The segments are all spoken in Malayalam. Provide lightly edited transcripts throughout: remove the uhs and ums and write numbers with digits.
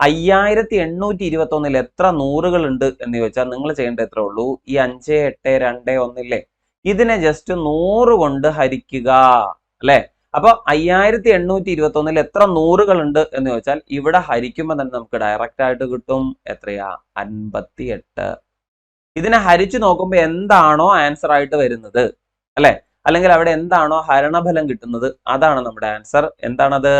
5821 എത്ര നൂറുകളുണ്ട് എന്ന് ചോദിച്ചാൽ നിങ്ങൾ ചെയ്യേണ്ട എത്ര ഉള്ളൂ? ഈ 5, 8, 2, 1 ഇല്ലേ, ഇതിനെ ജസ്റ്റ് 100 കൊണ്ട് ഹരിക്കുക അല്ലെ. അപ്പൊ 5821 എത്ര നൂറുകളുണ്ട് എന്ന് ചോദിച്ചാൽ ഇവിടെ ഹരിക്കുമ്പോൾ തന്നെ നമുക്ക് ഡയറക്റ്റ് ആയിട്ട് കിട്ടും എത്രയാ? 58. ഇതിനെ ഹരിച്ചു നോക്കുമ്പോൾ എന്താണോ ആൻസർ ആയിട്ട് വരുന്നത് അല്ലെ, അല്ലെങ്കിൽ അവിടെ എന്താണോ ഹരണഫലം കിട്ടുന്നത്, അതാണ് നമ്മുടെ ആൻസർ. എന്താണത്?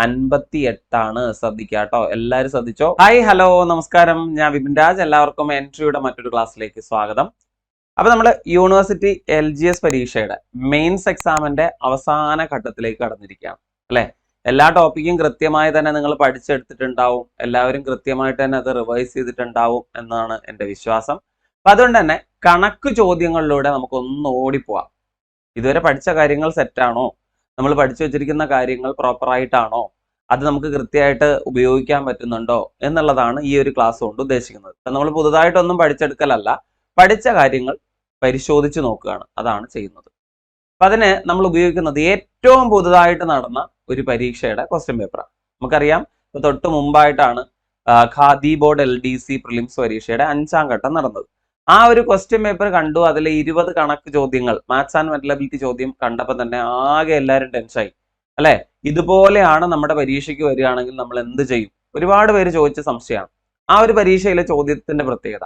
58 ആണ്. ശ്രദ്ധിക്കാട്ടോ, എല്ലാവരും ശ്രദ്ധിച്ചോ. ഹായ്, ഹലോ, നമസ്കാരം. ഞാൻ വിപിൻ രാജ്. എല്ലാവർക്കും എൻട്രിയുടെ മറ്റൊരു ക്ലാസ്സിലേക്ക് സ്വാഗതം. അപ്പൊ നമ്മൾ യൂണിവേഴ്സിറ്റി LGS പരീക്ഷയുടെ മെയിൻസ് എക്സാമിന്റെ അവസാന ഘട്ടത്തിലേക്ക് കടന്നിരിക്കുകയാണ് അല്ലെ. എല്ലാ ടോപ്പിക്കും കൃത്യമായി തന്നെ നിങ്ങൾ പഠിച്ചെടുത്തിട്ടുണ്ടാവും, എല്ലാവരും കൃത്യമായിട്ട് തന്നെ അത് റിവൈസ് ചെയ്തിട്ടുണ്ടാവും എന്നാണ് എൻ്റെ വിശ്വാസം. അപ്പൊ അതുകൊണ്ട് തന്നെ കണക്ക് ചോദ്യങ്ങളിലൂടെ നമുക്കൊന്ന് ഓടിപ്പോവാം. ഇതുവരെ പഠിച്ച കാര്യങ്ങൾ സെറ്റാണോ, നമ്മൾ പഠിച്ചു വെച്ചിരിക്കുന്ന കാര്യങ്ങൾ പ്രോപ്പർ ആയിട്ടാണോ, അത് നമുക്ക് കൃത്യമായിട്ട് ഉപയോഗിക്കാൻ പറ്റുന്നുണ്ടോ എന്നുള്ളതാണ് ഈ ഒരു ക്ലാസ് കൊണ്ട് ഉദ്ദേശിക്കുന്നത്. നമ്മൾ പുതുതായിട്ടൊന്നും പഠിച്ചെടുക്കലല്ല, പഠിച്ച കാര്യങ്ങൾ പരിശോധിച്ച് നോക്കുകയാണ്, അതാണ് ചെയ്യുന്നത്. അപ്പൊ അതിന് നമ്മൾ ഉപയോഗിക്കുന്നത് ഏറ്റവും പുതുതായിട്ട് നടന്ന ഒരു പരീക്ഷയുടെ ക്വസ്റ്റ്യൻ പേപ്പറാണ്. നമുക്കറിയാം, തൊട്ട് മുമ്പായിട്ടാണ് ഖാദി ബോർഡ് LDC പ്രിലിംസ് പരീക്ഷയുടെ 5ാം ഘട്ടം നടന്നത്. ആ ഒരു ക്വസ്റ്റ്യൻ പേപ്പർ കണ്ടു, അതിലെ 20 കണക്ക് ചോദ്യങ്ങൾ, മാത്സ് ആൻഡ് മെന്റലബിലിറ്റി ചോദ്യം കണ്ടപ്പോൾ തന്നെ ആകെ എല്ലാവരും ടെൻഷനായി അല്ലെ. ഇതുപോലെയാണ് നമ്മുടെ പരീക്ഷയ്ക്ക് വരികയാണെങ്കിൽ നമ്മൾ എന്ത് ചെയ്യും? ഒരുപാട് പേര് ചോദിച്ച സംശയമാണ്. ആ ഒരു പരീക്ഷയിലെ ചോദ്യത്തിന്റെ പ്രത്യേകത,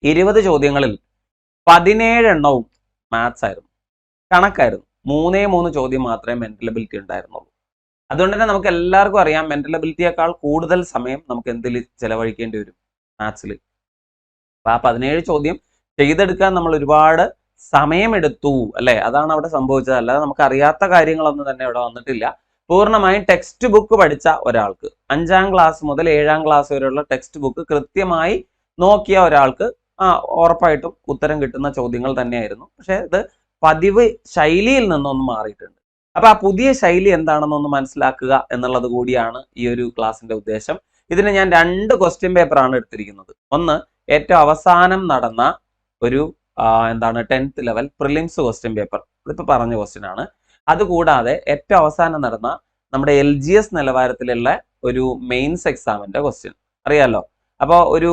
20 ചോദ്യങ്ങളിൽ 17 എണ്ണവും മാത്സ് ആയിരുന്നു, കണക്കായിരുന്നു. 3 ചോദ്യം മാത്രമേ മെന്റലബിലിറ്റി ഉണ്ടായിരുന്നുള്ളൂ. അതുകൊണ്ട് തന്നെ നമുക്ക് എല്ലാവർക്കും അറിയാം, മെന്റലബിലിറ്റിയേക്കാൾ കൂടുതൽ സമയം നമുക്ക് എന്തിൽ ചെലവഴിക്കേണ്ടി വരും? മാത്സിൽ. അപ്പൊ ആ 17 ചോദ്യം ചെയ്തെടുക്കാൻ നമ്മൾ ഒരുപാട് സമയമെടുത്തു അല്ലെ. അതാണ് അവിടെ സംഭവിച്ചത്. അല്ലാതെ നമുക്ക് അറിയാത്ത കാര്യങ്ങളൊന്നും തന്നെ ഇവിടെ വന്നിട്ടില്ല. പൂർണ്ണമായും ടെക്സ്റ്റ് ബുക്ക് പഠിച്ച ഒരാൾക്ക്, 5ാം ക്ലാസ് മുതൽ 7ാം ക്ലാസ് വരെയുള്ള ടെക്സ്റ്റ് ബുക്ക് കൃത്യമായി നോക്കിയ ഒരാൾക്ക് ഉറപ്പായിട്ടും ഉത്തരം കിട്ടുന്ന ചോദ്യങ്ങൾ തന്നെയായിരുന്നു. പക്ഷെ ഇത് പതിവ് ശൈലിയിൽ നിന്നൊന്ന് മാറിയിട്ടുണ്ട്. അപ്പൊ ആ പുതിയ ശൈലി എന്താണെന്നൊന്ന് മനസ്സിലാക്കുക എന്നുള്ളത് കൂടിയാണ് ഈ ഒരു ക്ലാസിന്റെ ഉദ്ദേശം. ഇതിന് ഞാൻ 2 ക്വസ്റ്റ്യൻ പേപ്പറാണ് എടുത്തിരിക്കുന്നത്. ഒന്ന് ഏറ്റവും അവസാനം നടന്ന ഒരു 10th level prelims question paper, ഇതിപ്പോ പറഞ്ഞ ക്വസ്റ്റ്യൻ ആണ്. അതുകൂടാതെ ഏറ്റവും അവസാനം നടന്ന നമ്മുടെ LGS നിലവാരത്തിലുള്ള ഒരു മെയിൻസ് എക്സാമിന്റെ ക്വസ്റ്റ്യൻ അറിയാലോ. അപ്പോൾ ഒരു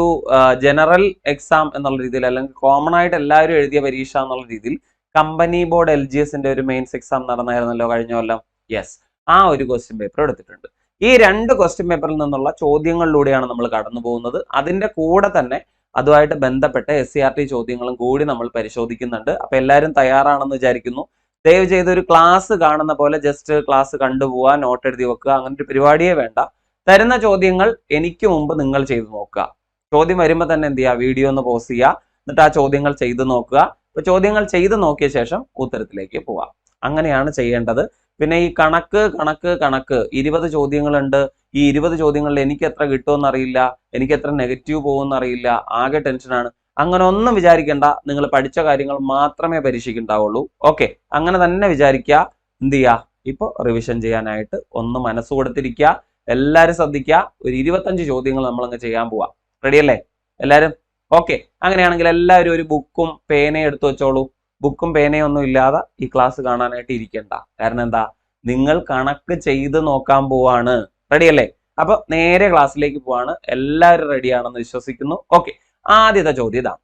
ജനറൽ എക്സാം എന്നുള്ള രീതിയിൽ, അല്ലെങ്കിൽ കോമൺ ആയിട്ട് എല്ലാവരും എഴുതിയ പരീക്ഷ എന്നുള്ള രീതിയിൽ കമ്പനി ബോർഡ് LGSന്റെ ഒരു മെയിൻസ് എക്സാം നടന്നായിരുന്നല്ലോ കഴിഞ്ഞ കൊല്ലം. യെസ്, ആ ഒരു ക്വസ്റ്റ്യൻ പേപ്പർ എടുത്തിട്ടുണ്ട്. ഈ 2 ക്വസ്റ്റ്യൻ പേപ്പറിൽ നിന്നുള്ള ചോദ്യങ്ങളിലൂടെയാണ് നമ്മൾ കടന്നു പോകുന്നത്. അതിന്റെ കൂടെ തന്നെ അതുമായിട്ട് ബന്ധപ്പെട്ട SCRT ചോദ്യങ്ങളും കൂടി നമ്മൾ പരിശോധിക്കുന്നുണ്ട്. അപ്പൊ എല്ലാവരും തയ്യാറാണെന്ന് വിചാരിക്കുന്നു. ദയവ് ചെയ്ത് ഒരു ക്ലാസ് കാണുന്ന പോലെ ജസ്റ്റ് ക്ലാസ് കണ്ടുപോവുക, നോട്ട് എഴുതി വെക്കുക, അങ്ങനെ ഒരു പരിപാടിയേ വേണ്ട. തരുന്ന ചോദ്യങ്ങൾ എനിക്ക് മുമ്പ് നിങ്ങൾ ചെയ്തു നോക്കുക. ചോദ്യം വരുമ്പോൾ തന്നെ എന്ത് ചെയ്യുക? വീഡിയോ ഒന്ന് പോസ് ചെയ്യുക, എന്നിട്ട് ആ ചോദ്യങ്ങൾ ചെയ്തു നോക്കുക. അപ്പൊ ചോദ്യങ്ങൾ ചെയ്തു നോക്കിയ ശേഷം ഉത്തരത്തിലേക്ക് പോവാം. അങ്ങനെയാണ് ചെയ്യേണ്ടത്. പിന്നെ ഈ കണക്ക് 20 ചോദ്യങ്ങളുണ്ട്. ഈ 20 ചോദ്യങ്ങളിൽ എനിക്ക് എത്ര കിട്ടുമെന്ന് അറിയില്ല, എനിക്ക് എത്ര നെഗറ്റീവ് പോകുമെന്ന് അറിയില്ല, ആകെ ടെൻഷനാണ്. അങ്ങനെ ഒന്നും വിചാരിക്കേണ്ട. നിങ്ങൾ പഠിച്ച കാര്യങ്ങൾ മാത്രമേ പരീക്ഷയ്ക്കുണ്ടാവുള്ളൂ. ഓക്കെ, അങ്ങനെ തന്നെ വിചാരിക്കുക. എന്ത് ചെയ്യുക? ഇപ്പൊ റിവിഷൻ ചെയ്യാനായിട്ട് ഒന്ന് മനസ്സ് കൊടുത്തിരിക്കുക. എല്ലാവരും ശ്രദ്ധിക്കുക. ഒരു 25 ചോദ്യങ്ങൾ നമ്മൾ അങ്ങ് ചെയ്യാൻ പോവാം. റെഡി അല്ലേ എല്ലാവരും? ഓക്കെ, അങ്ങനെയാണെങ്കിൽ എല്ലാവരും ഒരു ബുക്കും പേനയും എടുത്തു വെച്ചോളൂ. ബുക്കും പേനയും ഒന്നും ഇല്ലാതെ ഈ ക്ലാസ് കാണാനായിട്ട് ഇരിക്കണ്ട. കാരണം എന്താ? നിങ്ങൾ കണക്ക് ചെയ്ത് നോക്കാൻ പോവാണ്. റെഡി അല്ലേ? അപ്പൊ നേരെ ക്ലാസ്സിലേക്ക് പോവാണ്. എല്ലാവരും റെഡിയാണെന്ന് വിശ്വസിക്കുന്നു. ഓക്കെ, ആദ്യത്തെ ചോദ്യം ഇതാണ്.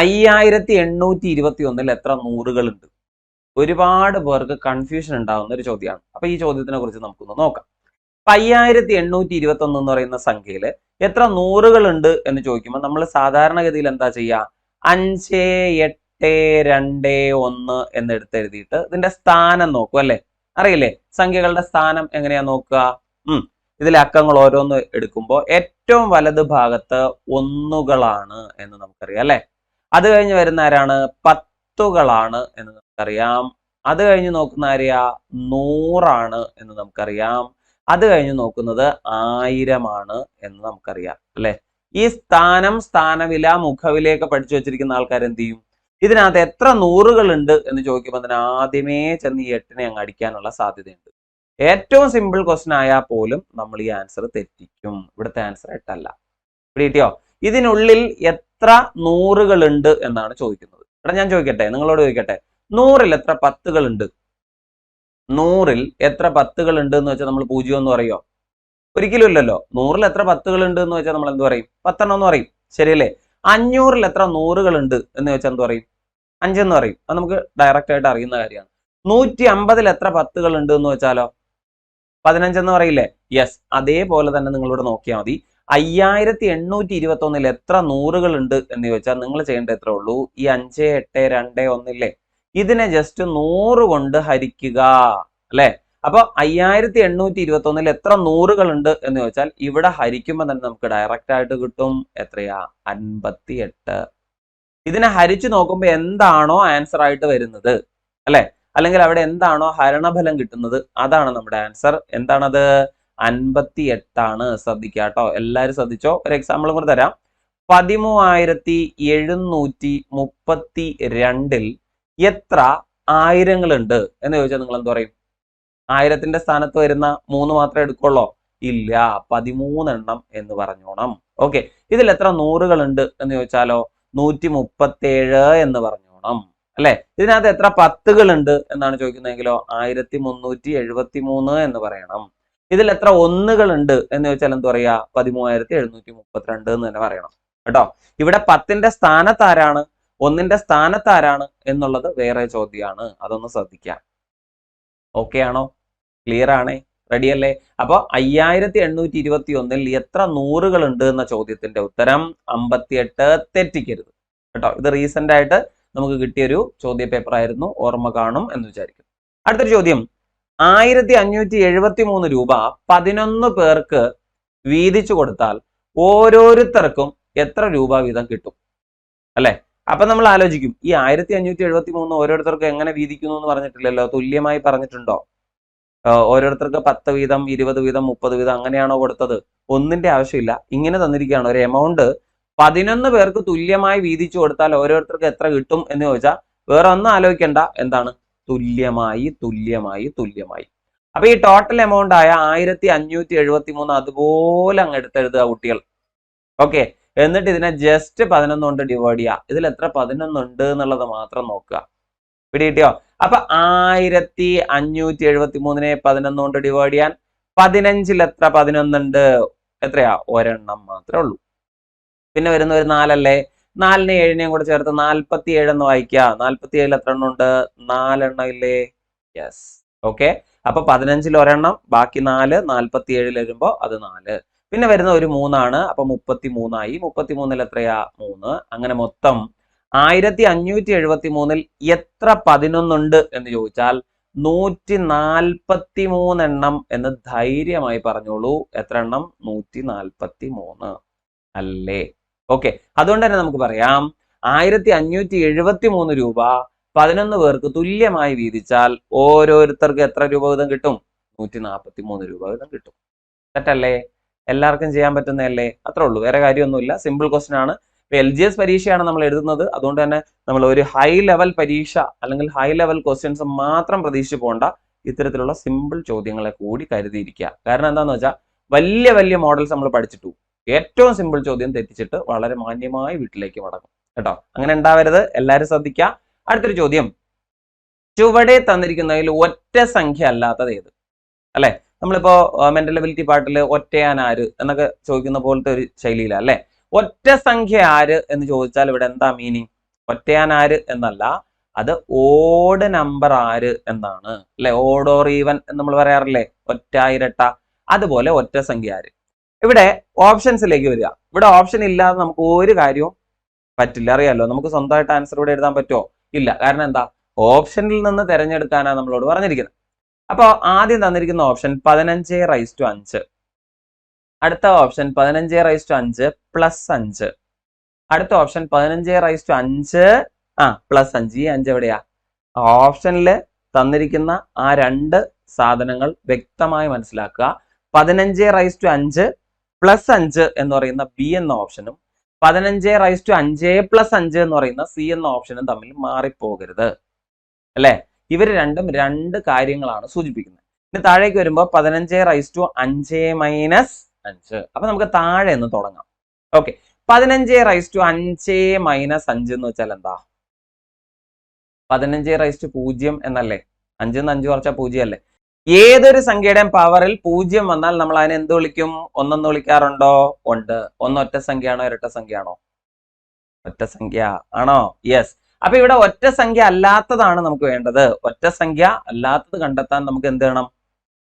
5821 എത്ര നൂറുകളുണ്ട്? ഒരുപാട് പേർക്ക് കൺഫ്യൂഷൻ ഉണ്ടാവുന്ന ഒരു ചോദ്യമാണ്. അപ്പൊ ഈ ചോദ്യത്തിനെ കുറിച്ച് നമുക്കൊന്ന് നോക്കാം. 5821 എന്ന് പറയുന്ന സംഖ്യയിൽ എത്ര നൂറുകളുണ്ട് എന്ന് ചോദിക്കുമ്പോൾ നമ്മൾ സാധാരണഗതിയിൽ എന്താ ചെയ്യുക? 5, 8, 2, 1 എന്നെടുത്ത് എഴുതിയിട്ട് ഇതിന്റെ സ്ഥാനം നോക്കും അല്ലെ. അറിയില്ലേ സംഖ്യകളുടെ സ്ഥാനം എങ്ങനെയാ നോക്കുക? ഇതിലെ അക്കങ്ങൾ ഓരോന്ന് എടുക്കുമ്പോൾ ഏറ്റവും വലത് ഭാഗത്ത് 1കളാണ് എന്ന് നമുക്കറിയാം അല്ലെ. അത് കഴിഞ്ഞ് വരുന്ന ആരാണ്? 10കളാണ് എന്ന് നമുക്കറിയാം. അത് കഴിഞ്ഞ് നോക്കുന്ന ആരെയാ? 100 എന്ന് നമുക്കറിയാം. അത് കഴിഞ്ഞ് നോക്കുന്നത് 1000 എന്ന് നമുക്കറിയാം അല്ലെ. ഈ സ്ഥാനം, സ്ഥാനവില, മുഖവിലയൊക്കെ പഠിച്ചു വെച്ചിരിക്കുന്ന ആൾക്കാർ എന്ത് ചെയ്യും? ഇതിനകത്ത് എത്ര നൂറുകളുണ്ട് എന്ന് ചോദിക്കുമ്പോൾ അതിന് ആദ്യമേ ചെന്ന് ഈ 8നെ അങ്ങ് അടിക്കാനുള്ള സാധ്യതയുണ്ട്. ഏറ്റവും സിമ്പിൾ ക്വസ്റ്റ്യൻ ആയാൽ പോലും നമ്മൾ ഈ ആൻസർ തെറ്റിക്കും. ഇവിടുത്തെ ആൻസർ 8 അല്ല. കിട്ടിയോ? ഇതിനുള്ളിൽ എത്ര നൂറുകളുണ്ട് എന്നാണ് ചോദിക്കുന്നത്. ഇവിടെ ഞാൻ ചോദിക്കട്ടെ, നിങ്ങളോട് ചോദിക്കട്ടെ, 100ൽ എത്ര 10കളുണ്ട്? 100ൽ എത്ര 10കളുണ്ട് എന്ന് വെച്ചാൽ നമ്മൾ 0 എന്ന് പറയോ? ഒരിക്കലും ഇല്ലല്ലോ. 100-ൽ എത്ര പത്തുകൾ ഉണ്ട് എന്ന് വെച്ചാൽ നമ്മൾ എന്ത് പറയും? 10 എന്ന് പറയും. ശരിയല്ലേ? 500-ൽ എത്ര 100-കൾ ഉണ്ട് എന്ന് വെച്ചാൽ എന്ത് പറയും? 5 എന്ന് പറയും. അത് നമുക്ക് ഡയറക്റ്റ് ആയിട്ട് അറിയുന്ന കാര്യമാണ്. 150-ൽ എത്ര പത്തുകൾ ഉണ്ട് എന്ന് വെച്ചാലോ 15 എന്ന് പറയില്ലേ? യെസ്, അതേപോലെ തന്നെ നിങ്ങളിവിടെ നോക്കിയാൽ മതി. 5821-ൽ എത്ര 100-കൾ ഉണ്ട് എന്ന് ചോദിച്ചാൽ നിങ്ങൾ ചെയ്യേണ്ട എത്ര ഉള്ളൂ? ഈ 5, 8, 2, 1 ഇല്ലേ, ഇതിനെ ജസ്റ്റ് 100 കൊണ്ട് ഹരിക്കുക അല്ലെ. അപ്പൊ 5821-ൽ എത്ര 100-കൾ ഉണ്ട് എന്ന് ചോദിച്ചാൽ ഇവിടെ ഹരിക്കുമ്പോൾ തന്നെ നമുക്ക് ഡയറക്റ്റ് ആയിട്ട് കിട്ടും. എത്രയാ? 58. ഇതിനെ ഹരിച്ചു നോക്കുമ്പോൾ എന്താണോ ആൻസർ ആയിട്ട് വരുന്നത് അല്ലെ, അല്ലെങ്കിൽ അവിടെ എന്താണോ ഹരണഫലം കിട്ടുന്നത്, അതാണ് നമ്മുടെ ആൻസർ. എന്താണത്? 58 ശ്രദ്ധിക്കുക കേട്ടോ, എല്ലാരും ശ്രദ്ധിച്ചോ. ഒരു എക്സാമ്പിൾ കൂടെ തരാം. 13,732-ൽ എത്ര ആയിരങ്ങളുണ്ട് എന്ന് ചോദിച്ചാൽ നിങ്ങൾ എന്ത് പറയും? 1000-ന്റെ സ്ഥാനത്ത് വരുന്ന 3 മാത്രമേ എടുക്കുള്ളൂ? ഇല്ല, 13 എണ്ണം എന്ന് പറഞ്ഞോണം. ഓക്കെ, ഇതിൽ എത്ര 100-കൾ ഉണ്ട് എന്ന് ചോദിച്ചാലോ 137 എന്ന് പറഞ്ഞോണം അല്ലെ. ഇതിനകത്ത് എത്ര 10-കൾ ഉണ്ട് എന്നാണ് ചോദിക്കുന്നതെങ്കിലോ 1373 എന്ന് പറയണം. ഇതിൽ എത്ര 1-കൾ ഉണ്ട് എന്ന് ചോദിച്ചാൽ എന്ത് പറയാ? 13,732 എന്ന് തന്നെ പറയണം കേട്ടോ. ഇവിടെ 10-ന്റെ സ്ഥാനത്ത് ആരാണ്, 1-ന്റെ സ്ഥാനത്ത് ആരാണ് എന്നുള്ളത് വേറെ ചോദ്യമാണ്. അതൊന്ന് ശ്രദ്ധിക്കാം. ഓക്കെ ആണോ? ക്ലിയർ ആണേ? റെഡി അല്ലേ? അപ്പൊ 5821-ൽ എത്ര 100-കൾ ഉണ്ട് എന്ന ചോദ്യത്തിന്റെ ഉത്തരം 58. തെറ്റിക്കരുത് കേട്ടോ. ഇത് റീസെന്റ് ആയിട്ട് നമുക്ക് കിട്ടിയൊരു ചോദ്യ പേപ്പർ ആയിരുന്നു, ഓർമ്മ കാണും എന്ന് വിചാരിക്കും. അടുത്തൊരു ചോദ്യം. 1573 രൂപ 11 പേർക്ക് വീതിച്ചു കൊടുത്താൽ ഓരോരുത്തർക്കും എത്ര രൂപ വീതം കിട്ടും അല്ലെ. അപ്പൊ നമ്മൾ ആലോചിക്കും, ഈ 1573 ഓരോരുത്തർക്കും എങ്ങനെ വീതിക്കുന്നു എന്ന് പറഞ്ഞിട്ടില്ലല്ലോ, തുല്യമായി പറഞ്ഞിട്ടുണ്ടോ? ഓരോരുത്തർക്ക് 10 വീതം, 20 വീതം, 30 വീതം അങ്ങനെയാണോ കൊടുത്തത്? ഒന്നിന്റെ ആവശ്യമില്ല. ഇങ്ങനെ തന്നിരിക്കുകയാണ് ഒരു എമൗണ്ട്. 11 പേർക്ക് തുല്യമായി വീതിച്ചു കൊടുത്താൽ ഓരോരുത്തർക്ക് എത്ര കിട്ടും എന്ന് ചോദിച്ചാൽ വേറെ ഒന്നും ആലോചിക്കണ്ട, എന്താണ്? തുല്യമായി, തുല്യമായി, തുല്യമായി. അപ്പൊ ഈ ടോട്ടൽ എമൗണ്ട് ആയ 1573 അതുപോലെ അങ്ങ് എടുത്തെഴുതുക കുട്ടികൾ. ഓക്കെ, എന്നിട്ട് ഇതിനെ ജസ്റ്റ് 11 കൊണ്ട് ഡിവൈഡ് ചെയ്യുക. ഇതിൽ എത്ര 11 ഉണ്ട് എന്നുള്ളത് മാത്രം നോക്കുക. പിടികിട്ടിയോ? അപ്പൊ 1573-നെ 11 കൊണ്ട് ഡിവൈഡ് ചെയ്യാൻ 15-ൽ എത്ര 11 ഉണ്ട്? എത്രയാ? ഒരെണ്ണം മാത്രമേ ഉള്ളൂ. പിന്നെ വരുന്ന ഒരു 4 അല്ലേ, 4-നെ 7-നെയും കൂടെ ചേർത്ത് 47 എന്ന് വായിക്കുക. 47-ൽ എത്ര എണ്ണം ഉണ്ട്? 4 എണ്ണം ഇല്ലേ? യെസ്. ഓക്കെ, അപ്പൊ 15-ൽ ഒരെണ്ണം, ബാക്കി 4, 47-ൽ വരുമ്പോ അത് 4. പിന്നെ വരുന്ന ഒരു 3 ആണ്. അപ്പൊ 33 ആയി. 33-ൽ എത്രയാ? 3. അങ്ങനെ മൊത്തം 1573-ൽ എത്ര 11 ഉണ്ട് എന്ന് ചോദിച്ചാൽ 143 എണ്ണം എന്ന് ധൈര്യമായി പറഞ്ഞോളൂ. എത്ര എണ്ണം? 143 അല്ലേ? ഓക്കെ, അതുകൊണ്ട് തന്നെ നമുക്ക് പറയാം 1573 രൂപ 11 പേർക്ക് തുല്യമായി വീതിച്ചാൽ ഓരോരുത്തർക്ക് എത്ര രൂപ വീതം കിട്ടും? 143 രൂപ വീതം കിട്ടും. തെറ്റല്ലേ? എല്ലാവർക്കും ചെയ്യാൻ പറ്റുന്നതല്ലേ? അത്രേ ഉള്ളൂ, വേറെ കാര്യമൊന്നുമില്ല. സിമ്പിൾ ക്വസ്റ്റ്യൻ ആണ്. LGS പരീക്ഷയാണ് നമ്മൾ എഴുതുന്നത്. അതുകൊണ്ട് തന്നെ നമ്മൾ ഒരു ഹൈ ലെവൽ പരീക്ഷ അല്ലെങ്കിൽ ഹൈ ലെവൽ ക്വസ്റ്റ്യൻസ് മാത്രം പ്രതീക്ഷിച്ച് പോകണ്ട. ഇത്തരത്തിലുള്ള സിമ്പിൾ ചോദ്യങ്ങളെ കൂടി കരുതിയിരിക്കുക. കാരണം എന്താണെന്ന് വെച്ചാൽ വലിയ വലിയ മോഡൽസ് നമ്മൾ പഠിച്ചിട്ടു, ഏറ്റവും സിമ്പിൾ ചോദ്യം തെറ്റിച്ചിട്ട് വളരെ മാന്യമായി വീട്ടിലേക്ക് മടങ്ങും കേട്ടോ. അങ്ങനെ ഉണ്ടാവരുത്, എല്ലാവരും ശ്രദ്ധിക്കുക. അടുത്തൊരു ചോദ്യം. ചുവടെ തന്നിരിക്കുന്നതിൽ ഒറ്റ സംഖ്യ അല്ലാത്തത് ഏത്? അല്ലെ, നമ്മളിപ്പോ മെന്റൽ എബിലിറ്റി പാർട്ടിൽ ഒറ്റയാൻ ആര് എന്നൊക്കെ ചോദിക്കുന്ന പോലത്തെ ഒരു ശൈലിയില അല്ലെ. ഒറ്റ സംഖ്യ ആര് എന്ന് ചോദിച്ചാൽ ഇവിടെ എന്താ മീനിങ്? ഒറ്റയാൻ ആര് എന്നല്ല, അത് ഓഡ് നമ്പർ ആര് എന്നാണ് അല്ലെ. ഓഡ് ഓർ ഈവൻ എന്ന് നമ്മൾ പറയാറില്ലേ, ഒറ്റ ഇരട്ട. അതുപോലെ ഒറ്റ സംഖ്യ ആര്. ഇവിടെ ഓപ്ഷൻസിലേക്ക് വരിക. ഇവിടെ ഓപ്ഷൻ ഇല്ലാതെ നമുക്ക് ഒരു കാര്യവും പറ്റില്ല, അറിയാലോ. നമുക്ക് സ്വന്തമായിട്ട് ആൻസർ ഇവിടെ എഴുതാൻ പറ്റുമോ? ഇല്ല. കാരണം എന്താ? ഓപ്ഷനിൽ നിന്ന് തിരഞ്ഞെടുക്കാനാണ് നമ്മളോട് പറഞ്ഞിരിക്കുന്നത്. അപ്പോൾ ആദ്യം തന്നിരിക്കുന്ന ഓപ്ഷൻ 15/5. അടുത്ത ഓപ്ഷൻ 15/5 പ്ലസ് 5. അടുത്ത ഓപ്ഷൻ 15/5 പ്ലസ് 5. ഈ 5 എവിടെയാ? ഓപ്ഷനിൽ തന്നിരിക്കുന്ന ആ 2 സാധനങ്ങൾ വ്യക്തമായി മനസ്സിലാക്കുക. 15/5 പ്ലസ് 5 എന്ന് പറയുന്ന ബി എന്ന ഓപ്ഷനും 15/5 പ്ലസ് 5 എന്ന് പറയുന്ന സി എന്ന ഓപ്ഷനും തമ്മിൽ മാറിപ്പോകരുത് അല്ലെ. ഇവർ രണ്ടും 2 കാര്യങ്ങളാണ് സൂചിപ്പിക്കുന്നത്. ഇനി താഴേക്ക് വരുമ്പോൾ 15/5 മൈനസ് 5. അപ്പൊ നമുക്ക് താഴെ നിന്ന് തുടങ്ങാം. ഓക്കെ, 15/5 മൈനസ് 5 എന്ന് വെച്ചാൽ എന്താ? 15/0 എന്നല്ലേ? 5 കുറച്ചാൽ 0 അല്ലേ? ഏതൊരു സംഖ്യയുടെയും പവറിൽ 0 വന്നാൽ നമ്മൾ അതിനെ എന്ത് വിളിക്കും? ഒന്നെന്ന് വിളിക്കാറുണ്ടോ? ഉണ്ട്. ഒന്ന് ഒറ്റ സംഖ്യയാണോ ഇരട്ട സംഖ്യയാണോ? ഒറ്റ സംഖ്യ ആണോ? യെസ്. അപ്പൊ ഇവിടെ ഒറ്റ സംഖ്യ അല്ലാത്തതാണ് നമുക്ക് വേണ്ടത്. ഒറ്റ സംഖ്യ അല്ലാത്തത് കണ്ടെത്താൻ നമുക്ക് എന്ത് വേണം?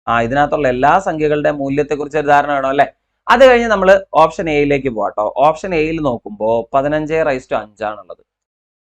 ഇതിനകത്തുള്ള എല്ലാ സംഖ്യകളുടെ മൂല്യത്തെ കുറിച്ച് ഒരു ധാരണ വേണം അല്ലെ? അത് കഴിഞ്ഞ് നമ്മൾ ഓപ്ഷൻ എയിലേക്ക് പോവാട്ടോ. ഓപ്ഷൻ എയിൽ നോക്കുമ്പോൾ 15/5 ആണുള്ളത്.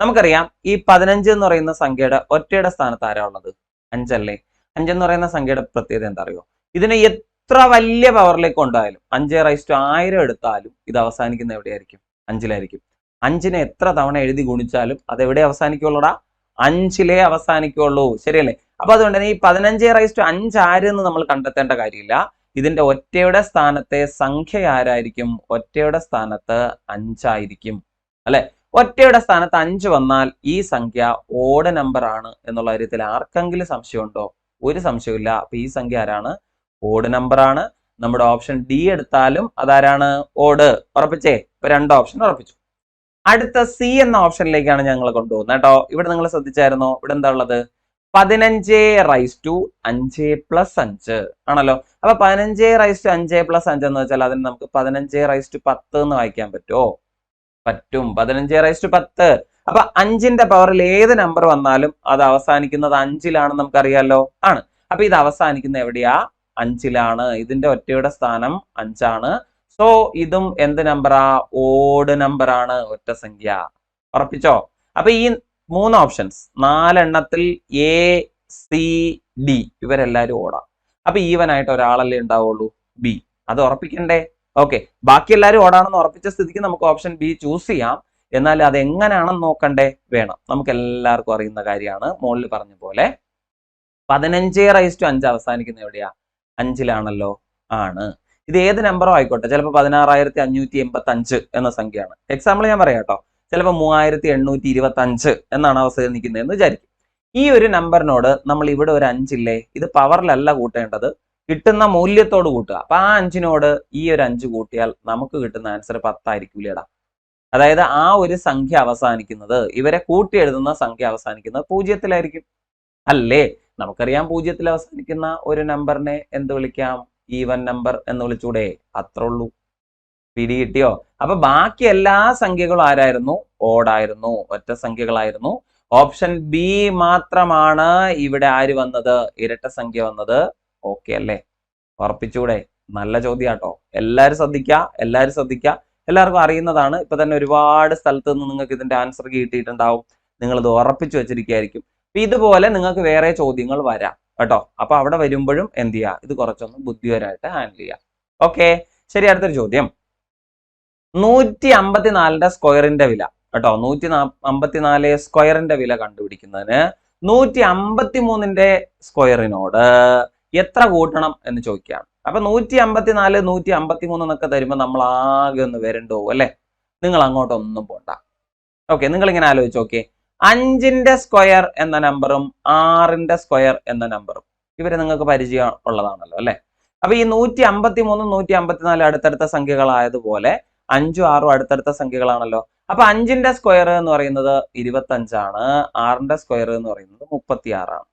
നമുക്കറിയാം ഈ 15 എന്ന് പറയുന്ന സംഖ്യയുടെ ഒറ്റയുടെ സ്ഥാനത്ത് ആരാ ഉള്ളത്? 5 അല്ലേ? 5 എന്ന് പറയുന്ന സംഖ്യയുടെ പ്രത്യേകത എന്താ അറിയോ? ഇതിനെ എത്ര വലിയ പവറിലേക്ക് കൊണ്ടുപോയാലും 5/1000 എടുത്താലും ഇത് അവസാനിക്കുന്ന എവിടെയായിരിക്കും? 5-ലായിരിക്കും. 5-നെ എത്ര തവണ എഴുതി ഗുണിച്ചാലും അത് എവിടെ അവസാനിക്കുള്ളൂടാ? 5-ലേ അവസാനിക്കുള്ളൂ. ശരിയല്ലേ? അപ്പൊ അതുകൊണ്ട് തന്നെ ഈ 15/5 ആര് എന്ന് നമ്മൾ കണ്ടെത്തേണ്ട കാര്യമില്ല. ഇതിന്റെ ഒറ്റയുടെ സ്ഥാനത്തെ സംഖ്യ ആരായിരിക്കും? ഒറ്റയുടെ സ്ഥാനത്ത് 5 ആയിരിക്കും അല്ലെ? ഒറ്റയുടെ സ്ഥാനത്ത് 5 വന്നാൽ ഈ സംഖ്യ ഓഡ് നമ്പർ ആണ് എന്നുള്ള കാര്യത്തിൽ ആർക്കെങ്കിലും സംശയമുണ്ടോ? ഒരു സംശയമില്ല. അപ്പൊ ഈ സംഖ്യ ആരാണ്? ഓഡ് നമ്പർ ആണ്. നമ്മുടെ ഓപ്ഷൻ ഡി എടുത്താലും അതാരാണ്? ഓഡ്. ഉറപ്പിച്ചേ? ഇപ്പൊ 2 ഓപ്ഷൻ ഉറപ്പിച്ചു. അടുത്ത സി എന്ന ഓപ്ഷനിലേക്കാണ് ഞങ്ങൾ കൊണ്ടുപോകുന്നത് കേട്ടോ. ഇവിടെ നിങ്ങൾ ശ്രദ്ധിച്ചായിരുന്നോ? ഇവിടെ എന്താ ഉള്ളത്? 15/5 ആണല്ലോ. അപ്പൊ 15/5 എന്ന് വെച്ചാൽ അതിന് നമുക്ക് 15/10 എന്ന് വായിക്കാൻ പറ്റുമോ? പറ്റും. 15/10. അപ്പൊ 5ന്റെ പവറിൽ ഏത് നമ്പർ വന്നാലും അത് അവസാനിക്കുന്നത് 5-ലാണെന്ന് നമുക്കറിയാലോ. ആണ്. അപ്പൊ ഇത് അവസാനിക്കുന്ന എവിടെയാ? 5-ലാണ്. ഇതിന്റെ ഒറ്റയുടെ സ്ഥാനം 5 ആണ്. സോ ഇതും എന്ത് നമ്പറാ? ഓഡ് നമ്പർ ആണ്. ഒറ്റ സംഖ്യ. ഉറപ്പിച്ചോ? അപ്പൊ ഈ 3 ഓപ്ഷൻസ് 4 എണ്ണത്തിൽ എ സി ഡി ഇവരെല്ലാരും ഓടാം. അപ്പൊ ഈവൻ ആയിട്ട് ഒരാളല്ലേ ഉണ്ടാവുള്ളൂ? ബി. അത് ഉറപ്പിക്കണ്ടേ? ഓക്കെ. ബാക്കി എല്ലാവരും ഓടാണെന്ന് ഉറപ്പിച്ച സ്ഥിതിക്ക് നമുക്ക് ഓപ്ഷൻ ബി ചൂസ് ചെയ്യാം. എന്നാൽ അത് എങ്ങനെയാണെന്ന് നോക്കണ്ടേ? വേണം. നമുക്ക് എല്ലാവർക്കും അറിയുന്ന കാര്യമാണ്. മുകളിൽ പറഞ്ഞ പോലെ 15/5 അവസാനിക്കുന്ന എവിടെയാ? 5-ലാണല്ലോ. ആണ്. ഇത് ഏത് നമ്പറോ ആയിക്കോട്ടെ. ചിലപ്പോൾ 16,585 എന്ന സംഖ്യയാണ്. എക്സാമ്പിൾ ഞാൻ പറയാം കേട്ടോ. ചിലപ്പോൾ 3825 എന്നാണ് അവസാനിക്കുന്നത് എന്ന് വിചാരിക്കും. ഈ ഒരു നമ്പറിനോട് നമ്മൾ ഇവിടെ ഒരു 5 ഇല്ലേ? ഇത് പവറിലല്ല കൂട്ടേണ്ടത്, കിട്ടുന്ന മൂല്യത്തോട് കൂട്ടുക. അപ്പൊ ആ 5-നോട് ഈ ഒരു 5 കൂട്ടിയാൽ നമുക്ക് കിട്ടുന്ന ആൻസർ 10 ആയിരിക്കൂലേടാ. അതായത് ആ ഒരു സംഖ്യ അവസാനിക്കുന്നത്, ഇവരെ കൂട്ടി എഴുതുന്ന സംഖ്യ അവസാനിക്കുന്നത് 0-ലായിരിക്കും അല്ലേ? നമുക്കറിയാം 0-ൽ അവസാനിക്കുന്ന ഒരു നമ്പറിനെ എന്ത് വിളിക്കാം? ഈവൻ നമ്പർ എന്ന് വിളിച്ചൂടെ? അത്രേ ഉള്ളൂ. പിടി കിട്ടിയോ? അപ്പൊ ബാക്കി എല്ലാ സംഖ്യകളും ആരായിരുന്നു? ഓടായിരുന്നു. ഒറ്റ സംഖ്യകളായിരുന്നു. ഓപ്ഷൻ ബി മാത്രമാണ് ഇവിടെ ആര് വന്നത്? ഇരട്ട സംഖ്യ വന്നത്. ഓക്കെ അല്ലേ? ഉറപ്പിച്ചൂടെ? നല്ല ചോദ്യാട്ടോ. എല്ലാരും ശ്രദ്ധിക്കുക. എല്ലാവർക്കും അറിയുന്നതാണ്. ഇപ്പൊ തന്നെ ഒരുപാട് സ്ഥലത്ത് നിന്ന് നിങ്ങൾക്ക് ഇതിന്റെ ആൻസർ കിട്ടിയിട്ടുണ്ടാവും. നിങ്ങൾ ഇത് ഉറപ്പിച്ചു വെച്ചിരിക്കുകയായിരിക്കും. ഇതുപോലെ നിങ്ങൾക്ക് വേറെ ചോദ്യങ്ങൾ വരാം കേട്ടോ. അപ്പൊ അവിടെ വരുമ്പോഴും എന്ത് ചെയ്യുക? ഇത് കുറച്ചൊന്ന് ബുദ്ധിപരമായിട്ട് ഹാൻഡിൽ ചെയ്യുക. ഓക്കെ, ശരി. അടുത്തൊരു ചോദ്യം. 154ന്റെ സ്ക്വയറിന്റെ വില കേട്ടോ. 154 സ്ക്വയറിന്റെ വില കണ്ടുപിടിക്കുന്നതിന് 153ന്റെ സ്ക്വയറിനോട് എത്ര കൂട്ടണം എന്ന് ചോദിക്കുകയാണ്. അപ്പൊ 154, 153 എന്നൊക്കെ തരുമ്പോൾ നമ്മൾ ആകെ ഒന്ന് വരണ്ടു പോകും അല്ലെ? നിങ്ങൾ അങ്ങോട്ടൊന്നും പോണ്ട. ഓക്കെ, നിങ്ങൾ ഇങ്ങനെ ആലോചിച്ച് നോക്കിയേ. 5ന്റെ സ്ക്വയർ എന്ന നമ്പറും 6ന്റെ സ്ക്വയർ എന്ന നമ്പറും ഇവര് നിങ്ങൾക്ക് പരിചയം ഉള്ളതാണല്ലോ അല്ലെ? അപ്പൊ ഈ 153, 154 അടുത്തടുത്ത സംഖ്യകളായതുപോലെ 5ഉം 6ഉം അടുത്തടുത്ത സംഖ്യകളാണല്ലോ. അപ്പൊ 5ന്റെ സ്ക്വയർ എന്ന് പറയുന്നത് 25 ആണ്. 6ന്റെ സ്ക്വയർ എന്ന് പറയുന്നത് 36 ആണ്.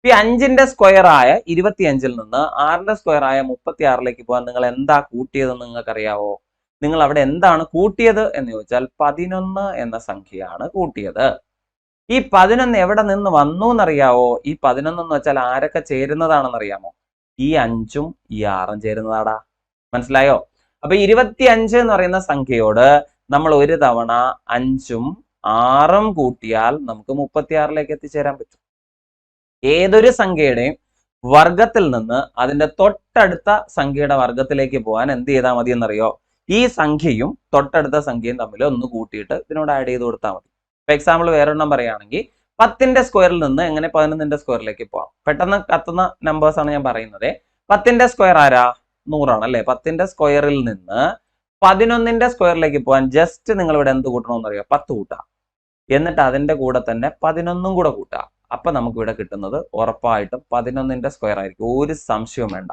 ഈ 5ന്റെ സ്ക്വയർ ആയ 25-ൽ നിന്ന് 6ന്റെ സ്ക്വയർ ആയ 36-ലേക്ക് പോകാൻ നിങ്ങൾ എന്താ കൂട്ടിയതെന്ന് നിങ്ങൾക്ക് അറിയാവോ? നിങ്ങൾ അവിടെ എന്താണ് കൂട്ടിയത് എന്ന് ചോദിച്ചാൽ 11 എന്ന സംഖ്യയാണ് കൂട്ടിയത്. ഈ 11 എവിടെ നിന്ന് വന്നു എന്നറിയാവോ? ഈ 11 എന്ന് വെച്ചാൽ ആരൊക്കെ ചേരുന്നതാണെന്ന് അറിയാമോ? ഈ 5ഉം ഈ 6ഉം ചേരുന്നതാടാ. മനസ്സിലായോ? അപ്പൊ 25 എന്ന് പറയുന്ന സംഖ്യയോട് നമ്മൾ ഒരു തവണ 5ഉം 6ഉം കൂട്ടിയാൽ നമുക്ക് 36-ലേക്ക് എത്തിച്ചേരാൻ പറ്റും. ഏതൊരു സംഖ്യയുടെയും വർഗത്തിൽ നിന്ന് അതിന്റെ തൊട്ടടുത്ത സംഖ്യയുടെ വർഗത്തിലേക്ക് പോകാൻ എന്ത് ചെയ്താൽ മതി എന്നറിയോ? ഈ സംഖ്യയും തൊട്ടടുത്ത സംഖ്യയും തമ്മിൽ ഒന്ന് കൂട്ടിയിട്ട് ഇതിനോട് ആഡ് ചെയ്ത് കൊടുത്താൽ മതി. ഇപ്പൊ എക്സാമ്പിൾ വേറൊരെണ്ണം പറയുകയാണെങ്കിൽ 10ന്റെ സ്ക്വയറിൽ നിന്ന് എങ്ങനെ 11ന്റെ സ്ക്വയറിലേക്ക് പോകാം? പെട്ടെന്ന് കത്തുന്ന നമ്പേഴ്സ് ആണ് ഞാൻ പറയുന്നത്. 10ന്റെ സ്ക്വയർ ആരാ? 100 ആണ് അല്ലെ? 10ന്റെ സ്ക്വയറിൽ നിന്ന് 11ന്റെ സ്ക്വയറിലേക്ക് പോകാൻ ജസ്റ്റ് നിങ്ങൾ ഇവിടെ എന്ത് കൂട്ടണമെന്ന് അറിയാം? 10 കൂട്ടുക. എന്നിട്ട് അതിന്റെ കൂടെ തന്നെ 11ഉം കൂടെ കൂട്ടുക. അപ്പൊ നമുക്ക് ഇവിടെ കിട്ടുന്നത് ഉറപ്പായിട്ടും 11ന്റെ സ്ക്വയർ ആയിരിക്കും. ഒരു സംശയവും വേണ്ട.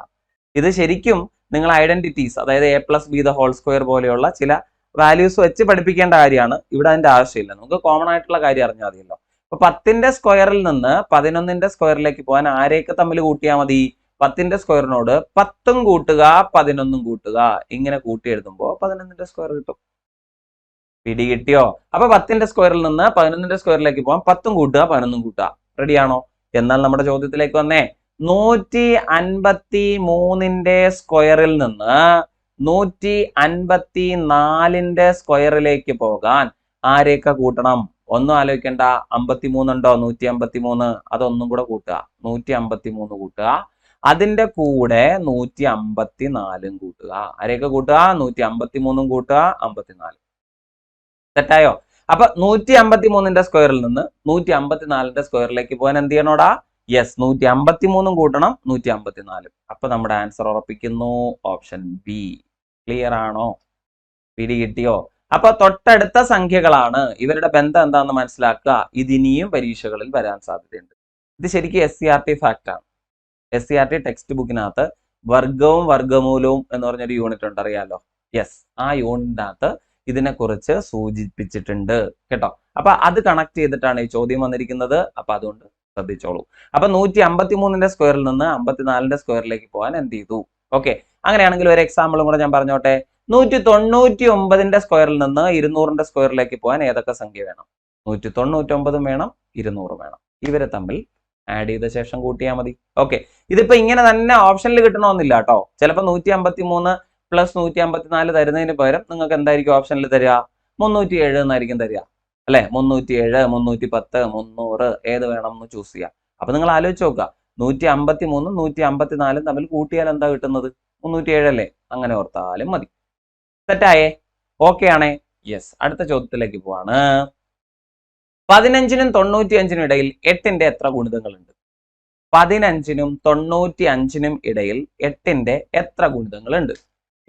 ഇത് ശരിക്കും നിങ്ങൾ ഐഡന്റിറ്റീസ്, അതായത് a+b² പോലെയുള്ള ചില വാല്യൂസ് വെച്ച് പഠിപ്പിക്കേണ്ട കാര്യമാണ്. ഇവിടെ അതിന്റെ ആവശ്യമില്ല. നമുക്ക് കോമൺ ആയിട്ടുള്ള കാര്യം അറിഞ്ഞാൽ മതിയല്ലോ. അപ്പൊ 10ന്റെ സ്ക്വയറിൽ നിന്ന് 11ന്റെ സ്ക്വയറിലേക്ക് പോകാൻ ആരെയൊക്കെ തമ്മിൽ കൂട്ടിയാൽ മതി? 10ന്റെ സ്ക്വയറിനോട് 10ഉം കൂട്ടുക 11ഉം കൂട്ടുക, ഇങ്ങനെ കൂട്ടി എഴുതുമ്പോൾ 11ന്റെ സ്ക്വയർ കിട്ടും. പിടി കിട്ടിയോ? അപ്പൊ 10ന്റെ സ്ക്വയറിൽ നിന്ന് 11ന്റെ സ്ക്വയറിലേക്ക് പോകാൻ 10ഉം കൂട്ടുക 11ഉം കൂട്ടുക. റെഡിയാണോ? എന്നാൽ നമ്മുടെ ചോദ്യത്തിലേക്ക് വന്നേ. 153ന്റെ സ്ക്വയറിൽ നിന്ന് 154ന്റെ സ്ക്വയറിലേക്ക് പോകാൻ ആരെയൊക്കെ കൂട്ടണം? ഒന്നും ആലോചിക്കണ്ട. 53 ഉണ്ടോ? 153, അതൊന്നും കൂടെ കൂട്ടുക. 153 കൂട്ടുക, അതിന്റെ കൂടെ 154 കൂട്ടുക. ആരെയൊക്കെ കൂട്ടുക? 153 കൂട്ടുക, 54. തെറ്റായോ? അപ്പൊ 153ന്റെ സ്ക്വയറിൽ നിന്ന് 154ന്റെ സ്ക്വയറിലേക്ക് പോകാൻ എന്ത് ചെയ്യണോടാ? യെസ്, 153 കൂട്ടണം 154. അപ്പൊ നമ്മുടെ ആൻസർ ഉറപ്പിക്കുന്നു ഓപ്ഷൻ ബി. ക്ലിയർ ആണോ? പിടി കിട്ടിയോ? അപ്പൊ തൊട്ടടുത്ത സംഖ്യകളാണ്. ഇവരുടെ ബന്ധം എന്താണെന്ന് മനസ്സിലാക്കുക. ഇതിനിയും പരീക്ഷകളിൽ വരാൻ സാധ്യതയുണ്ട്. ഇത് ശരിക്കും SCRT ഫാക്ട് ആണ്. SCRT ടെക്സ്റ്റ് ബുക്കിനകത്ത് വർഗവും വർഗമൂലവും എന്ന് പറഞ്ഞൊരു യൂണിറ്റ് ഉണ്ട്, അറിയാലോ? യെസ്, ആ യൂണിറ്റിനകത്ത് ഇതിനെക്കുറിച്ച് സൂചിപ്പിച്ചിട്ടുണ്ട് കേട്ടോ. അപ്പൊ അത് കണക്ട് ചെയ്തിട്ടാണ് ഈ ചോദ്യം വന്നിരിക്കുന്നത്. അപ്പൊ അതുകൊണ്ട് ശ്രദ്ധിച്ചോളൂ. അപ്പൊ 153ന്റെ സ്ക്വയറിൽ നിന്ന് 54ന്റെ സ്ക്വയറിലേക്ക് പോകാൻ എന്ത് ചെയ്തു? ഓക്കെ, അങ്ങനെയാണെങ്കിൽ ഒരു എക്സാമ്പിളും കൂടെ ഞാൻ പറഞ്ഞോട്ടെ. 199ന്റെ സ്ക്വയറിൽ നിന്ന് 200ന്റെ സ്ക്വയറിലേക്ക് പോകാൻ ഏതൊക്കെ സംഖ്യ വേണം? 199 വേണം, 200 വേണം. ഇവരെ തമ്മിൽ ആഡ് ചെയ്ത ശേഷം കൂട്ടിയാൽ മതി. ഓക്കെ, ഇതിപ്പോ ഇങ്ങനെ തന്നെ ഓപ്ഷനിൽ കിട്ടണമെന്നില്ല കേട്ടോ. ചിലപ്പോൾ 153 പ്ലസ് 154 തരുന്നതിന് പകരം നിങ്ങൾക്ക് എന്തായിരിക്കും ഓപ്ഷനിൽ തരിക? 307 എന്നായിരിക്കും തരിക, അല്ലെ? 307, 310, 300 ഏത് വേണം എന്ന് ചൂസ് ചെയ്യാം. അപ്പൊ നിങ്ങൾ ആലോചിച്ച് നോക്കുക, 153 154 തമ്മിൽ കൂട്ടിയാൽ എന്താ കിട്ടുന്നത്? 307 അല്ലേ? അങ്ങനെ ഓർത്താലും മതി. തെറ്റായേ? ഓക്കെ ആണേ? യെസ്, അടുത്ത ചോദ്യത്തിലേക്ക് പോവാണ്. 15നും 95നും ഇടയിൽ 8ന്റെ എത്ര ഗുണിതങ്ങളുണ്ട്? 15നും 95നും ഇടയിൽ 8ന്റെ എത്ര ഗുണിതങ്ങളുണ്ട്?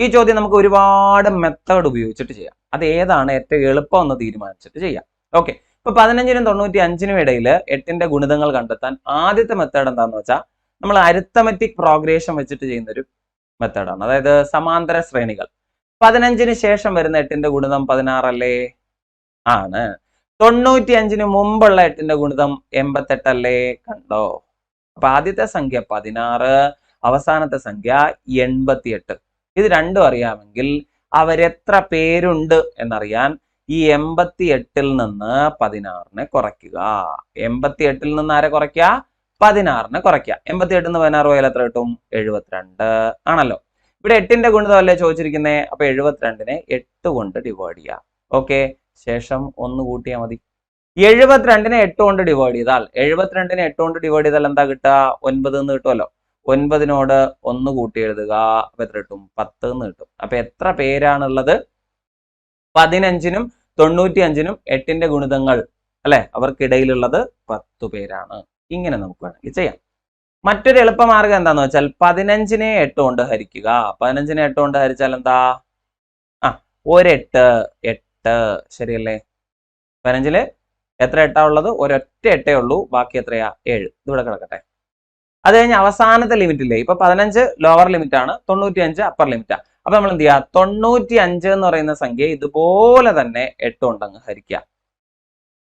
ഈ ചോദ്യം നമുക്ക് ഒരുപാട് മെത്തേഡ് ഉപയോഗിച്ചിട്ട് ചെയ്യാം. അത് ഏതാണ് ഏറ്റവും എളുപ്പം എന്ന് തീരുമാനിച്ചിട്ട് ചെയ്യാം. ഓക്കെ, ഇപ്പൊ 15നും 95നും ഇടയിൽ 8ന്റെ ഗുണിതങ്ങൾ കണ്ടെത്താൻ ആദ്യത്തെ മെത്തേഡ് എന്താന്ന് വെച്ചാൽ നമ്മൾ അരിത്തമെറ്റിക് പ്രോഗ്രഷൻ വെച്ചിട്ട് ചെയ്യുന്ന ഒരു മെത്തേഡാണ്. അതായത് സമാന്തര ശ്രേണികൾ. 15ന് ശേഷം വരുന്ന 8ന്റെ ഗുണിതം 16 അല്ലേ? ആണ്. 95ന് മുമ്പുള്ള 8ന്റെ ഗുണിതം 88 അല്ലേ? കണ്ടോ? അപ്പൊ ആദ്യത്തെ സംഖ്യ 16, അവസാനത്തെ സംഖ്യ 88. ഇത് രണ്ടും അറിയാമെങ്കിൽ അവരെത്ര പേരുണ്ട് എന്നറിയാൻ ഈ 88ൽ നിന്ന് 16നെ കുറയ്ക്കുക. 88ൽ നിന്ന് ആരെ കുറയ്ക്കുക? 16നെ കുറയ്ക്കുക. 88 നിന്ന് 16 പോയാൽ എത്ര കിട്ടും? 72 ആണല്ലോ. ഇവിടെ 8ന്റെ ഗുണിതം അല്ലേ ചോദിച്ചിരിക്കുന്നത്. അപ്പൊ 72നെ 8 കൊണ്ട് ഡിവൈഡ് ചെയ്യുക. ഓക്കെ, ശേഷം 1 കൂട്ടിയാൽ മതി. 72നെ 8 കൊണ്ട് ഡിവൈഡ് ചെയ്താൽ 72നെ 8 കൊണ്ട് ഡിവൈഡ് ചെയ്താൽ എന്താ കിട്ടുക? 9 എന്ന് കിട്ടുമല്ലോ. 9നോട് 1 കൂട്ടി എഴുതുക. അപ്പൊ എത്ര കിട്ടും? 10 എന്ന് കിട്ടും. അപ്പൊ എത്ര പേരാണുള്ളത്? 15നും 95നും 8ന്റെ ഗുണിതങ്ങൾ അല്ലെ, അവർക്കിടയിലുള്ളത് 10 പേരാണ്. ഇങ്ങനെ നമുക്ക് വേണമെങ്കിൽ ചെയ്യാം. മറ്റൊരു എളുപ്പമാർഗം എന്താന്ന് വെച്ചാൽ 15നെ 8 കൊണ്ട് ഹരിക്കുക. 15നെ 8 കൊണ്ട് ഹരിച്ചാൽ എന്താ? ഒരു 8 ശരിയല്ലേ? 15ല് എത്ര 8 ഉള്ളത്? ഒരൊറ്റ 8 ഉള്ളൂ. ബാക്കി എത്രയാ? 7. ഇതിവിടെ കിടക്കട്ടെ. അത് കഴിഞ്ഞ് അവസാനത്തെ ലിമിറ്റ് ഇല്ലേ, ഇപ്പൊ 15 ലോവർ ലിമിറ്റ് ആണ്, 95 അപ്പർ ലിമിറ്റാ. അപ്പൊ നമ്മൾ എന്ത് ചെയ്യുക? 95 എന്ന് പറയുന്ന സംഖ്യ ഇതുപോലെ തന്നെ 8 കൊണ്ട് അങ്ങ് ഹരിക്കുക,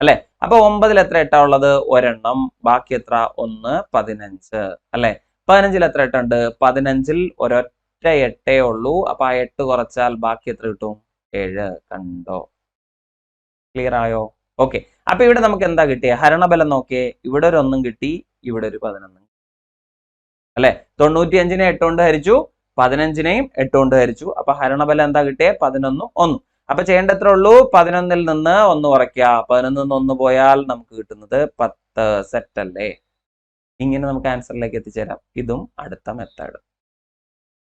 അല്ലെ? അപ്പൊ 9ൽ എത്ര 8 ഉള്ളത്? ഒരെണ്ണം. ബാക്കി എത്ര? 1, 15 അല്ലെ? 15ൽ എത്ര 8 ഉണ്ട്? 15ൽ ഒരൊറ്റ 8 ഉള്ളൂ. അപ്പൊ ആ 8 കുറച്ചാൽ ബാക്കി എത്ര കിട്ടും? 7. കണ്ടോ? ക്ലിയർ ആയോ? ഓക്കെ, അപ്പൊ ഇവിടെ നമുക്ക് എന്താ കിട്ടിയ? ഹരണബലം നോക്കിയേ. ഇവിടെ ഒരു 1 കിട്ടി, ഇവിടെ ഒരു 11 അല്ലെ? 95നെ 8 കൊണ്ട് ഹരിച്ചു, 15നെയും 8 കൊണ്ട് ഹരിച്ചു. അപ്പൊ ഹരണബലം എന്താ കിട്ടിയേ? 11, 1. അപ്പൊ ചെയ്യേണ്ട എത്ര ഉള്ളൂ? 11ൽ നിന്ന് 1 കുറയ്ക്കുക. 11ൽ നിന്ന് 1 പോയാൽ നമുക്ക് കിട്ടുന്നത് 10. സെറ്റ് അല്ലേ? ഇങ്ങനെ നമുക്ക് ആൻസറിലേക്ക് എത്തിച്ചേരാം. ഇതും അടുത്ത മെത്തേഡ്.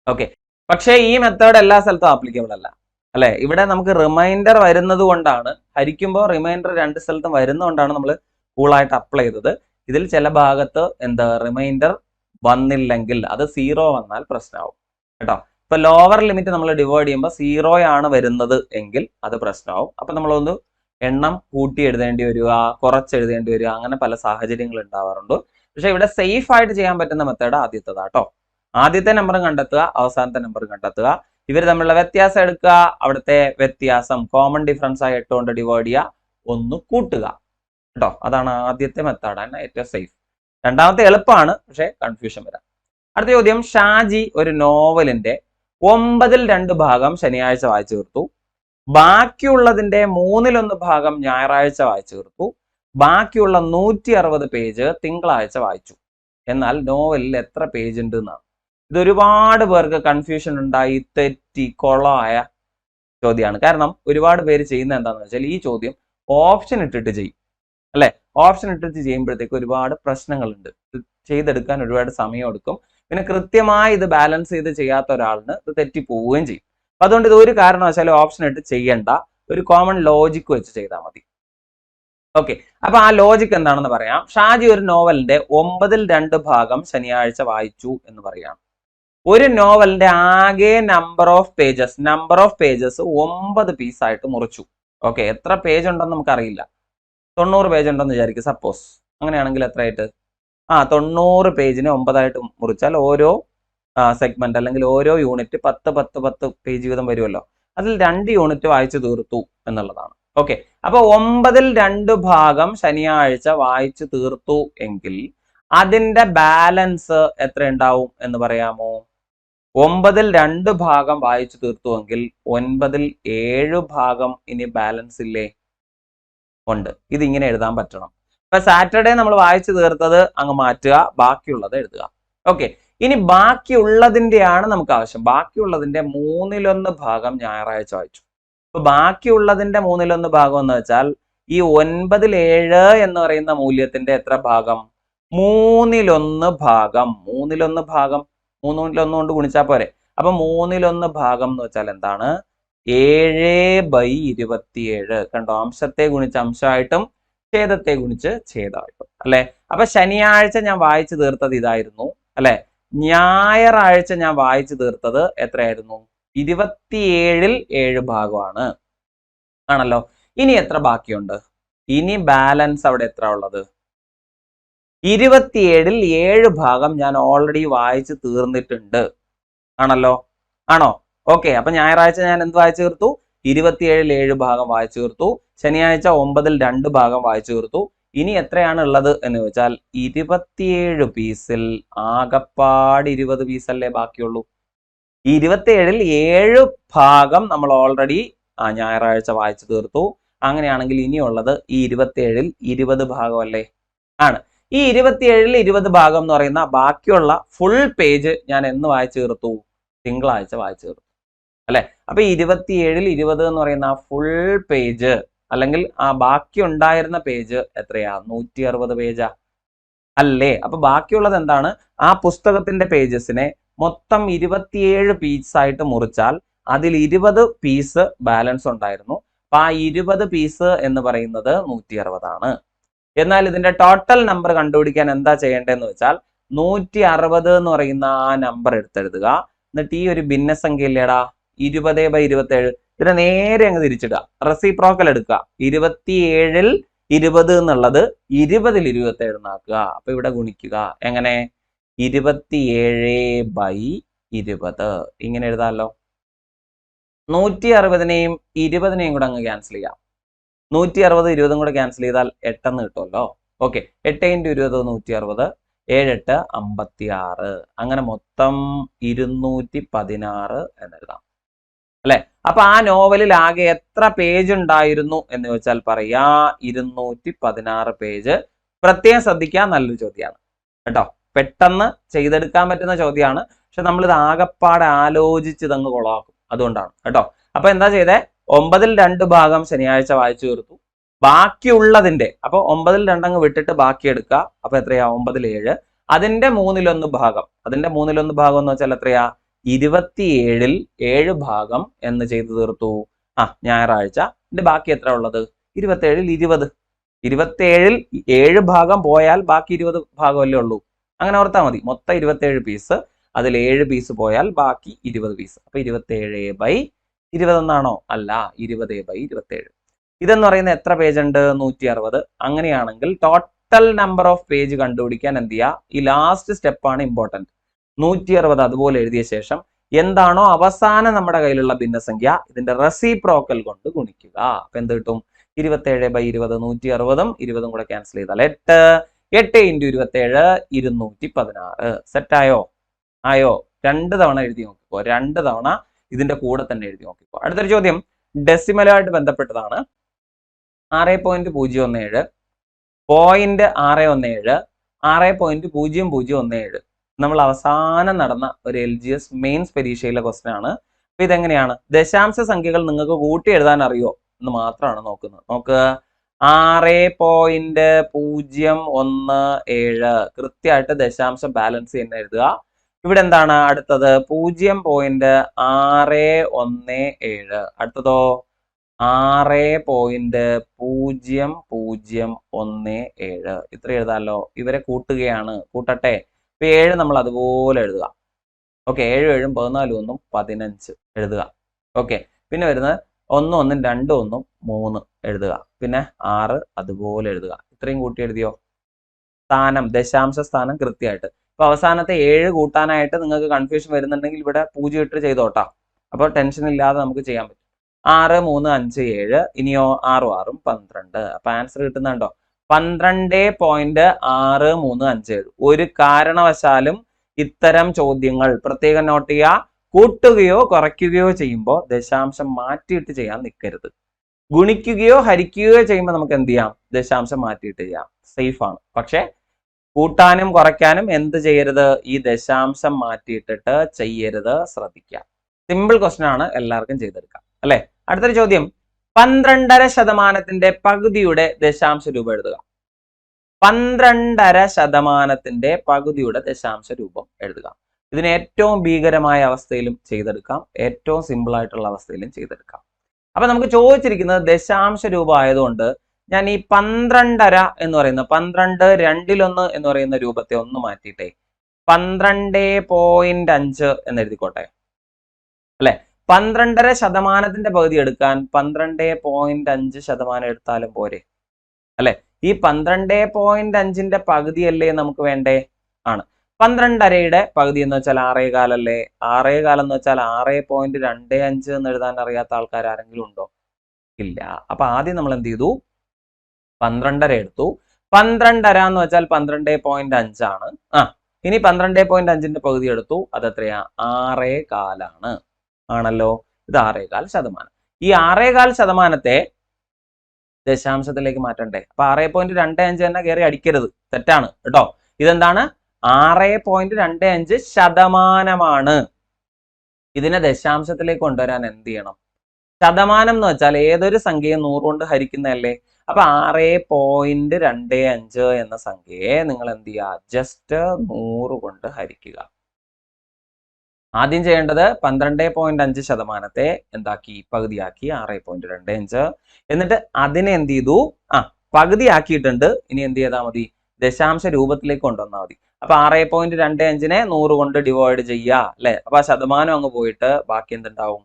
ഓക്കെ, പക്ഷേ ഈ മെത്തേഡ് എല്ലാ സ്ഥലത്തും ആപ്ലിക്കബിൾ അല്ല, അല്ലെ? ഇവിടെ നമുക്ക് റിമൈൻഡർ വരുന്നത് കൊണ്ടാണ്, ഹരിക്കുമ്പോൾ റിമൈൻഡർ 2 സ്ഥലത്തും വരുന്നതുകൊണ്ടാണ് നമ്മൾ കൂളായിട്ട് അപ്ലൈ ചെയ്തത്. ഇതിൽ ചില ഭാഗത്ത് എന്താ റിമൈൻഡർ വന്നില്ലെങ്കിൽ, അത് 0 വന്നാൽ പ്രശ്നമാവും കേട്ടോ. ഇപ്പൊ ലോവർ ലിമിറ്റ് നമ്മൾ ഡിവൈഡ് ചെയ്യുമ്പോൾ 0 ആണ് വരുന്നത് എങ്കിൽ അത് പ്രശ്നമാവും. അപ്പൊ നമ്മളൊന്ന് എണ്ണം കൂട്ടി എഴുതേണ്ടി വരിക, കുറച്ച് എഴുതേണ്ടി വരിക, അങ്ങനെ പല സാഹചര്യങ്ങൾ ഉണ്ടാവാറുണ്ട്. പക്ഷെ ഇവിടെ സേഫ് ആയിട്ട് ചെയ്യാൻ പറ്റുന്ന മെത്തേഡ് ആദ്യത്തേതാ കേട്ടോ. ആദ്യത്തെ നമ്പറും കണ്ടെത്തുക, അവസാനത്തെ നമ്പറും കണ്ടെത്തുക. ഇവർ തമ്മിലുള്ള വ്യത്യാസം എടുക്കുക, അവിടുത്തെ വ്യത്യാസം കോമൺ ഡിഫറൻസ് ആയി 8 കൊണ്ട് ഡിവൈഡ് ചെയ്യുക, 1 കൂട്ടുക. കേട്ടോ. അതാണ് ആദ്യത്തെ മെത്തേഡാണ് ഏറ്റവും സേഫ്. രണ്ടാമത്തെ എളുപ്പമാണ്, പക്ഷേ കൺഫ്യൂഷൻ വരാം. അടുത്ത ചോദ്യം, ഷാജി ഒരു നോവലിന്റെ 9/2 ഭാഗം ശനിയാഴ്ച വായിച്ചു തീർത്തു. ബാക്കിയുള്ളതിന്റെ 1/3 ഭാഗം ഞായറാഴ്ച വായിച്ചു തീർത്തു. ബാക്കിയുള്ള 160 പേജ് തിങ്കളാഴ്ച വായിച്ചു. എന്നാൽ നോവലിൽ എത്ര പേജ് ഉണ്ട് എന്നാണ്. ഇത് ഒരുപാട് പേർക്ക് കൺഫ്യൂഷൻ ഉണ്ടായി തെറ്റി കൊളമായ ചോദ്യമാണ്. കാരണം ഒരുപാട് പേര് ചെയ്യുന്നത് എന്താണെന്ന് വെച്ചാൽ ഈ ചോദ്യം ഓപ്ഷൻ ഇട്ടിട്ട് ചെയ്യും, അല്ലെ? ഓപ്ഷൻ ഇട്ടിട്ട് ചെയ്യുമ്പോഴത്തേക്ക് ഒരുപാട് പ്രശ്നങ്ങളുണ്ട്. ചെയ്തെടുക്കാൻ ഒരുപാട് സമയം എടുക്കും. പിന്നെ കൃത്യമായി ഇത് ബാലൻസ് ചെയ്ത് ചെയ്യാത്ത ഒരാളിന് ഇത് തെറ്റിപ്പോവുകയും ചെയ്യും. അപ്പൊ അതുകൊണ്ട് ഇത് ഒരു കാരണവശാലും ഓപ്ഷൻ ഇട്ട് ചെയ്യണ്ട, ഒരു കോമൺ ലോജിക്ക് വെച്ച് ചെയ്താൽ മതി. ഓക്കെ, അപ്പൊ ആ ലോജിക്ക് എന്താണെന്ന് പറയാം. ഷാജി ഒരു നോവലിന്റെ 9/2 ഭാഗം ശനിയാഴ്ച വായിച്ചു എന്ന് പറയാം. ഒരു നോവലിന്റെ ആകെ നമ്പർ ഓഫ് പേജസ് 9 പീസായിട്ട് മുറിച്ചു. ഓക്കെ, എത്ര പേജ് ഉണ്ടെന്ന് നമുക്കറിയില്ല. 90 പേജ് ഉണ്ടെന്ന് വിചാരിക്കും സപ്പോസ്. അങ്ങനെയാണെങ്കിൽ എത്രയായിട്ട് 90 പേജിനെ 9 മുറിച്ചാൽ ഓരോ സെഗ്മെന്റ് അല്ലെങ്കിൽ ഓരോ യൂണിറ്റ് 10 പേജ് വീതം വരുമല്ലോ. അതിൽ 2 യൂണിറ്റ് വായിച്ചു തീർത്തു എന്നുള്ളതാണ്. ഓക്കെ, അപ്പൊ 9/2 ഭാഗം ശനിയാഴ്ച വായിച്ചു തീർത്തു എങ്കിൽ അതിന്റെ ബാലൻസ് എത്ര ഉണ്ടാവും എന്ന് പറയാമോ? 9/2 ഭാഗം വായിച്ചു തീർത്തുവെങ്കിൽ 9/7 ഭാഗം ഇനി ബാലൻസ് ഇല്ലേ? ഉണ്ട്. ഇതിങ്ങനെ എഴുതാൻ പറ്റണം. ഇപ്പൊ സാറ്റർഡേ നമ്മൾ വായിച്ചു തീർത്തത് അങ്ങ് മാറ്റുക, ബാക്കിയുള്ളത് എഴുതുക. ഓക്കെ, ഇനി ബാക്കിയുള്ളതിന്റെയാണ് നമുക്ക് ആവശ്യം. ബാക്കിയുള്ളതിന്റെ 1/3 ഭാഗം ഞായറാഴ്ച വായിച്ചു. അപ്പൊ ബാക്കിയുള്ളതിന്റെ 1/3 ഭാഗം എന്ന് വെച്ചാൽ ഈ 9/7 എന്ന് പറയുന്ന മൂല്യത്തിന്റെ എത്ര ഭാഗം? 3/1 ഭാഗം. 3/1 ഭാഗം 3/1 കൊണ്ട് ഗുണിച്ചാൽ പോരെ. അപ്പൊ 3/1 ഭാഗം എന്ന് വെച്ചാൽ എന്താണ്? 7/27. കണ്ടോ, അംശത്തെ ഗുണിച്ച് അംശമായിട്ടും ഛേദത്തെ ഗുണിച്ച് ഛേദമായിട്ടും, അല്ലെ? അപ്പൊ ശനിയാഴ്ച ഞാൻ വായിച്ചു തീർത്തത് ഇതായിരുന്നു, അല്ലെ? ഞായറാഴ്ച ഞാൻ വായിച്ചു തീർത്തത് എത്രയായിരുന്നു? 27-ൽ 7 ഭാഗമാണ്, ആണല്ലോ. ഇനി എത്ര ബാക്കിയുണ്ട്? ഇനി ബാലൻസ് അവിടെ എത്ര ഉള്ളത്? 27-ൽ 7 ഭാഗം ഞാൻ ഓൾറെഡി വായിച്ചു തീർന്നിട്ടുണ്ട്, ആണല്ലോ. ആണോ? ഓക്കെ, അപ്പൊ ഞായറാഴ്ച ഞാൻ എന്ത് വായിച്ചു തീർത്തു? 27-ൽ 7 ഭാഗം വായിച്ചു തീർത്തു. ശനിയാഴ്ച 9/2 ഭാഗം വായിച്ചു തീർത്തു. ഇനി എത്രയാണ് ഉള്ളത് എന്ന് വെച്ചാൽ 27 പീസിൽ ആകപ്പാട് 20 പീസല്ലേ ബാക്കിയുള്ളൂ. 27-ൽ 7 ഭാഗം നമ്മൾ ഓൾറെഡി ഞായറാഴ്ച വായിച്ചു തീർത്തു. അങ്ങനെയാണെങ്കിൽ ഇനിയുള്ളത് ഈ 27-ൽ 20 ഭാഗം അല്ലേ? ആണ്. ഈ 27-ൽ 20 ഭാഗം എന്ന് പറയുന്ന ബാക്കിയുള്ള ഫുൾ പേജ് ഞാൻ എന്ന് വായിച്ചു തീർത്തു? തിങ്കളാഴ്ച വായിച്ചു തീർത്തു, അല്ലെ? അപ്പൊ 27-ൽ 20 എന്ന് പറയുന്ന ഫുൾ പേജ് അല്ലെങ്കിൽ ആ ബാക്കി ഉണ്ടായിരുന്ന പേജ് എത്രയാ? 160 പേജാ, അല്ലേ? അപ്പൊ ബാക്കിയുള്ളത് എന്താണ്? ആ പുസ്തകത്തിന്റെ പേജസിനെ മൊത്തം 27 പീസായിട്ട് മുറിച്ചാൽ അതിൽ 20 പീസ് ബാലൻസ് ഉണ്ടായിരുന്നു. അപ്പൊ ആ 20 പീസ് എന്ന് പറയുന്നത് 160 ആണ്. എന്നാൽ ഇതിന്റെ ടോട്ടൽ നമ്പർ കണ്ടുപിടിക്കാൻ എന്താ ചെയ്യേണ്ടതെന്ന് വെച്ചാൽ 160 എന്ന് പറയുന്ന ആ നമ്പർ എടുത്തെഴുതുക. എന്നിട്ട് ഈ ഒരു ഭിന്നസംഖ്യയില്ലേടാ 20/27, ഇതിനെ നേരെ അങ്ങ് തിരിച്ചിടുക, റെസിപ്രോക്കൽ എടുക്കുക. 27-ൽ 20 എന്നുള്ളത് 20-ൽ 27 ആക്കുക. അപ്പൊ ഇവിടെ ഗുണിക്കുക. എങ്ങനെ? 27/20 ഇങ്ങനെ എഴുതാമല്ലോ. 160-നെയും 20-നെയും കൂടെ അങ്ങ് ക്യാൻസൽ ചെയ്യാം. 160 20 കൂടെ ക്യാൻസൽ ചെയ്താൽ 8 എന്ന് കിട്ടുമല്ലോ. ഓക്കെ, 8 × 20 160, 7 8 56, അങ്ങനെ മൊത്തം 216 എന്നെഴുതാം, അല്ലെ? അപ്പൊ ആ നോവലിൽ ആകെ എത്ര പേജ് ഉണ്ടായിരുന്നു എന്ന് വെച്ചാൽ പറയാ 216 പേജ്. പ്രത്യേകം ശ്രദ്ധിക്കാൻ നല്ലൊരു ചോദ്യമാണ് കേട്ടോ. പെട്ടെന്ന് ചെയ്തെടുക്കാൻ പറ്റുന്ന ചോദ്യമാണ്. പക്ഷെ നമ്മൾ ഇത് ആകപ്പാടെ ആലോചിച്ച് ഇതങ്ങ് കൊളാക്കും, അതുകൊണ്ടാണ് കേട്ടോ. അപ്പൊ എന്താ ചെയ്തേ? 9/2 ഭാഗം ശനിയാഴ്ച വായിച്ചു തീർത്തു. ബാക്കിയുള്ളതിന്റെ, അപ്പൊ 9/2 അങ്ങ് വിട്ടിട്ട് ബാക്കി എടുക്കുക. അപ്പൊ എത്രയാ? 9/7. അതിന്റെ 1/3 ഭാഗം, അതിന്റെ 1/3 ഭാഗം എന്ന് വെച്ചാൽ എത്രയാ? 27-ൽ 7 ഭാഗം എന്ന് ചെയ്തു തീർത്തു ഞായറാഴ്ച. ഇതിന്റെ ബാക്കി എത്ര ഉള്ളത്? 27-ൽ 20. 27-ൽ 7 ഭാഗം പോയാൽ ബാക്കി 20 ഭാഗമല്ലേ ഉള്ളൂ. അങ്ങനെ ഓർത്താൽ മതി. മൊത്തം 27 പീസ്, അതിൽ 7 പീസ് പോയാൽ ബാക്കി 20 പീസ്. അപ്പൊ 27/20 എന്നാണോ? അല്ല, 20/27. ഇതെന്ന് പറയുന്നത് എത്ര പേജ് ഉണ്ട്? 160. അങ്ങനെയാണെങ്കിൽ ടോട്ടൽ നമ്പർ ഓഫ് പേജ് കണ്ടുപിടിക്കാൻ എന്ത് ചെയ്യുക? ഈ ലാസ്റ്റ് സ്റ്റെപ്പാണ് ഇമ്പോർട്ടൻറ്റ്. 160 അതുപോലെ എഴുതിയ ശേഷം എന്താണോ അവസാനം നമ്മുടെ കയ്യിലുള്ള ഭിന്നസംഖ്യ ഇതിന്റെ റെസിപ്രോക്കൽ കൊണ്ട് ഗുണിക്കുക. അപ്പൊ എന്ത് കിട്ടും? 27/20 160, 20 കൂടെ ക്യാൻസൽ ചെയ്താൽ 8, 8 × 27 216. സെറ്റായോ? ആയോ? 2 തവണ എഴുതി നോക്കിക്കോ, 2 തവണ ഇതിന്റെ കൂടെ തന്നെ എഴുതി നോക്കിക്കോ. അടുത്തൊരു ചോദ്യം ഡെസിമലുമായിട്ട് ബന്ധപ്പെട്ടതാണ്. 6.017, 0.617, 6.0017. നമ്മൾ അവസാനം നടന്ന ഒരു LGS മെയിൻസ് പരീക്ഷയിലെ ക്വസ്റ്റൻ ആണ്. അപ്പൊ ഇതെങ്ങനെയാണ്? ദശാംശ സംഖ്യകൾ നിങ്ങൾക്ക് കൂട്ടി എഴുതാൻ അറിയോ എന്ന് മാത്രമാണ് നോക്കുന്നത്. നോക്ക്, 6.017 കൃത്യമായിട്ട് ദശാംശം ബാലൻസ് ചെയ്യുന്ന എഴുതുക. ഇവിടെ എന്താണ് അടുത്തത്? 0.617. അടുത്തതോ 6.0017. ഇത്ര എഴുതാമല്ലോ. ഇവരെ കൂട്ടുകയാണ്, കൂട്ടട്ടെ. ഇപ്പൊ 7 നമ്മൾ അതുപോലെ എഴുതുക. ഓക്കെ, 7 7 14 1 15 എഴുതുക. ഓക്കെ, പിന്നെ വരുന്നത് 1 1 2 1 3 എഴുതുക. പിന്നെ 6 അതുപോലെ എഴുതുക. ഇത്രയും കൂട്ടി എഴുതിയോ? സ്ഥാനം, ദശാംശ സ്ഥാനം കൃത്യമായിട്ട്. ഇപ്പൊ അവസാനത്തെ 7 കൂട്ടാനായിട്ട് നിങ്ങൾക്ക് കൺഫ്യൂഷൻ വരുന്നുണ്ടെങ്കിൽ ഇവിടെ 0 ഇട്ട് ചെയ്തോട്ടാ. അപ്പൊ ടെൻഷൻ ഇല്ലാതെ നമുക്ക് ചെയ്യാൻ പറ്റും. 6 3 5 7. ഇനിയോ 6 6 12. അപ്പൊ ആൻസർ കിട്ടുന്നുണ്ടോ? 12.6357. ഒരു കാരണവശാലും ഇത്തരം ചോദ്യങ്ങൾ പ്രത്യേകം നോട്ട് ചെയ്യുക. കൂട്ടുകയോ കുറയ്ക്കുകയോ ചെയ്യുമ്പോൾ ദശാംശം മാറ്റിയിട്ട് ചെയ്യാൻ നിൽക്കരുത്. ഗുണിക്കുകയോ ഹരിക്കുകയോ ചെയ്യുമ്പോൾ നമുക്ക് എന്ത് ചെയ്യാം? ദശാംശം മാറ്റിയിട്ട് ചെയ്യാം. സേഫ് ആണ്. പക്ഷെ കൂട്ടാനും കുറയ്ക്കാനും എന്ത് ചെയ്യരുത്? ഈ ദശാംശം മാറ്റിയിട്ടിട്ട് ചെയ്യരുത്. ശ്രദ്ധിക്കുക. സിമ്പിൾ ക്വസ്റ്റൻ ആണ്, എല്ലാവർക്കും ചെയ്തെടുക്കാം അല്ലെ. അടുത്തൊരു ചോദ്യം 12.5% പകുതിയുടെ ദശാംശ രൂപം എഴുതുക. 12.5% പകുതിയുടെ ദശാംശ രൂപം എഴുതുക. ഇതിന് ഏറ്റവും ഭീകരമായ അവസ്ഥയിലും ചെയ്തെടുക്കാം, ഏറ്റവും സിമ്പിൾ ആയിട്ടുള്ള അവസ്ഥയിലും ചെയ്തെടുക്കാം. അപ്പൊ നമുക്ക് ചോദിച്ചിരിക്കുന്നത് ദശാംശ രൂപം ആയതുകൊണ്ട് ഞാൻ ഈ 12.5 എന്ന് പറയുന്ന 12 2 എന്ന് പറയുന്ന രൂപത്തെ ഒന്ന് മാറ്റിയിട്ടേ 12.5 എന്ന് എഴുതിക്കോട്ടെ അല്ലെ. 12.5% പകുതി എടുക്കാൻ 12.5% എടുത്താലും പോരെ അല്ലെ. ഈ 12.5ന്റെ പകുതിയല്ലേ നമുക്ക് വേണ്ടേ? ആണ്. 12.5യുടെ പകുതി എന്ന് വെച്ചാൽ 6.25 അല്ലേ. 6.25 എന്ന് വെച്ചാൽ 6.25 എന്ന് എഴുതാൻ അറിയാത്ത ആൾക്കാർ ആരെങ്കിലും ഉണ്ടോ? ഇല്ല. അപ്പൊ ആദ്യം നമ്മൾ എന്ത് ചെയ്തു? 12.5 എടുത്തു. 12.5 എന്ന് വെച്ചാൽ 12.5 ആണ്. ഇനി 12.5ന്റെ പകുതി എടുത്തു. അതെത്രയാ? 6.25 ആണ്. ആണല്ലോ. ഇത് 6.25%. ഈ 6.25% ദശാംശത്തിലേക്ക് മാറ്റണ്ടേ. അപ്പൊ 6.25 തന്നെ കയറി അടിക്കരുത്, തെറ്റാണ് കേട്ടോ. ഇതെന്താണ്? 6.25%. ഇതിനെ ദശാംശത്തിലേക്ക് കൊണ്ടുവരാൻ എന്ത് ചെയ്യണം? ശതമാനം എന്ന് വെച്ചാൽ ഏതൊരു സംഖ്യയെ 100 കൊണ്ട് ഹരിക്കുന്നതല്ലേ. അപ്പൊ 6.25 എന്ന സംഖ്യയെ നിങ്ങൾ എന്ത് ചെയ്യുക? ജസ്റ്റ് 100 കൊണ്ട് ഹരിക്കുക. ആദ്യം ചെയ്യേണ്ടത് 12.5% എന്താക്കി? പകുതിയാക്കി 6.25. എന്നിട്ട് അതിനെ എന്ത് ചെയ്തു? പകുതിയാക്കിയിട്ടുണ്ട്. ഇനി എന്ത് ചെയ്താൽ മതി? ദശാംശ രൂപത്തിലേക്ക് കൊണ്ടുവന്നാൽ മതി. അപ്പൊ 6.25നെ 100 കൊണ്ട് ഡിവൈഡ് ചെയ്യുക അല്ലെ. അപ്പൊ ആ ശതമാനം അങ്ങ് പോയിട്ട് ബാക്കി എന്തുണ്ടാവും?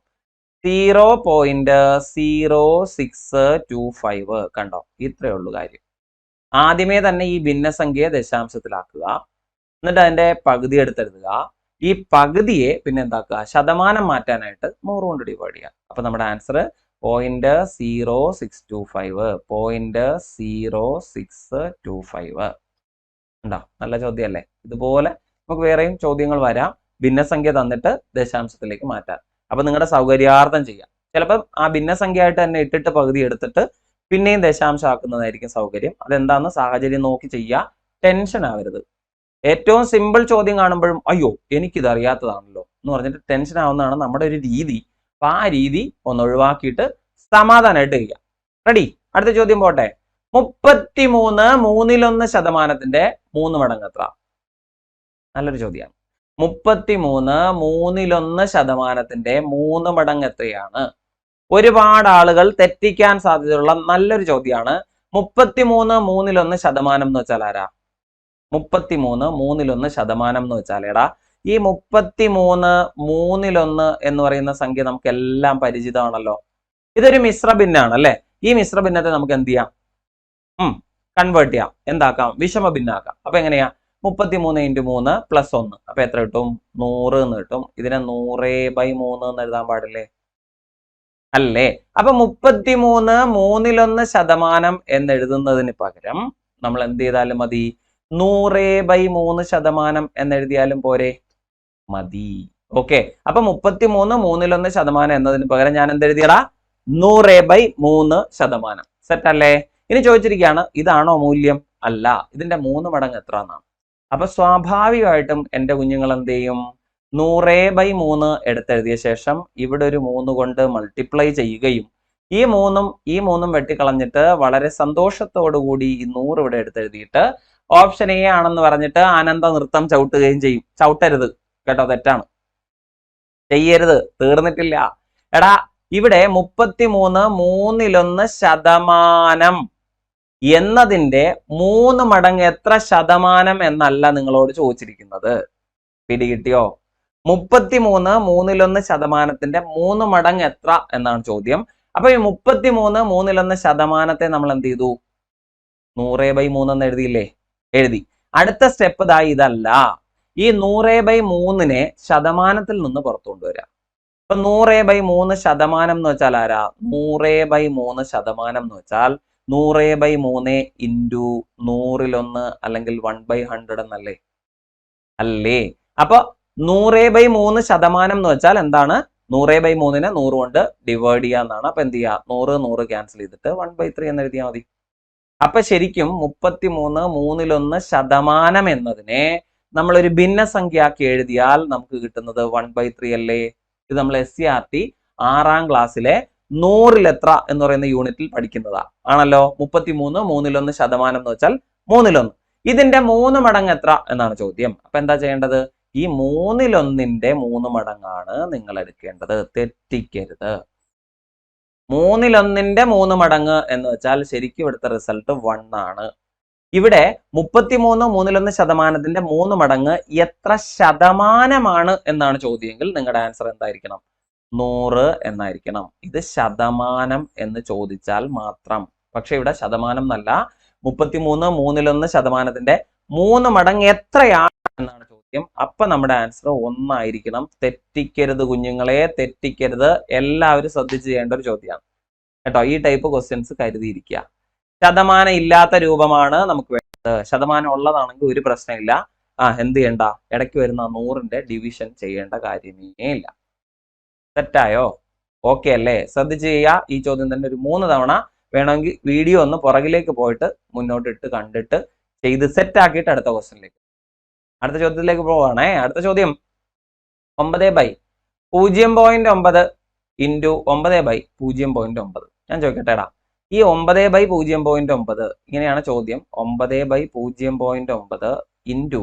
0.0625. കണ്ടോ? ഇത്രയേ ഉള്ളൂ കാര്യം. ആദ്യമേ തന്നെ ഈ ഭിന്നസംഖ്യയെ ദശാംശത്തിലാക്കുക. എന്നിട്ട് അതിന്റെ പകുതി എടുത്തെഴുതുക. ഈ പകുതിയെ പിന്നെ എന്താക്കുക? ശതമാനം മാറ്റാനായിട്ട് 100 കൊണ്ട് ഡിവൈഡ് ചെയ്യുക. അപ്പൊ നമ്മുടെ ആൻസർ 0.0625. 0.0625. ഉണ്ടോ? നല്ല ചോദ്യം അല്ലേ? ഇതുപോലെ നമുക്ക് വേറെയും ചോദ്യങ്ങൾ വരാം. ഭിന്നസംഖ്യ തന്നിട്ട് ദശാംശത്തിലേക്ക് മാറ്റാൻ. അപ്പൊ നിങ്ങളുടെ സൗകര്യാർത്ഥം ചെയ്യാം. ചിലപ്പോൾ ആ ഭിന്നസംഖ്യ ആയിട്ട് തന്നെ ഇട്ടിട്ട് പകുതി എടുത്തിട്ട് പിന്നെയും ദശാംശം ആക്കുന്നതായിരിക്കും സൗകര്യം. അതെന്താന്ന് സാഹചര്യം നോക്കി ചെയ്യുക. ടെൻഷൻ ആവരുത്. ഏറ്റവും സിമ്പിൾ ചോദ്യം കാണുമ്പോഴും അയ്യോ എനിക്കിത് അറിയാത്തതാണല്ലോ എന്ന് പറഞ്ഞിട്ട് ടെൻഷൻ ആവുന്നതാണ് നമ്മുടെ ഒരു രീതി. അപ്പൊ ആ രീതി ഒന്ന് ഒഴിവാക്കിയിട്ട് സമാധാനമായിട്ട് ചെയ്യുക. റെഡി? അടുത്ത ചോദ്യം പോട്ടെ. 33 1/3% 3 മടങ്ങ് എത്ര? നല്ലൊരു ചോദ്യമാണ്. 33 1/3% 3 മടങ്ങ് എത്രയാണ്? ഒരുപാട് ആളുകൾ തെറ്റിക്കാൻ സാധ്യതയുള്ള നല്ലൊരു ചോദ്യമാണ്. 33 1/3% എന്ന് വെച്ചാൽ ആരാ? 33 1/3% എന്ന് വെച്ചാൽ എടാ ഈ 33 3/1 എന്ന് പറയുന്ന സംഖ്യ നമുക്ക് എല്ലാം പരിചിതമാണല്ലോ. ഇതൊരു മിശ്ര ഭിന്നാണ് അല്ലെ. ഈ മിശ്ര ഭിന്നത്തെ നമുക്ക് എന്ത് ചെയ്യാം? കൺവേർട്ട് ചെയ്യാം. എന്താക്കാം? വിഷമ ഭിന്നാക്കാം. അപ്പൊ എങ്ങനെയാ? 33 × 3 + 1. അപ്പൊ എത്ര കിട്ടും? 100 എന്ന് കിട്ടും. ഇതിനെ 100/3 എന്ന് എഴുതാൻ പാടില്ലേ? അല്ലേ? അപ്പൊ 33 1/3 എന്ന് എഴുതുന്നതിന് പകരം നമ്മൾ എന്ത് ചെയ്താലും മതി, 100/3 എന്ന് എഴുതിയാലും പോരെ? മതി. ഓക്കെ, അപ്പൊ 33 1/3 എന്നതിന് പകരം ഞാൻ എന്ത് എഴുതിയടാ? 100/3. സെറ്റ് അല്ലേ? ഇനി ചോദിച്ചിരിക്കുകയാണ്, ഇതാണോ മൂല്യം? അല്ല, ഇതിന്റെ 3 മടങ്ങ് എത്ര എന്നാണ്. അപ്പൊ സ്വാഭാവികമായിട്ടും എന്റെ കുഞ്ഞുങ്ങൾ എന്ത് ചെയ്യും? 100/3 എടുത്തെഴുതിയ ശേഷം ഇവിടെ ഒരു 3 കൊണ്ട് മൾട്ടിപ്ലൈ ചെയ്യുകയും ഈ മൂന്നും വെട്ടിക്കളഞ്ഞിട്ട് വളരെ സന്തോഷത്തോടു കൂടി ഈ 100 ഇവിടെ എടുത്തെഴുതിയിട്ട് ഓപ്ഷൻ എ ആണെന്ന് പറഞ്ഞിട്ട് ആനന്ദ നൃത്തം ചവിട്ടുകയും ചെയ്യും. ചവിട്ടരുത് കേട്ടോ, തെറ്റാണ്, ചെയ്യരുത്, തീർന്നിട്ടില്ല. എടാ, ഇവിടെ 33 1/3 എന്നതിന്റെ 3 മടങ്ങ് എത്ര ശതമാനം എന്നല്ല നിങ്ങളോട് ചോദിച്ചിരിക്കുന്നത്. പിടികിട്ടിയോ? 33 1/3 3 മടങ്ങ് എത്ര എന്നാണ് ചോദ്യം. അപ്പൊ ഈ 33 1/3 നമ്മൾ എന്ത് ചെയ്തു? 100/3 എന്ന് എഴുതിയില്ലേ? എഴുതി. അടുത്ത സ്റ്റെപ്പ് ഇതല്ല. ഈ 100/3 ശതമാനത്തിൽ നിന്ന് പുറത്തു കൊണ്ടുവരാം. അപ്പൊ 100/3 എന്ന് വെച്ചാൽ ആരാ? 100/3 എന്ന് വെച്ചാൽ 100/3 ഇൻറ്റു 100 അല്ലെങ്കിൽ 1/100 എന്നല്ലേ? അല്ലേ? അപ്പൊ 100/3 എന്ന് വെച്ചാൽ എന്താണ്? 100/3 100 കൊണ്ട് ഡിവൈഡ് ചെയ്യാന്നാണ്. അപ്പൊ എന്ത് ചെയ്യാ? 100 ക്യാൻസൽ ചെയ്തിട്ട് 1/3 എന്ന് എഴുതിയാൽ മതി. അപ്പൊ ശരിക്കും 33 1/3 എന്നതിനെ നമ്മളൊരു ഭിന്നസംഖ്യയാക്കി എഴുതിയാൽ നമുക്ക് കിട്ടുന്നത് 1/3 അല്ലേ? ഇത് നമ്മൾ SCRT 6ാം ക്ലാസ്സിലെ 100ൽ എത്ര എന്ന് പറയുന്ന യൂണിറ്റിൽ പഠിക്കുന്നതാ ആണല്ലോ. 33 1/3 എന്ന് വെച്ചാൽ 1/3. ഇതിന്റെ 3 മടങ്ങ് എത്ര എന്നാണ് ചോദ്യം. അപ്പൊ എന്താ ചെയ്യേണ്ടത്? ഈ 3/1 3 മടങ്ങാണ് നിങ്ങൾ എടുക്കേണ്ടത്, തെറ്റിക്കരുത്. 3/1 3 മടങ്ങ് എന്ന് വെച്ചാൽ ശരിക്കും ഇവിടുത്തെ റിസൾട്ട് 1 ആണ്. ഇവിടെ 33 1/3 3 മടങ്ങ് എത്ര ശതമാനമാണ് എന്നാണ് ചോദ്യമെങ്കിൽ നിങ്ങളുടെ ആൻസർ എന്തായിരിക്കണം? 100 എന്നായിരിക്കണം. ഇത് ശതമാനം എന്ന് ചോദിച്ചാൽ മാത്രം. പക്ഷെ ഇവിടെ ശതമാനം എന്നല്ല, 33 1/3 3 മടങ്ങ് എത്രയാണ് എന്നാണ് ചോദ്യം. അപ്പൊ നമ്മുടെ ആൻസർ 1 ആയിരിക്കണം. തെറ്റിക്കരുത് കുഞ്ഞുങ്ങളെ, തെറ്റിക്കരുത്. എല്ലാവരും ശ്രദ്ധിച്ച് ചെയ്യേണ്ട ഒരു ചോദ്യമാണ് കേട്ടോ. ഈ ടൈപ്പ് ക്വസ്റ്റ്യൻസ് കരുതിയിരിക്കുക. ശതമാനം ഇല്ലാത്ത രൂപമാണ് നമുക്ക് വേണ്ടത്. ശതമാനം ഉള്ളതാണെങ്കിൽ ഒരു പ്രശ്നമില്ല. എന്ത് ചെയ്യണ്ട? ഇടയ്ക്ക് വരുന്ന 100ന്റെ ഡിവിഷൻ ചെയ്യേണ്ട കാര്യമേ ഇല്ല. തെറ്റായോ? ഓക്കെ അല്ലേ? ശ്രദ്ധിച്ച് ചെയ്യുക. ഈ ചോദ്യം തന്നെ ഒരു 3 തവണ വേണമെങ്കിൽ വീഡിയോ ഒന്ന് പുറകിലേക്ക് പോയിട്ട് മുന്നോട്ടിട്ട് കണ്ടിട്ട് ചെയ്ത് സെറ്റ് ആക്കിയിട്ട് അടുത്ത ക്വസ്റ്റ്യനിലേക്ക്, അടുത്ത ചോദ്യത്തിലേക്ക് പോവാണേ. അടുത്ത ചോദ്യം 9/0.9 ഇൻറ്റു 9/0.9. ഞാൻ ചോദിക്കട്ടെടാ, ഈ 9/0.9 ഇങ്ങനെയാണ് ചോദ്യം. 9/0.9 ഇൻറ്റു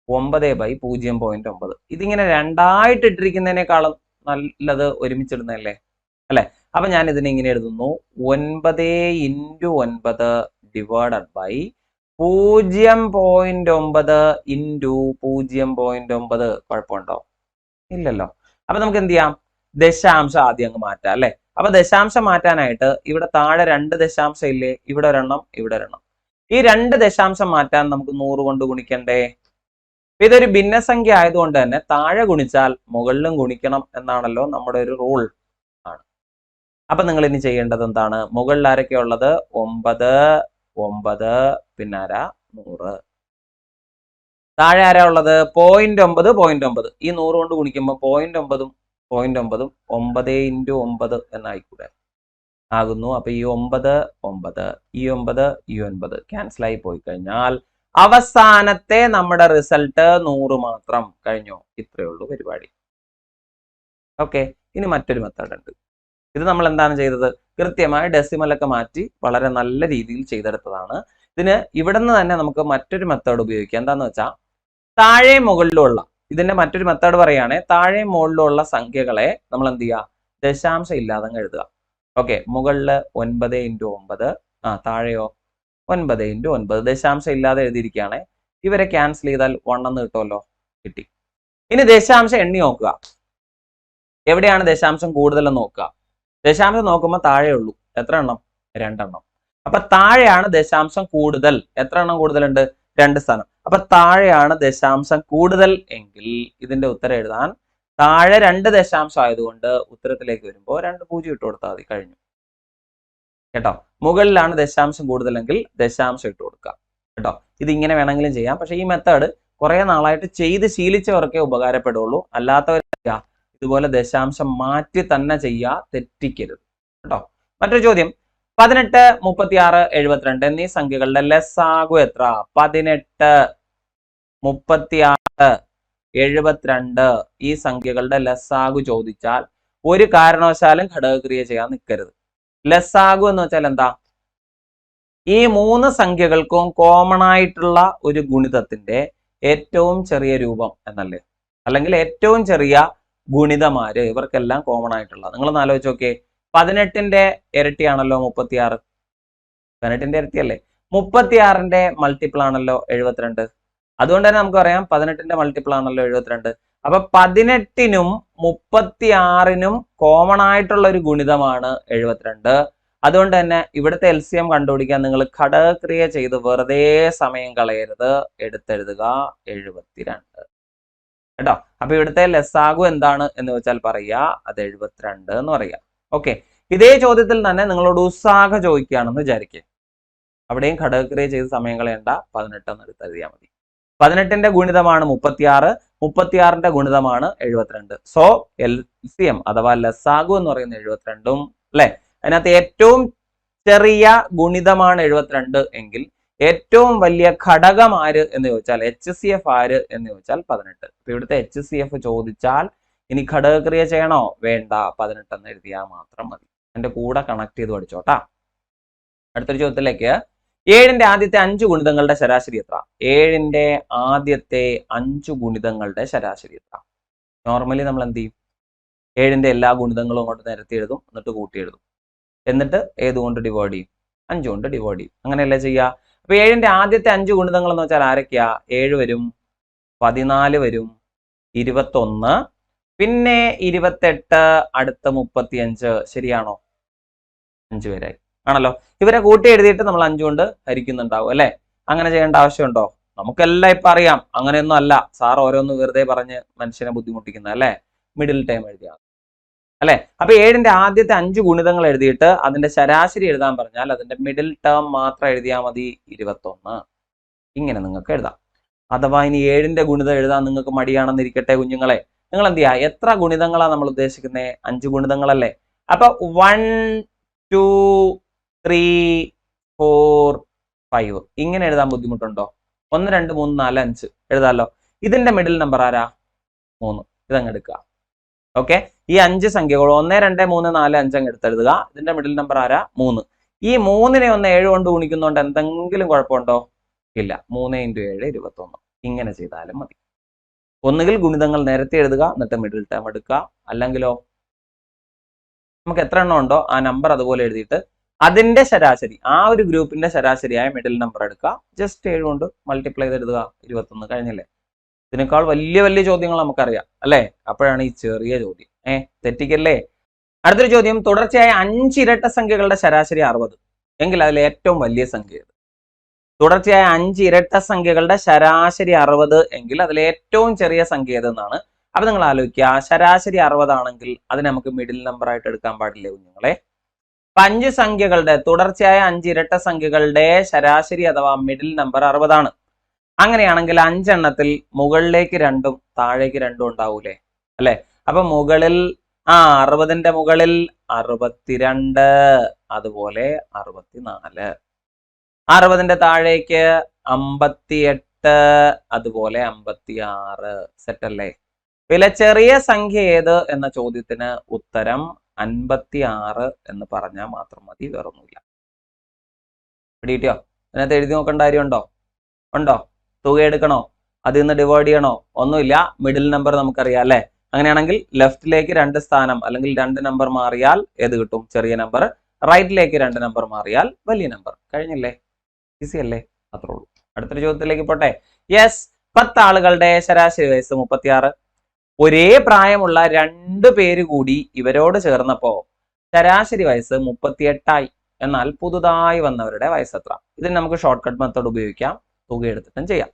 9/0.9. ഇതിങ്ങനെ രണ്ടായിട്ട് ഇട്ടിരിക്കുന്നതിനേക്കാളും നല്ലത് ഒരുമിച്ചിടുന്നതല്ലേ അല്ലെ? അപ്പൊ ഞാൻ ഇതിനെ ഇങ്ങനെ എഴുതുന്നു: 9 ഇൻറ്റു 9 ഡിവൈഡഡ് ബൈ 0.9 ഇൻറ്റു 0.9. കുഴപ്പമുണ്ടോ? ഇല്ലല്ലോ. അപ്പൊ നമുക്ക് എന്ത് ചെയ്യാം? ദശാംശം ആദ്യം അങ്ങ് മാറ്റാം അല്ലെ? അപ്പൊ ദശാംശം മാറ്റാനായിട്ട് ഇവിടെ താഴെ 2 ദശാംശം ഇല്ലേ? ഇവിടെ ഒരെണ്ണം, ഇവിടെ ഒരെണ്ണം. ഈ 2 ദശാംശം മാറ്റാൻ നമുക്ക് 100 കൊണ്ട് ഗുണിക്കണ്ടേ? ഇതൊരു ഭിന്നസംഖ്യ ആയതുകൊണ്ട് തന്നെ താഴെ ഗുണിച്ചാൽ മുകളിലും ഗുണിക്കണം എന്നാണല്ലോ നമ്മുടെ ഒരു റൂൾ ആണ്. അപ്പൊ നിങ്ങൾ ഇനി ചെയ്യേണ്ടത് എന്താണ്? മുകളിൽ ആരൊക്കെ ഉള്ളത്? 9 9 പിന്നെ ആരാ? 100. താഴെ ആരാ ഉള്ളത്? 0.9 0.9. ഈ 100 കൊണ്ട് ഗുണിക്കുമ്പോൾ 0.9 0.9 9 ഇൻറ്റു 9 എന്നായിക്കൂടെ ആകുന്നു. അപ്പൊ ഈ 9 9 ഈ 9 ഈ 9 ക്യാൻസൽ ആയി പോയി കഴിഞ്ഞാൽ അവസാനത്തെ നമ്മുടെ റിസൾട്ട് 100 മാത്രം. കഴിഞ്ഞോ? ഇത്രയേ ഉള്ളൂ പരിപാടി. ഓക്കെ, ഇനി മറ്റൊരു മെത്തേഡ് ഉണ്ട്. ഇത് നമ്മൾ എന്താണ് ചെയ്തത്? കൃത്യമായി ഡെസിമലൊക്കെ മാറ്റി വളരെ നല്ല രീതിയിൽ ചെയ്തെടുത്തതാണ്. ഇതിന് ഇവിടെ നിന്ന് തന്നെ നമുക്ക് മറ്റൊരു മെത്തേഡ് ഉപയോഗിക്കാം. എന്താന്ന് വെച്ചാൽ താഴെ മുകളിലുള്ള, ഇതിന്റെ മറ്റൊരു മെത്തേഡ് പറയുകയാണെ, താഴെ മുകളിലുള്ള സംഖ്യകളെ നമ്മൾ എന്ത് ചെയ്യുക? ദശാംശം ഇല്ലാതെ എഴുതുക. ഓക്കെ, മുകളിൽ 9 ഇൻറ്റു 9, താഴെയോ 9 ഇൻറ്റു 9. ദശാംശം ഇല്ലാതെ എഴുതിയിരിക്കുകയാണെ. ഇവരെ ക്യാൻസൽ ചെയ്താൽ 1 എന്ന് കിട്ടുമല്ലോ. കിട്ടി. ഇനി ദശാംശം എണ്ണി നോക്കുക. എവിടെയാണ് ദശാംശം കൂടുതലെന്ന് നോക്കുക. ദശാംശം നോക്കുമ്പോൾ താഴെ ഉള്ളൂ. എത്ര എണ്ണം? 2 എണ്ണം. അപ്പൊ താഴെയാണ് ദശാംശം കൂടുതൽ. എത്ര എണ്ണം കൂടുതലുണ്ട്? 2 സ്ഥാനം. അപ്പൊ താഴെയാണ് ദശാംശം കൂടുതൽ എങ്കിൽ ഇതിന്റെ ഉത്തരം എഴുതാൻ താഴെ 2 ദശാംശം ആയതുകൊണ്ട് ഉത്തരത്തിലേക്ക് വരുമ്പോൾ 2 0 ഇട്ട് കൊടുത്താൽ മതി, കഴിഞ്ഞു കേട്ടോ. മുകളിലാണ് ദശാംശം കൂടുതലെങ്കിൽ ദശാംശം ഇട്ട് കൊടുക്കുക കേട്ടോ. ഇത് ഇങ്ങനെ വേണമെങ്കിലും ചെയ്യാം. പക്ഷെ ഈ മെത്തേഡ് കുറെ നാളായിട്ട് ചെയ്ത് ശീലിച്ചവർക്കേ ഉപകാരപ്പെടുള്ളൂ. അല്ലാത്തവർ ഇതുപോലെ ദശാംശം മാറ്റി തന്നെ ചെയ്യുക, തെറ്റിക്കരുത് കേട്ടോ. മറ്റൊരു ചോദ്യം, 18, 36, 72 എന്നീ സംഖ്യകളുടെ ലസാഗു എത്ര? 18, 36, 72 ഈ സംഖ്യകളുടെ ലസാഗു ചോദിച്ചാൽ ഒരു കാരണവശാലും ഘടകക്രിയ ചെയ്യാൻ നിൽക്കരുത്. ലസാഗു എന്ന് വെച്ചാൽ എന്താ? ഈ 3 സംഖ്യകൾക്കും കോമൺ ആയിട്ടുള്ള ഒരു ഗുണിതത്തിന്റെ ഏറ്റവും ചെറിയ രൂപം എന്നല്ലേ, അല്ലെങ്കിൽ ഏറ്റവും ചെറിയ ഗുണിതമാര് ഇവർക്കെല്ലാം കോമൺ ആയിട്ടുള്ള. നിങ്ങളൊന്ന് ആലോചിച്ച് നോക്കിയേ, 18ന്റെ ഇരട്ടിയാണല്ലോ 36, 18ന്റെ ഇരട്ടിയല്ലേ, 36ന്റെ മൾട്ടിപ്പിൾ ആണല്ലോ 72. അതുകൊണ്ട് തന്നെ നമുക്ക് പറയാം 18ന്റെ മൾട്ടിപ്പിൾ ആണല്ലോ 72. അപ്പൊ 18നും 36നും കോമൺ ആയിട്ടുള്ള ഒരു ഗുണിതമാണ് 72. അതുകൊണ്ട് തന്നെ ഇവിടുത്തെ LCM കണ്ടുപിടിക്കാൻ നിങ്ങൾ ഘടകക്രിയ ചെയ്ത് വെറുതെ സമയം കളയരുത്, എടുത്തെഴുതുക 72 കേട്ടോ. അപ്പൊ ഇവിടുത്തെ ലസാഗു എന്താണ് എന്ന് വെച്ചാൽ പറയുക, അത് 72 എന്ന് പറയുക. ഓക്കെ, ഇതേ ചോദ്യത്തിൽ തന്നെ നിങ്ങളോട് ഉത്സാഹ ചോദിക്കുകയാണെന്ന് വിചാരിക്കുക, അവിടെയും ഘടകക്രിയ ചെയ്ത് സമയം കളയണ്ട, 18 എന്ന് എടുത്തെഴുതിയാൽ മതി. 18ന്റെ ഗുണിതമാണ് 36, 36ന്റെ ഗുണിതമാണ് 72. സോ LCM അഥവാ ലസാഗു എന്ന് പറയുന്നത് 72ഉം അല്ലെ. അതിനകത്ത് ഏറ്റവും ചെറിയ ഗുണിതമാണ് 72 എങ്കിൽ ഏറ്റവും വലിയ ഘടകം ആര് എന്ന് ചോദിച്ചാൽ, HCF ആര് എന്ന് ചോദിച്ചാൽ 18. അപ്പൊ ഇവിടുത്തെ HCF ചോദിച്ചാൽ ഇനി ഘടകക്രിയ ചെയ്യണോ? വേണ്ട, 18 എന്ന് എഴുതിയാൽ മാത്രം മതി. എന്റെ കൂടെ കണക്ട് ചെയ്ത് പഠിച്ചോട്ടാ. അടുത്തൊരു ചോദ്യത്തിലേക്ക്, 7ന്റെ ആദ്യത്തെ 5 ഗുണിതങ്ങളുടെ ശരാശരി എത്ര? 7ന്റെ ആദ്യത്തെ 5 ഗുണിതങ്ങളുടെ ശരാശരി എത്ര? നോർമലി നമ്മൾ എന്ത് ചെയ്യും? 7ന്റെ എല്ലാ ഗുണിതങ്ങളും അങ്ങോട്ട് നിരത്തി എഴുതും, എന്നിട്ട് കൂട്ടി എഴുതും. എന്നിട്ട് ഏതുകൊണ്ട് ഡിവൈഡ് ചെയ്യും? 5 കൊണ്ട് ഡിവൈഡ് ചെയ്യും. അങ്ങനെയല്ലേ ചെയ്യുക? അപ്പൊ 7ന്റെ ആദ്യത്തെ 5 ഗുണിതങ്ങൾ എന്ന് വെച്ചാൽ ആരൊക്കെയാ? 7 വരും, 14 വരും, 21, പിന്നെ 28, അടുത്ത 35. ശരിയാണോ? 5 പേരായി ആണല്ലോ. ഇവരെ കൂട്ടി എഴുതിയിട്ട് നമ്മൾ 5 കൊണ്ട് ഹരിക്കുന്നുണ്ടാവും അല്ലെ. അങ്ങനെ ചെയ്യേണ്ട ആവശ്യമുണ്ടോ? നമുക്കെല്ലാം ഇപ്പൊ അറിയാം. അങ്ങനെയൊന്നും അല്ല, സാർ ഓരോന്ന് വെറുതെ പറഞ്ഞ് മനുഷ്യനെ ബുദ്ധിമുട്ടിക്കുന്നത് അല്ലെ. മിഡിൽ ടൈം എഴുതിയാൽ അല്ലെ. അപ്പൊ 7ന്റെ ആദ്യത്തെ 5 ഗുണിതങ്ങൾ എഴുതിയിട്ട് അതിന്റെ ശരാശരി എഴുതാൻ പറഞ്ഞാൽ അതിന്റെ മിഡിൽ ടേം മാത്രം എഴുതിയാൽ മതി, 21. ഇങ്ങനെ നിങ്ങൾക്ക് എഴുതാം. അഥവാ ഇനി 7ന്റെ ഗുണിതം എഴുതാൻ നിങ്ങൾക്ക് മടിയാണെന്നിരിക്കട്ടെ കുഞ്ഞുങ്ങളെ, നിങ്ങൾ എന്ത് ചെയ്യുക? എത്ര ഗുണിതങ്ങളാണ് നമ്മൾ ഉദ്ദേശിക്കുന്നത്? 5 ഗുണിതങ്ങളല്ലേ. അപ്പൊ 1, 2, 3, 4, 5 ഇങ്ങനെ എഴുതാൻ ബുദ്ധിമുട്ടുണ്ടോ? 1, 2, 3, 4, 5 എഴുതാമല്ലോ. ഇതിന്റെ മിഡിൽ നമ്പർ ആരാ? 3. ഇതങ്ങ് എടുക്കുക. ഓക്കെ, ഈ 5 സംഖ്യകൾ 1, 2, 3, 4, 5 അങ്ങ് എടുത്തെഴുതുക. ഇതിന്റെ മിഡിൽ നമ്പർ ആരാ? 3. ഈ 3നെ ഒന്ന് 7 കൊണ്ട് ഗുണിക്കുന്നതുകൊണ്ട് എന്തെങ്കിലും കുഴപ്പമുണ്ടോ? ഇല്ല. 3 × 7 21. ഇങ്ങനെ ചെയ്താലും മതി. ഒന്നുകിൽ ഗുണിതങ്ങൾ നേരത്തെ എഴുതുക, എന്നിട്ട് മിഡിൽ ടേം എടുക്കുക. അല്ലെങ്കിലോ നമുക്ക് എത്ര എണ്ണം ഉണ്ടോ ആ നമ്പർ അതുപോലെ എഴുതിയിട്ട് അതിന്റെ ശരാശരി, ആ ഒരു ഗ്രൂപ്പിന്റെ ശരാശരിയായ മിഡിൽ നമ്പർ എടുക്കുക. ജസ്റ്റ് 7 കൊണ്ട് മൾട്ടിപ്ലൈ ചെയ്ത് എഴുതുക, 21. കഴിഞ്ഞില്ലേ? ഇതിനേക്കാൾ വലിയ വലിയ ചോദ്യങ്ങൾ നമുക്കറിയാം അല്ലെ. അപ്പോഴാണ് ഈ ചെറിയ ചോദ്യം. തെറ്റിക്കല്ലേ. അടുത്തൊരു ചോദ്യം, തുടർച്ചയായ 5 ഇരട്ട സംഖ്യകളുടെ ശരാശരി 60 എങ്കിൽ അതിലെ ഏറ്റവും വലിയ സംഖ്യ ഏത്? തുടർച്ചയായ 5 ഇരട്ട സംഖ്യകളുടെ ശരാശരി 60 എങ്കിൽ അതിലെ ഏറ്റവും ചെറിയ സംഖ്യ ഏതെന്നാണ്. അപ്പൊ നിങ്ങൾ ആലോചിക്കുക, ശരാശരി 60 ആണെങ്കിൽ അതിനെ നമുക്ക് മിഡിൽ നമ്പർ ആയിട്ട് എടുക്കാൻ പാടില്ലേ കുഞ്ഞുങ്ങളെ? 5 സംഖ്യകളുടെ തുടർച്ചയായ 5 ഇരട്ട സംഖ്യകളുടെ ശരാശരി അഥവാ മിഡിൽ നമ്പർ 60 ആണ്. അങ്ങനെയാണെങ്കിൽ 5 എണ്ണത്തിൽ മുകളിലേക്ക് 2ഉം താഴേക്ക് 2ഉം ഉണ്ടാവൂലേ അല്ലെ. അപ്പൊ മുകളിൽ 60ന്റെ മുകളിൽ 62, അതുപോലെ 64. 60ന്റെ താഴേക്ക് 58, അതുപോലെ 56. സെറ്റ് അല്ലേ? ഇതിലെ ചെറിയ സംഖ്യ ഏത് എന്ന ചോദ്യത്തിന് ഉത്തരം 56 എന്ന് പറഞ്ഞാൽ മാത്രം മതി, വേറൊന്നുമില്ല. പിടികിട്ടിയോ? അതിനകത്ത് എഴുതി നോക്കേണ്ട കാര്യമുണ്ടോ? ഉണ്ടോ? തുക എടുക്കണോ? അതിൽ നിന്ന് ഡിവൈഡ് ചെയ്യണോ? ഒന്നുമില്ല. മിഡിൽ നമ്പർ നമുക്കറിയാം അല്ലെ. അങ്ങനെയാണെങ്കിൽ ലെഫ്റ്റിലേക്ക് 2 സ്ഥാനം അല്ലെങ്കിൽ 2 നമ്പർ മാറിയാൽ ഏത് കിട്ടും? ചെറിയ നമ്പർ. റൈറ്റിലേക്ക് 2 നമ്പർ മാറിയാൽ വലിയ നമ്പർ. കഴിഞ്ഞില്ലേ? ഈസി അല്ലേ? അത്രേ ഉള്ളൂ. അടുത്തൊരു ചോദ്യത്തിലേക്ക് പോട്ടെ. യെസ്, 10 ആളുകളുടെ ശരാശരി വയസ്സ് 36. ഒരേ പ്രായമുള്ള 2 പേര് കൂടി ഇവരോട് ചേർന്നപ്പോ ശരാശരി വയസ്സ് 38 എന്നാൽ പുതുതായി വന്നവരുടെ വയസ്സ് എത്ര? ഇതിന് നമുക്ക് ഷോർട്ട് കട്ട് മെത്തേഡ് ഉപയോഗിക്കാം, തുക എടുത്തിട്ടും ചെയ്യാം.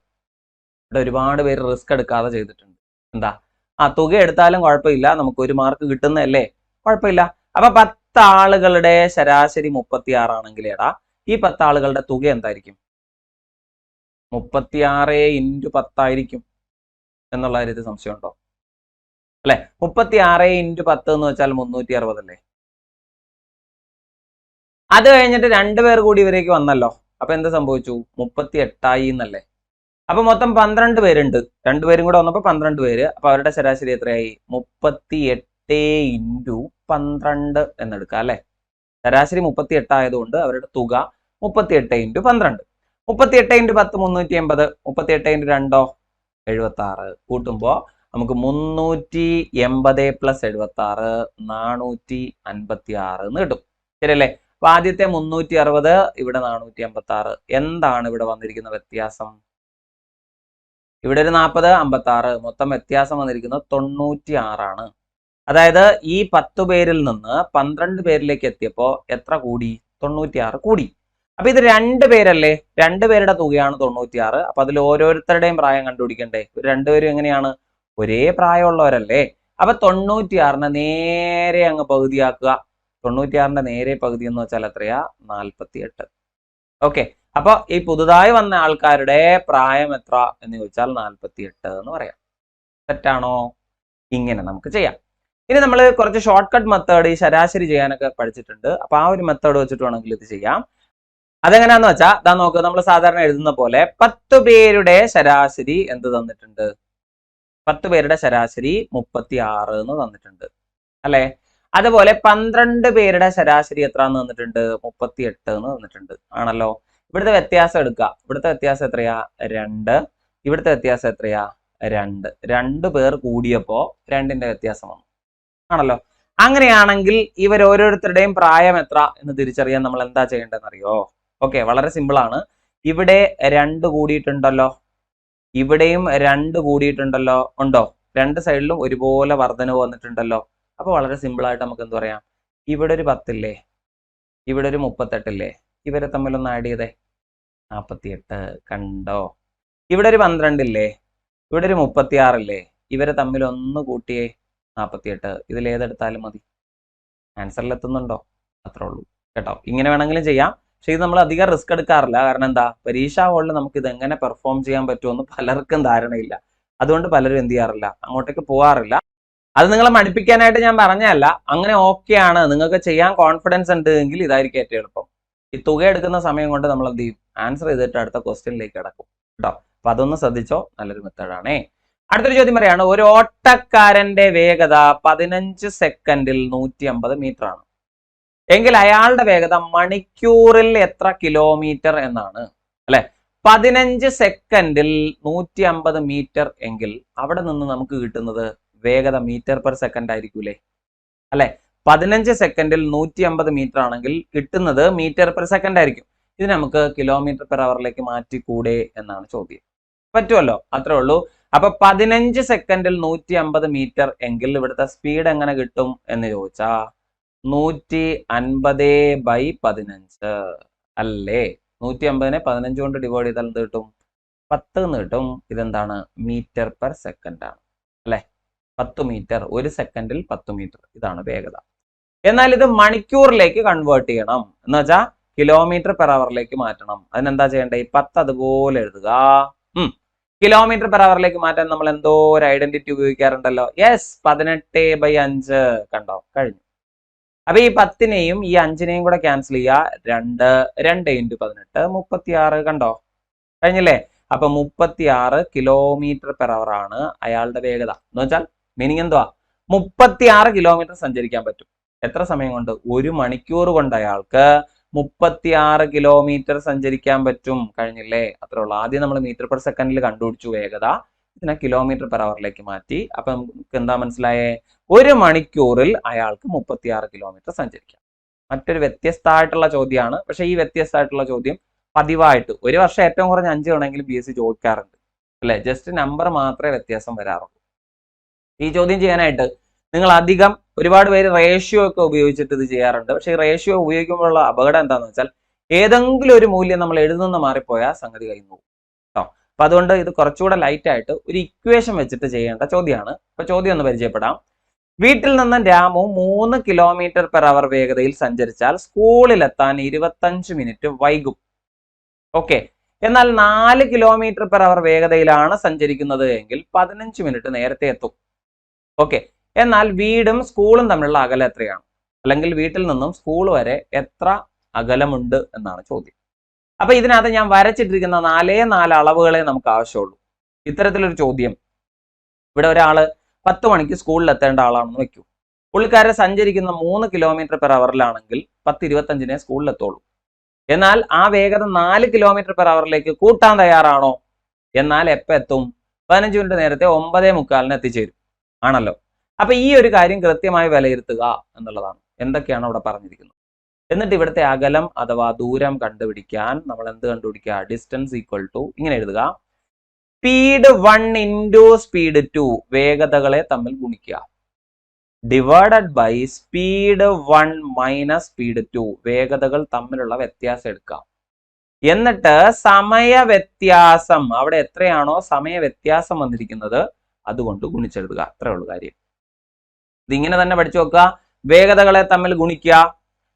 ഇവിടെ ഒരുപാട് പേര് റിസ്ക് എടുക്കാതെ ചെയ്തിട്ടുണ്ട്. എന്താ? തുക എടുത്താലും കുഴപ്പമില്ല, നമുക്ക് 1 മാർക്ക് കിട്ടുന്നതല്ലേ, കുഴപ്പമില്ല. അപ്പൊ 10 ആളുകളുടെ ശരാശരി 36 ആണെങ്കിൽ എടാ ഈ 10 ആളുകളുടെ തുക എന്തായിരിക്കും? 36 × 10 ആയിരിക്കും എന്നുള്ള കാര്യത്തിൽ സംശയമുണ്ടോ? അല്ലെ, 36 × 10 എന്ന് വെച്ചാൽ 360 അല്ലേ. അത് കഴിഞ്ഞിട്ട് 2 പേർ കൂടി ഇവരേക്ക് വന്നല്ലോ. അപ്പൊ എന്ത് സംഭവിച്ചു? 38 ആയി എന്നല്ലേ. അപ്പൊ മൊത്തം 12 പേരുണ്ട്, 2 പേരും കൂടെ വന്നപ്പോ 12 പേര്. അപ്പൊ അവരുടെ ശരാശരി എത്രയായി? 38 × 12 എന്നെടുക്കാം അല്ലെ. ശരാശരി 38 ആയതുകൊണ്ട് അവരുടെ തുക 38 × 12. 38 × 10 380, 38 × 2 76. കൂട്ടുമ്പോ നമുക്ക് 380 + 76 456 എന്ന് കിട്ടും. ശരിയല്ലേ? അപ്പൊ ആദ്യത്തെ 360, ഇവിടെ 456. എന്താണ് ഇവിടെ വന്നിരിക്കുന്ന വ്യത്യാസം? ഇവിടെ ഒരു 40, 56, മൊത്തം വ്യത്യാസം വന്നിരിക്കുന്നത് 96 ആണ്. അതായത് ഈ 10 പേരിൽ നിന്ന് 12 പേരിലേക്ക് എത്തിയപ്പോ എത്ര കൂടി? 96 കൂടി. അപ്പൊ ഇത് 2 പേരല്ലേ, 2 പേരുടെ തുകയാണ് 96. അപ്പൊ അതിൽ ഓരോരുത്തരുടെയും പ്രായം കണ്ടുപിടിക്കണ്ടേ? 2 പേരും എങ്ങനെയാണ്? ഒരേ പ്രായമുള്ളവരല്ലേ. അപ്പൊ 96നെ നേരെ അങ്ങ് പകുതിയാക്കുക. 96ന്റെ നേരെ പകുതി എന്ന് വെച്ചാൽ എത്രയാ? 48. ഓക്കെ, അപ്പൊ ഈ പുതുതായി വന്ന ആൾക്കാരുടെ പ്രായം എത്ര എന്ന് ചോദിച്ചാൽ 48 എന്ന് പറയാം. തെറ്റാണോ? ഇങ്ങനെ നമുക്ക് ചെയ്യാം. ഇനി നമ്മൾ കുറച്ച് ഷോർട്ട് കട്ട് മെത്തേഡ് ഈ ശരാശരി ചെയ്യാനൊക്കെ പഠിച്ചിട്ടുണ്ട്. അപ്പൊ ആ ഒരു മെത്തേഡ് വെച്ചിട്ട് വേണമെങ്കിൽ ഇത് ചെയ്യാം. അതെങ്ങനെയാന്ന് വെച്ചാൽ ഇതാ നോക്ക്, നമ്മൾ സാധാരണ എഴുതുന്ന പോലെ 10 പേരുടെ ശരാശരി എന്ത് തന്നിട്ടുണ്ട്? 10 പേരുടെ ശരാശരി 36 എന്ന് തന്നിട്ടുണ്ട് അല്ലെ. അതുപോലെ 12 പേരുടെ ശരാശരി എത്ര എന്ന് തന്നിട്ടുണ്ട്? 38 എന്ന് തന്നിട്ടുണ്ട് ആണല്ലോ. ഇവിടുത്തെ വ്യത്യാസം എടുക്കുക. ഇവിടുത്തെ വ്യത്യാസം എത്രയാ? 2. ഇവിടുത്തെ വ്യത്യാസം എത്രയാ? 2. 2 പേർ കൂടിയപ്പോ 2ന്റെ വ്യത്യാസം വന്നു ആണല്ലോ. അങ്ങനെയാണെങ്കിൽ ഇവർ ഓരോരുത്തരുടെയും പ്രായം എത്ര എന്ന് തിരിച്ചറിയാൻ നമ്മൾ എന്താ ചെയ്യേണ്ടതെന്ന് അറിയോ? ഓക്കെ, വളരെ സിമ്പിൾ ആണ്. ഇവിടെ 2 കൂടിയിട്ടുണ്ടല്ലോ, ഇവിടെയും 2 കൂടിയിട്ടുണ്ടല്ലോ, ഉണ്ടോ? 2 സൈഡിലും ഒരുപോലെ വർധനവ് വന്നിട്ടുണ്ടല്ലോ. അപ്പൊ വളരെ സിമ്പിൾ ആയിട്ട് നമുക്ക് എന്ത് പറയാം? ഇവിടെ ഒരു 10 ഇല്ലേ, ഇവിടെ ഒരു 38 ഇല്ലേ, ഇവരെ തമ്മിലൊന്ന് ആഡ് ചെയ്തേ, 48. കണ്ടോ? ഇവിടെ ഒരു 12 ഇല്ലേ, ഇവിടെ ഒരു 36 ഇല്ലേ, ഇവരെ തമ്മിൽ ഒന്ന് കൂട്ടിയേ, 48. ഇതിൽ ഏതെടുത്താലും മതി. ആൻസറിൽ എത്തുന്നുണ്ടോ? അത്രേ ഉള്ളൂ കേട്ടോ. ഇങ്ങനെ വേണമെങ്കിലും ചെയ്യാം, പക്ഷെ ഇത് നമ്മൾ അധികം റിസ്ക് എടുക്കാറില്ല. കാരണം എന്താ? പരീക്ഷാ ഹോളിൽ നമുക്ക് ഇത് എങ്ങനെ പെർഫോം ചെയ്യാൻ പറ്റുമെന്ന് പലർക്കും ധാരണയില്ല. അതുകൊണ്ട് പലരും എന്ത് ചെയ്യാറില്ല, അങ്ങോട്ടേക്ക് പോകാറില്ല. അത് നിങ്ങളെ മടുപ്പിക്കാനായിട്ട് ഞാൻ പറഞ്ഞതല്ല, അങ്ങനെ ഓക്കെയാണ്, നിങ്ങൾക്ക് ചെയ്യാൻ കോൺഫിഡൻസ് ഉണ്ട് എങ്കിൽ ഇതായിരിക്കും ഏറ്റവും എളുപ്പം. ഈ തുക എടുക്കുന്ന സമയം കൊണ്ട് നമ്മൾ എന്ത് ചെയ്യും? ആൻസർ ചെയ്തിട്ട് അടുത്ത ക്വസ്റ്റ്യനിലേക്ക് കിടക്കും കേട്ടോ. അപ്പൊ അതൊന്ന് ശ്രദ്ധിച്ചോ, നല്ലൊരു മെത്തേഡാണേ. അടുത്തൊരു ചോദ്യം പറയാണ്, ഒരു ഓട്ടക്കാരന്റെ വേഗത 15 സെക്കൻഡിൽ 150 മീറ്റർ ആണ് എങ്കിൽ അയാളുടെ വേഗത മണിക്കൂറിൽ എത്ര കിലോമീറ്റർ എന്നാണ് അല്ലെ. 15 സെക്കൻഡിൽ 150 മീറ്റർ എങ്കിൽ അവിടെ നിന്ന് നമുക്ക് കിട്ടുന്നത് വേഗത മീറ്റർ പെർ സെക്കൻഡ് ആയിരിക്കൂലേ അല്ലെ. 15 സെക്കൻഡിൽ 150 മീറ്റർ ആണെങ്കിൽ കിട്ടുന്നത് മീറ്റർ പെർ സെക്കൻഡ് ആയിരിക്കും. ഇത് നമുക്ക് കിലോമീറ്റർ പെർ അവറിലേക്ക് മാറ്റിക്കൂടെ എന്നാണ് ചോദ്യം. പറ്റുമല്ലോ, അത്രേ ഉള്ളൂ. അപ്പൊ 15 സെക്കൻഡിൽ 150 മീറ്റർ എങ്കിൽ ഇവിടുത്തെ സ്പീഡ് എങ്ങനെ കിട്ടും എന്ന് ചോദിച്ചാ 150/15 അല്ലേ. 150നെ 15 കൊണ്ട് ഡിവൈഡ് ചെയ്താൽ എന്ത് കിട്ടും? 10 എന്ന് കിട്ടും. ഇതെന്താണ്? മീറ്റർ പെർ സെക്കൻഡ് ആണ് അല്ലെ. 10 മീറ്റർ, 1 സെക്കൻഡിൽ 10 മീറ്റർ, ഇതാണ് വേഗത. എന്നാൽ ഇത് മണിക്കൂറിലേക്ക് കൺവേർട്ട് ചെയ്യണം എന്ന് വെച്ചാൽ കിലോമീറ്റർ പെർ അവറിലേക്ക് മാറ്റണം. അതിനെന്താ ചെയ്യേണ്ടത്? ഈ 10 അതുപോലെ എഴുതുക. കിലോമീറ്റർ പെർ അവറിലേക്ക് മാറ്റാൻ നമ്മൾ എന്തോ ഒരു ഐഡന്റിറ്റി ഉപയോഗിക്കാറുണ്ടല്ലോ. യെസ്, 18/5. കണ്ടോ? കഴിഞ്ഞു. അപ്പൊ ഈ 10നെയും ഈ 5നെയും കൂടെ ക്യാൻസൽ ചെയ്യുക. 2 × 18 36. കണ്ടോ? കഴിഞ്ഞില്ലേ? അപ്പൊ 36 കിലോമീറ്റർ പെർ അവർ ആണ് അയാളുടെ വേഗത. എന്ന് വെച്ചാൽ മീനിങ് എന്തുവാ? 36 കിലോമീറ്റർ സഞ്ചരിക്കാൻ പറ്റും. എത്ര സമയം കൊണ്ട്? 1 മണിക്കൂർ കൊണ്ട് അയാൾക്ക് 36 കിലോമീറ്റർ സഞ്ചരിക്കാൻ പറ്റും. കഴിഞ്ഞില്ലേ? അത്രേ ഉള്ളൂ. ആദ്യം നമ്മൾ മീറ്റർ പെർ സെക്കൻഡിൽ കണ്ടുപിടിച്ചു വേഗത, ഇതിനെ കിലോമീറ്റർ പെർ അവറിലേക്ക് മാറ്റി. അപ്പൊ നമുക്ക് എന്താ മനസ്സിലായേ? 1 മണിക്കൂറിൽ അയാൾക്ക് 36 കിലോമീറ്റർ സഞ്ചരിക്കാം. മറ്റൊരു വ്യത്യസ്തമായിട്ടുള്ള ചോദ്യമാണ്. പക്ഷെ ഈ വ്യത്യസ്തമായിട്ടുള്ള ചോദ്യം പതിവായിട്ട് ഒരു വർഷം ഏറ്റവും കുറഞ്ഞ 5 തവണയെങ്കിലും PSC ചോദിക്കാറുണ്ട് അല്ലെ. ജസ്റ്റ് നമ്പർ മാത്രമേ വ്യത്യാസം വരാറുള്ളൂ. ഈ ചോദ്യം ചെയ്യാനായിട്ട് നിങ്ങൾ അധികം ഒരുപാട് പേര് റേഷ്യോ ഒക്കെ ഉപയോഗിച്ചിട്ട് ഇത് ചെയ്യാറുണ്ട്. പക്ഷെ ഈ റേഷ്യോ ഉപയോഗിക്കുമ്പോഴുള്ള അപകടം എന്താണെന്ന് വെച്ചാൽ ഏതെങ്കിലും ഒരു മൂല്യം നമ്മൾ എഴുതുന്ന മാറിപ്പോയാൽ സംഗതി കഴിഞ്ഞു പോകും കേട്ടോ. അപ്പൊ അതുകൊണ്ട് ഇത് കുറച്ചുകൂടെ ലൈറ്റ് ആയിട്ട് ഒരു ഇക്വേഷൻ വെച്ചിട്ട് ചെയ്യേണ്ട ചോദ്യമാണ്. അപ്പൊ ചോദ്യം ഒന്ന് പരിചയപ്പെടാം. വീട്ടിൽ നിന്ന് രാമു 3 km/h വേഗതയിൽ സഞ്ചരിച്ചാൽ സ്കൂളിലെത്താൻ 25 മിനിറ്റ് വൈകും. ഓക്കെ, എന്നാൽ 4 km/h വേഗതയിലാണ് സഞ്ചരിക്കുന്നത് എങ്കിൽ 15 മിനിറ്റ് നേരത്തെ എത്തും. ഓക്കെ, എന്നാൽ വീടും സ്കൂളും തമ്മിലുള്ള അകലം എത്രയാണ്? അല്ലെങ്കിൽ വീട്ടിൽ നിന്നും സ്കൂൾ വരെ എത്ര അകലമുണ്ട് എന്നാണ് ചോദ്യം. അപ്പൊ ഇതിനകത്ത് ഞാൻ വരച്ചിട്ടിരിക്കുന്ന 4 അളവുകളെ നമുക്ക് ആവശ്യമുള്ളൂ. ഇത്തരത്തിലൊരു ചോദ്യം, ഇവിടെ ഒരാള് 10 മണിക്ക് സ്കൂളിൽ എത്തേണ്ട ആളാണെന്ന് വെക്കൂ. പുള്ളിക്കാരെ സഞ്ചരിക്കുന്ന 3 km/h 10:25 സ്കൂളിൽ എത്തുള്ളൂ. എന്നാൽ ആ വേഗത 4 km/h കൂട്ടാൻ തയ്യാറാണോ? എന്നാൽ എപ്പോൾ എത്തും? 15 മിനിറ്റ് നേരത്തെ 9:45 എത്തിച്ചേരും ആണല്ലോ. അപ്പൊ ഈ ഒരു കാര്യം കൃത്യമായി വിലയിരുത്തുക എന്നുള്ളതാണ്. എന്തൊക്കെയാണ് അവിടെ പറഞ്ഞിരിക്കുന്നത്? എന്നിട്ട് ഇവിടുത്തെ അകലം അഥവാ ദൂരം കണ്ടുപിടിക്കാൻ നമ്മൾ എന്ത് കണ്ടുപിടിക്കുക? ഡിസ്റ്റൻസ് ഈക്വൽ ടു ഇങ്ങനെ എഴുതുക, സ്പീഡ് 1 ഇൻറ്റു സ്പീഡ് 2, വേഗതകളെ തമ്മിൽ ഗുണിക്കുക, divided by speed 1 minus speed 2, വേഗതകൾ തമ്മിലുള്ള വ്യത്യാസം എടുക്കാം. എന്നിട്ട് സമയ വ്യത്യാസം അവിടെ എത്രയാണോ സമയ വ്യത്യാസം വന്നിരിക്കുന്നത് അതുകൊണ്ട് ഗുണിച്ചെഴുതുക. അത്രേ ഉള്ളൂ കാര്യം. ഇതിങ്ങനെ തന്നെ പഠിച്ചു വെക്കുക. വേഗതകളെ തമ്മിൽ ഗുണിക്കുക,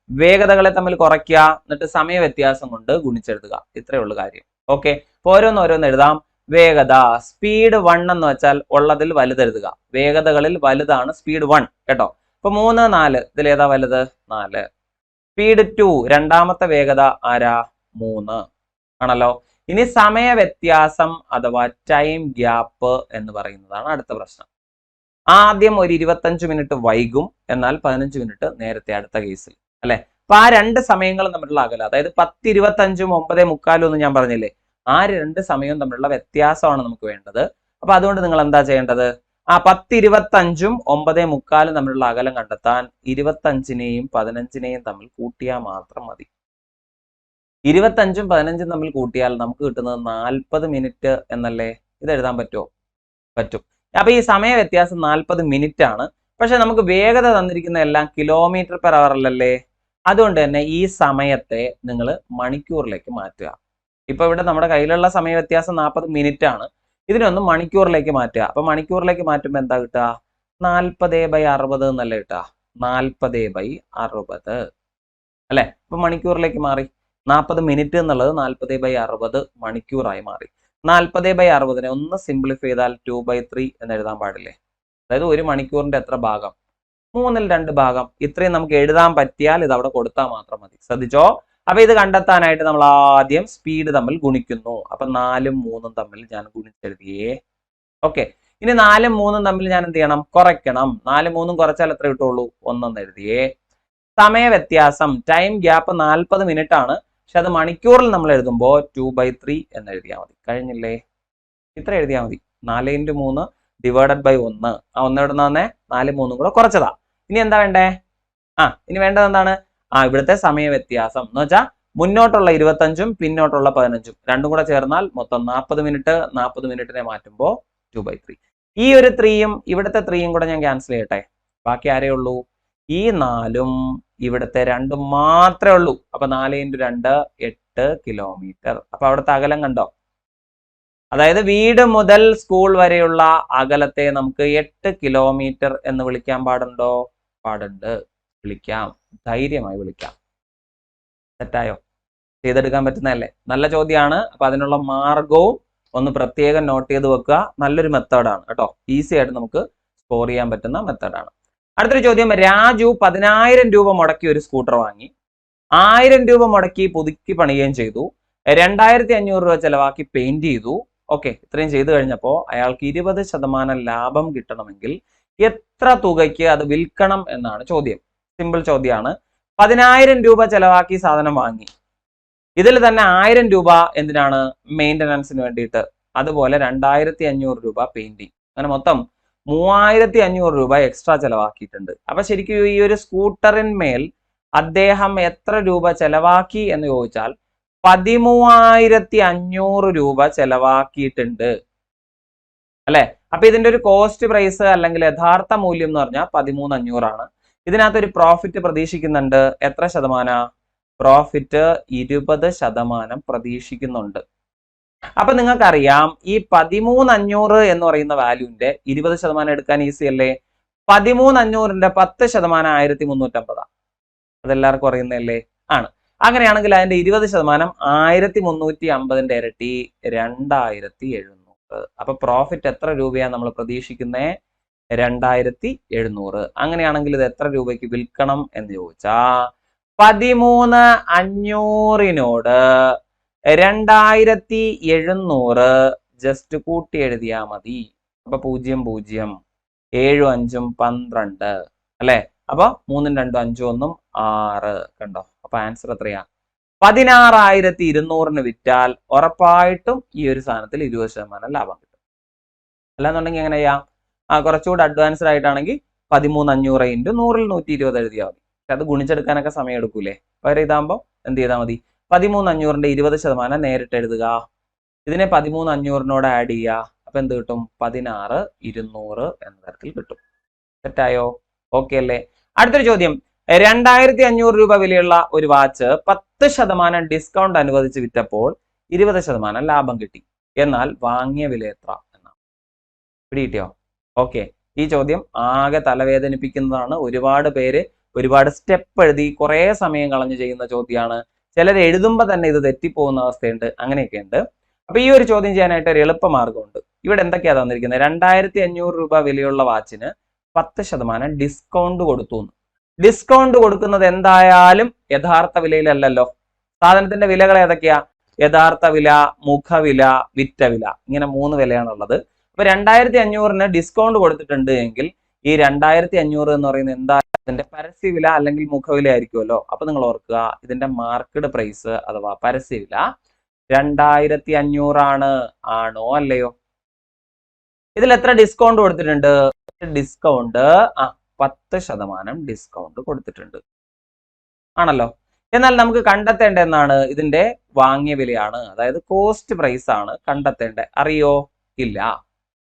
വേഗതകളെ തമ്മിൽ കുറയ്ക്കുക, എന്നിട്ട് സമയ വ്യത്യാസം കൊണ്ട് ഗുണിച്ചെഴുതുക. ഇത്രേ ഉള്ളൂ കാര്യം. ഓക്കെ, ഓരോന്ന് എഴുതാം. വേഗത സ്പീഡ് 1 എന്ന് വെച്ചാൽ ഉള്ളതിൽ വലുതെഴുതുക. വേഗതകളിൽ വലുതാണ് സ്പീഡ് 1 കേട്ടോ. അപ്പൊ 3, 4 ഇതിലേതാ വലുത്? 4. സ്പീഡ് 2 രണ്ടാമത്തെ വേഗത ആരാ? 3 ആണല്ലോ. ഇനി സമയ വ്യത്യാസം അഥവാ ടൈം ഗ്യാപ്പ് എന്ന് പറയുന്നതാണ് അടുത്ത പ്രശ്നം. ആദ്യം ഒരു 25 മിനിറ്റ് വൈകും, എന്നാൽ 15 മിനിറ്റ് നേരത്തെ അടുത്ത കേസിൽ, അല്ലെ? അപ്പൊ ആ 2 സമയങ്ങളും തമ്മിലുള്ള അകലം, അതായത് 10:25 9:45 എന്ന് ഞാൻ പറഞ്ഞില്ലേ, ആ 2 സമയവും തമ്മിലുള്ള വ്യത്യാസമാണ് നമുക്ക് വേണ്ടത്. അപ്പൊ അതുകൊണ്ട് നിങ്ങൾ എന്താ ചെയ്യേണ്ടത്? ആ 10:25 9:45 തമ്മിലുള്ള അകലം കണ്ടെത്താൻ 25നെയും 15നെയും തമ്മിൽ കൂട്ടിയാൽ മാത്രം മതി. 25ഉം 15ഉം തമ്മിൽ കൂട്ടിയാൽ നമുക്ക് കിട്ടുന്നത് 40 മിനിറ്റ് എന്നല്ലേ? ഇത് എഴുതാൻ പറ്റുമോ? പറ്റും. അപ്പൊ ഈ സമയ വ്യത്യാസം 40 മിനിറ്റ് ആണ്. പക്ഷെ നമുക്ക് വേഗത തന്നിരിക്കുന്ന എല്ലാം km/h അതുകൊണ്ട് തന്നെ ഈ സമയത്തെ നിങ്ങൾ മണിക്കൂറിലേക്ക് മാറ്റുക. ഇപ്പൊ ഇവിടെ നമ്മുടെ കയ്യിലുള്ള സമയ വ്യത്യാസം 40 മിനിറ്റ് ആണ്. ഇതിനൊന്ന് മണിക്കൂറിലേക്ക് മാറ്റുക. അപ്പൊ മണിക്കൂറിലേക്ക് മാറ്റുമ്പോൾ എന്താ കിട്ടുക? 40/60 എന്നല്ലേ കിട്ടുക? 40/60 അല്ലെ? അപ്പൊ മണിക്കൂറിലേക്ക് മാറി. 40 മിനിറ്റ് എന്നുള്ളത് 40/60 മണിക്കൂറായി മാറി. 40/60 ഒന്ന് സിംപ്ലിഫൈ ചെയ്താൽ 2/3 എന്ന് എഴുതാൻ പാടില്ലേ? അതായത് ഒരു മണിക്കൂറിന്റെ എത്ര ഭാഗം? 3/2 ഭാഗം. ഇത്രയും നമുക്ക് എഴുതാൻ പറ്റിയാൽ ഇത് അവിടെ കൊടുത്താൽ മാത്രം മതി. ശ്രദ്ധിച്ചോ? അപ്പൊ ഇത് കണ്ടെത്താനായിട്ട് നമ്മൾ ആദ്യം സ്പീഡ് തമ്മിൽ ഗുണിക്കുന്നു. അപ്പൊ 4ഉം 3ഉം തമ്മിൽ ഞാൻ ഗുണിച്ചെഴുതിയേ. ഓക്കെ, ഇനി 4ഉം 3ഉം തമ്മിൽ ഞാൻ എന്ത് ചെയ്യണം? കുറയ്ക്കണം. 4ഉം 3ഉം കുറച്ചാൽ എത്ര കിട്ടുള്ളൂ? 1 എഴുതിയേ. സമയ വ്യത്യാസം ടൈം ഗ്യാപ്പ് 40 മിനിറ്റ് ആണ്. പക്ഷെ അത് മണിക്കൂറിൽ നമ്മൾ എഴുതുമ്പോൾ 2/3 എന്ന് എഴുതിയാൽ മതി. കഴിഞ്ഞില്ലേ? ഇത്ര എഴുതിയാൽ മതി. 4 × 3 ഡിവൈഡഡ് ബൈ 1. ആ 1 എവിടെ നിന്ന് 4ഉം 3ഉം കൂടെ കുറച്ചതാ. ഇനി എന്താ വേണ്ടേ? ഇനി വേണ്ടത് എന്താണ്? ഇവിടുത്തെ സമയ വ്യത്യാസം എന്ന് വെച്ചാൽ മുന്നോട്ടുള്ള 25ഉം പിന്നോട്ടുള്ള 15ഉം രണ്ടും കൂടെ ചേർന്നാൽ മൊത്തം 40 മിനിറ്റ്. 40 മിനിറ്റിനെ മാറ്റുമ്പോൾ 2/3. ഈ ഒരു 3യും ഇവിടുത്തെ 3യും കൂടെ ഞാൻ ക്യാൻസൽ ചെയ്യട്ടെ. ബാക്കി ആരേ ഉള്ളൂ? ഈ 4ഉം ഇവിടുത്തെ 2ഉം മാത്രമേ ഉള്ളൂ. അപ്പൊ 4 × 2 8 കിലോമീറ്റർ. അപ്പൊ അവിടുത്തെ അകലം കണ്ടോ? അതായത് വീട് മുതൽ സ്കൂൾ വരെയുള്ള അകലത്തെ നമുക്ക് 8 കിലോമീറ്റർ എന്ന് വിളിക്കാൻ പാടുണ്ടോ? പാടുണ്ട്. വിളിക്കാം, ധൈര്യമായി വിളിക്കാം. തെറ്റായോ? ചെയ്തെടുക്കാൻ പറ്റുന്നതല്ലേ? നല്ല ചോദ്യമാണ്. അപ്പൊ അതിനുള്ള മാർഗവും ഒന്ന് പ്രത്യേകം നോട്ട് ചെയ്ത് വെക്കുക. നല്ലൊരു മെത്തേഡാണ് കേട്ടോ. ഈസി ആയിട്ട് നമുക്ക് സ്കോർ ചെയ്യാൻ പറ്റുന്ന മെത്തേഡാണ്. അടുത്തൊരു ചോദ്യം, രാജു 10,000 രൂപ മുടക്കി ഒരു സ്കൂട്ടർ വാങ്ങി, 1000 രൂപ മുടക്കി പുതുക്കി പണിയുകയും ചെയ്തു, 2500 രൂപ ചെലവാക്കി പെയിന്റ് ചെയ്തു. ഓക്കെ, ഇത്രയും ചെയ്തു കഴിഞ്ഞപ്പോൾ അയാൾക്ക് 20% ലാഭം കിട്ടണമെങ്കിൽ എത്ര തുകയ്ക്ക് അത് വിൽക്കണം എന്നാണ് ചോദ്യം. സിമ്പിൾ ചോദ്യമാണ്. 10,000 രൂപ ചെലവാക്കി സാധനം വാങ്ങി. ഇതിൽ തന്നെ 1000 രൂപ എന്തിനാണ്? മെയിൻ്റനൻസിന് വേണ്ടിയിട്ട്. അതുപോലെ 2500 രൂപ പെയിന്റിങ്. അങ്ങനെ മൊത്തം 3500 രൂപ എക്സ്ട്രാ ചെലവാക്കിയിട്ടുണ്ട്. അപ്പൊ ശരിക്കും ഈ ഒരു സ്കൂട്ടറിന്മേൽ അദ്ദേഹം എത്ര രൂപ ചെലവാക്കി എന്ന് ചോദിച്ചാൽ 13,500 രൂപ ചെലവാക്കിയിട്ടുണ്ട് അല്ലെ? അപ്പൊ ഇതിന്റെ ഒരു കോസ്റ്റ് പ്രൈസ് അല്ലെങ്കിൽ യഥാർത്ഥ മൂല്യം എന്ന് പറഞ്ഞാൽ 13,500 ആണ്. ഇതിനകത്ത് ഒരു പ്രോഫിറ്റ് പ്രതീക്ഷിക്കുന്നുണ്ട്. എത്ര ശതമാനം? പ്രോഫിറ്റ് 20% പ്രതീക്ഷിക്കുന്നുണ്ട്. അപ്പൊ നിങ്ങൾക്കറിയാം ഈ 13,500 എന്ന് പറയുന്ന വാല്യൂന്റെ 20% എടുക്കാൻ ഈസി അല്ലേ? 13,500ന്റെ 10% 1350. അതെല്ലാവർക്കും അറിയുന്നതല്ലേ? ആണ്. അങ്ങനെയാണെങ്കിൽ അതിന്റെ 20% 1350ന്റെ ഇരട്ടി 2700. അപ്പൊ പ്രോഫിറ്റ് എത്ര രൂപയാണ് നമ്മൾ പ്രതീക്ഷിക്കുന്നത്? 2700. അങ്ങനെയാണെങ്കിൽ ഇത് എത്ര രൂപയ്ക്ക് വിൽക്കണം എന്ന് ചോദിച്ചാ 13,500നോട് 2700 ജസ്റ്റ് കൂട്ടി എഴുതിയാ മതി. അപ്പൊ 0 0 7 5 12 അല്ലെ? അപ്പൊ 3 2 5 1 6 കണ്ടോ? അപ്പൊ ആൻസർ എത്രയാ? 16,200 വിറ്റാൽ ഉറപ്പായിട്ടും ഈ ഒരു സാധനത്തിൽ 20% ലാഭം കിട്ടും. അല്ലാന്നുണ്ടെങ്കിൽ എങ്ങനെയാ? കുറച്ചുകൂടെ അഡ്വാൻസ്ഡ് ആയിട്ടാണെങ്കിൽ 13,500 × 100 120 എഴുതിയാൽ മതി. പക്ഷെ അത് ഗുണിച്ചെടുക്കാനൊക്കെ സമയം എടുക്കൂലേ? പകരം ഇതാകുമ്പോൾ എന്ത് ചെയ്താൽ മതി? 13,500ന്റെ 20% നേരിട്ട് എഴുതുക. ഇതിനെ 13,500നോട് ആഡ് ചെയ്യുക. അപ്പൊ എന്ത് കിട്ടും? 16,200 എന്ന തരത്തിൽ കിട്ടും. തെറ്റായോ? ഓക്കെ അല്ലേ? അടുത്തൊരു ചോദ്യം. 2,500 രൂപ വിലയുള്ള ഒരു വാച്ച് 10% ഡിസ്കൗണ്ട് അനുവദിച്ച് വിറ്റപ്പോൾ 20% ലാഭം കിട്ടി. എന്നാൽ വാങ്ങിയ വില എത്ര എന്നാണ്. പിടികിട്ടിയോ? ഓക്കെ. ഈ ചോദ്യം ആകെ തലവേദനിപ്പിക്കുന്നതാണ്. ഒരുപാട് പേര് ഒരുപാട് സ്റ്റെപ്പ് എഴുതി കുറെ സമയം കളഞ്ഞു ചെയ്യുന്ന ചോദ്യമാണ്. ചിലർ എഴുതുമ്പോൾ തന്നെ ഇത് തെറ്റിപ്പോകുന്ന അവസ്ഥയുണ്ട്. അങ്ങനെയൊക്കെ ഉണ്ട്. അപ്പൊ ഈ ഒരു ചോദ്യം ചെയ്യാനായിട്ട് ഒരു എളുപ്പമാർഗമുണ്ട്. ഇവിടെ എന്തൊക്കെയാ തന്നിരിക്കുന്നത്? 2,500 രൂപ വിലയുള്ള വാച്ചിന് 10% ഡിസ്കൗണ്ട് കൊടുത്തു. ഡിസ്കൗണ്ട് കൊടുക്കുന്നത് എന്തായാലും യഥാർത്ഥ വിലയിലല്ലല്ലോ. സാധനത്തിന്റെ വിലകൾ ഏതൊക്കെയാ? യഥാർത്ഥ വില, മുഖവില, വിറ്റ വില, ഇങ്ങനെ 3 വിലയാണുള്ളത്. അപ്പൊ 2,500ന് ഡിസ്കൗണ്ട് കൊടുത്തിട്ടുണ്ട് എങ്കിൽ ഈ 2,500 എന്ന് പറയുന്നത് എന്താ? ഇതിന്റെ പരസ്യവില അല്ലെങ്കിൽ മുഖവില ആയിരിക്കുമല്ലോ. അപ്പൊ നിങ്ങൾ ഓർക്കുക, ഇതിന്റെ മാർക്കറ്റ് പ്രൈസ് അഥവാ പരസ്യവില 2,500 ആണ്. ആണോ അല്ലയോ? ഇതിൽ എത്ര ഡിസ്കൗണ്ട് കൊടുത്തിട്ടുണ്ട്? ഡിസ്കൗണ്ട് 10% ഡിസ്കൗണ്ട് കൊടുത്തിട്ടുണ്ട്. ആണല്ലോ. എന്നാൽ നമുക്ക് കണ്ടെത്തേണ്ട എന്നാണ്? ഇതിന്റെ വാങ്ങിയ വിലയാണ്, അതായത് കോസ്റ്റ് പ്രൈസ് ആണ് കണ്ടെത്തേണ്ടത്. അറിയോ? ഇല്ല.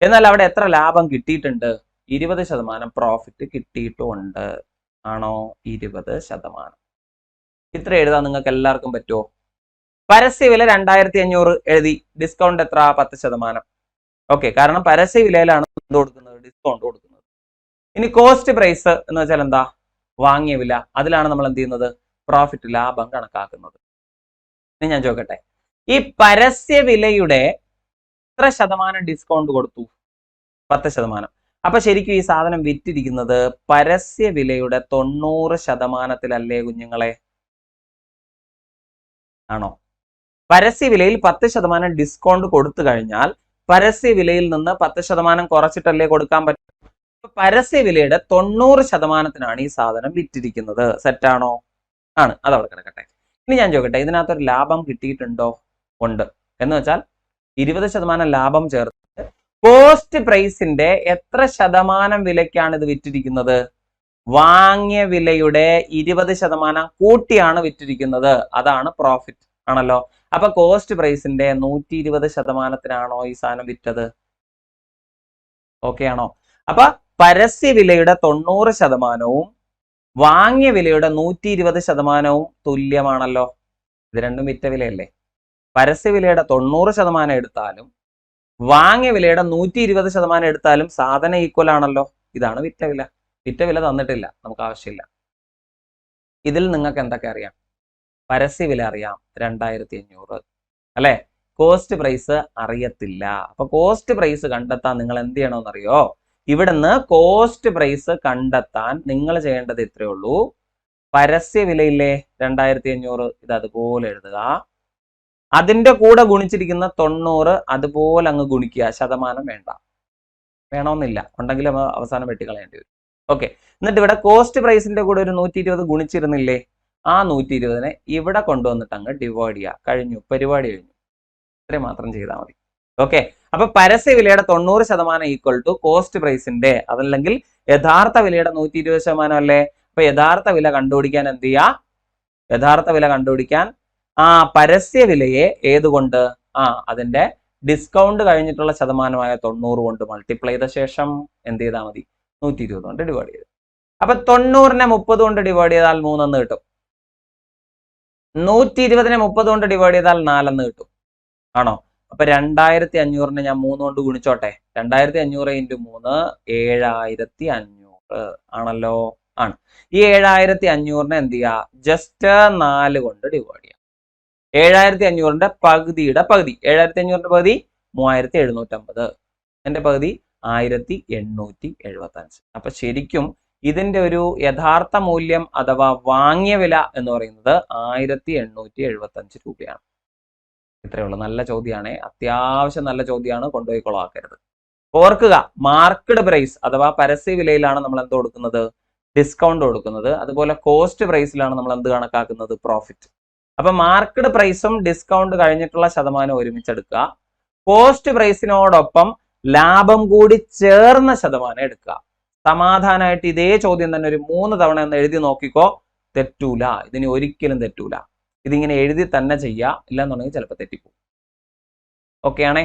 എന്നാൽ അവിടെ എത്ര ലാഭം കിട്ടിയിട്ടുണ്ട്? 20% പ്രോഫിറ്റ് കിട്ടിയിട്ടുമുണ്ട്. ആണോ? 20%. ഇത്ര എഴുതാൻ നിങ്ങൾക്ക് എല്ലാവർക്കും പറ്റുമോ? പരസ്യവില 2,500 എഴുതി. ഡിസ്കൗണ്ട് എത്ര? 10%. ഓക്കെ. കാരണം പരസ്യവിലയിലാണ് എന്ത് കൊടുക്കുന്നത്? ഡിസ്കൗണ്ട് കൊടുക്കുന്നത്. ഇനി കോസ്റ്റ് പ്രൈസ് എന്ന് വെച്ചാൽ എന്താ? വാങ്ങിയ വില. അതിലാണ് നമ്മൾ എന്ത് ചെയ്യുന്നത്? പ്രോഫിറ്റ്, ലാഭം കണക്കാക്കുന്നത്. ഇനി ഞാൻ ചോദിക്കട്ടെ, ഈ പരസ്യവിലയുടെ എത്ര ശതമാനം ഡിസ്കൗണ്ട് കൊടുത്തു? 10%. അപ്പൊ ശരിക്കും ഈ സാധനം വിറ്റിരിക്കുന്നത് പരസ്യവിലയുടെ 90%-ലല്ലേ കുഞ്ഞുങ്ങളെ? ആണോ? പരസ്യവിലയിൽ 10% ഡിസ്കൗണ്ട് കൊടുത്തു കഴിഞ്ഞാൽ പരസ്യവിലയിൽ നിന്ന് 10% കുറച്ചിട്ടല്ലേ കൊടുക്കാൻ പറ്റും. പരസ്യവിലയുടെ 90%-നാണ് ഈ സാധനം വിറ്റിരിക്കുന്നത്. സെറ്റാണോ? ആണ്. അതവിടെ കിടക്കട്ടെ. ഇനി ഞാൻ ചോദിക്കട്ടെ, ഇതിനകത്തൊരു ലാഭം കിട്ടിയിട്ടുണ്ടോ? ഉണ്ട്. എന്ന് വെച്ചാൽ 20% ലാഭം ചേർത്ത് കോസ്റ്റ് പ്രൈസിന്റെ എത്ര ശതമാനം വിലയ്ക്കാണ് ഇത് വിറ്റിരിക്കുന്നത്? വാങ്ങിയ വിലയുടെ 20% കൂട്ടിയാണ് വിറ്റിരിക്കുന്നത്. അതാണ് പ്രോഫിറ്റ്. ആണല്ലോ. അപ്പൊ കോസ്റ്റ് പ്രൈസിന്റെ 120%-നാണോ ഈ സാധനം വിറ്റത്? ഓക്കെ ആണോ? അപ്പൊ പരസ്യവിലയുടെ 90%-വും വാങ്ങിയ വിലയുടെ 120%-വും തുല്യമാണല്ലോ. ഇത് രണ്ടും വിറ്റ വിലയല്ലേ? പരസ്യവിലയുടെ 90% എടുത്താലും വാങ്ങിയ വിലയുടെ 120% എടുത്താലും സാധനം ഈക്വൽ ആണല്ലോ. ഇതാണ് വിറ്റ വില. വിറ്റ വില തന്നിട്ടില്ല, നമുക്ക് ആവശ്യമില്ല. ഇതിൽ നിങ്ങൾക്ക് എന്തൊക്കെ അറിയാം? പരസ്യവില അറിയാം 2,500 അല്ലെ? കോസ്റ്റ് പ്രൈസ് അറിയത്തില്ല. അപ്പൊ കോസ്റ്റ് പ്രൈസ് കണ്ടെത്താൻ നിങ്ങൾ എന്ത് ചെയ്യണമെന്നറിയോ? ഇവിടുന്ന് കോസ്റ്റ് പ്രൈസ് കണ്ടെത്താൻ നിങ്ങൾ ചെയ്യേണ്ടത് ഇത്രയേ ഉള്ളൂ. പരസ്യവിലയില്ലേ 2,500, ഇത് അതുപോലെ എഴുതുക. അതിന്റെ കൂടെ ഗുണിച്ചിരിക്കുന്ന 90 അതുപോലെ അങ്ങ് ഗുണിക്കുക. ശതമാനം വേണ്ട, വേണമെന്നില്ല. ഉണ്ടെങ്കിൽ അവസാനം വെട്ടിക്കളയേണ്ടി വരും. ഓക്കെ. എന്നിട്ട് ഇവിടെ കോസ്റ്റ് പ്രൈസിന്റെ കൂടെ ഒരു 120 ഗുണിച്ചിരുന്നില്ലേ? ആ 120നെ ഇവിടെ കൊണ്ടുവന്നിട്ട് അങ്ങ് ഡിവൈഡ് ചെയ്യുക. കഴിഞ്ഞു, പരിപാടി കഴിഞ്ഞു. ഇത്രയും മാത്രം ചെയ്താൽ മതി. ഓക്കെ. അപ്പൊ പരസ്യവിലയുടെ 90% ഈക്വൽ ടു കോസ്റ്റ് പ്രൈസിന്റെ, അതല്ലെങ്കിൽ യഥാർത്ഥ വിലയുടെ 120% അല്ലേ? അപ്പൊ യഥാർത്ഥ വില കണ്ടുപിടിക്കാൻ എന്ത് ചെയ്യുക? യഥാർത്ഥ വില കണ്ടുപിടിക്കാൻ പരസ്യവിലയെ ഏതുകൊണ്ട്? അതിന്റെ ഡിസ്കൗണ്ട് കഴിഞ്ഞിട്ടുള്ള ശതമാനമായ 90 കൊണ്ട് മൾട്ടിപ്ലൈ ചെയ്ത ശേഷം എന്ത് ചെയ്താൽ മതി? 120 കൊണ്ട് ഡിവൈഡ് ചെയ്ത്. അപ്പൊ 90നെ 30 കൊണ്ട് ഡിവൈഡ് ചെയ്താൽ 3 എന്ന് കിട്ടും. 120നെ 30 കൊണ്ട് ഡിവൈഡ് ചെയ്താൽ 4 എന്ന് കിട്ടും. ആണോ? അപ്പൊ 2500 ഞാൻ 3 കൊണ്ട് ഗുണിച്ചോട്ടെ. 2500 × 3 7500 ആണല്ലോ. ആണ്. ഈ 7500 എന്ത് ചെയ്യാ? ജസ്റ്റ് 4 കൊണ്ട് ഡിവൈഡ് ചെയ്യാം. 7500 പകുതിയുടെ പകുതി. 7500 പകുതി 3750. എന്റെ പകുതി 1875. അപ്പൊ ശരിക്കും ഇതിന്റെ ഒരു യഥാർത്ഥ മൂല്യം അഥവാ വാങ്ങിയ വില എന്ന് പറയുന്നത് 1875 രൂപയാണ്. ഇത്രയേ ഉള്ളൂ. നല്ല ചോദ്യമാണ്, അത്യാവശ്യം നല്ല ചോദ്യമാണ്, കൊണ്ടുപോയി കൊളാക്കരുത്. ഓർക്കുക, മാർക്കഡ് പ്രൈസ് അഥവാ പരസ്യ വിലയിലാണ് നമ്മൾ എന്ത് കൊടുക്കുന്നത്? ഡിസ്കൗണ്ട് കൊടുക്കുന്നത്. അതുപോലെ കോസ്റ്റ് പ്രൈസിലാണ് നമ്മൾ എന്ത് കണക്കാക്കുന്നത്? പ്രോഫിറ്റ്. അപ്പൊ മാർക്കഡ് പ്രൈസും ഡിസ്കൗണ്ട് കഴിഞ്ഞിട്ടുള്ള ശതമാനം ഒരുമിച്ചെടുക്കുക. കോസ്റ്റ് പ്രൈസിനോടൊപ്പം ലാഭം കൂടി ചേർന്ന ശതമാനം എടുക്കുക. സമാധാനമായിട്ട് ഇതേ ചോദ്യം തന്നെ ഒരു 3 തവണ ഒന്ന് എഴുതി നോക്കിക്കോ. തെറ്റൂല, ഇതിന് ഒരിക്കലും തെറ്റൂല. ഇതിങ്ങനെ എഴുതി തന്നെ ചെയ്യുക, ഇല്ലെന്നുണ്ടെങ്കിൽ ചിലപ്പോൾ തെറ്റിപ്പോകും. ഓക്കെ ആണേ?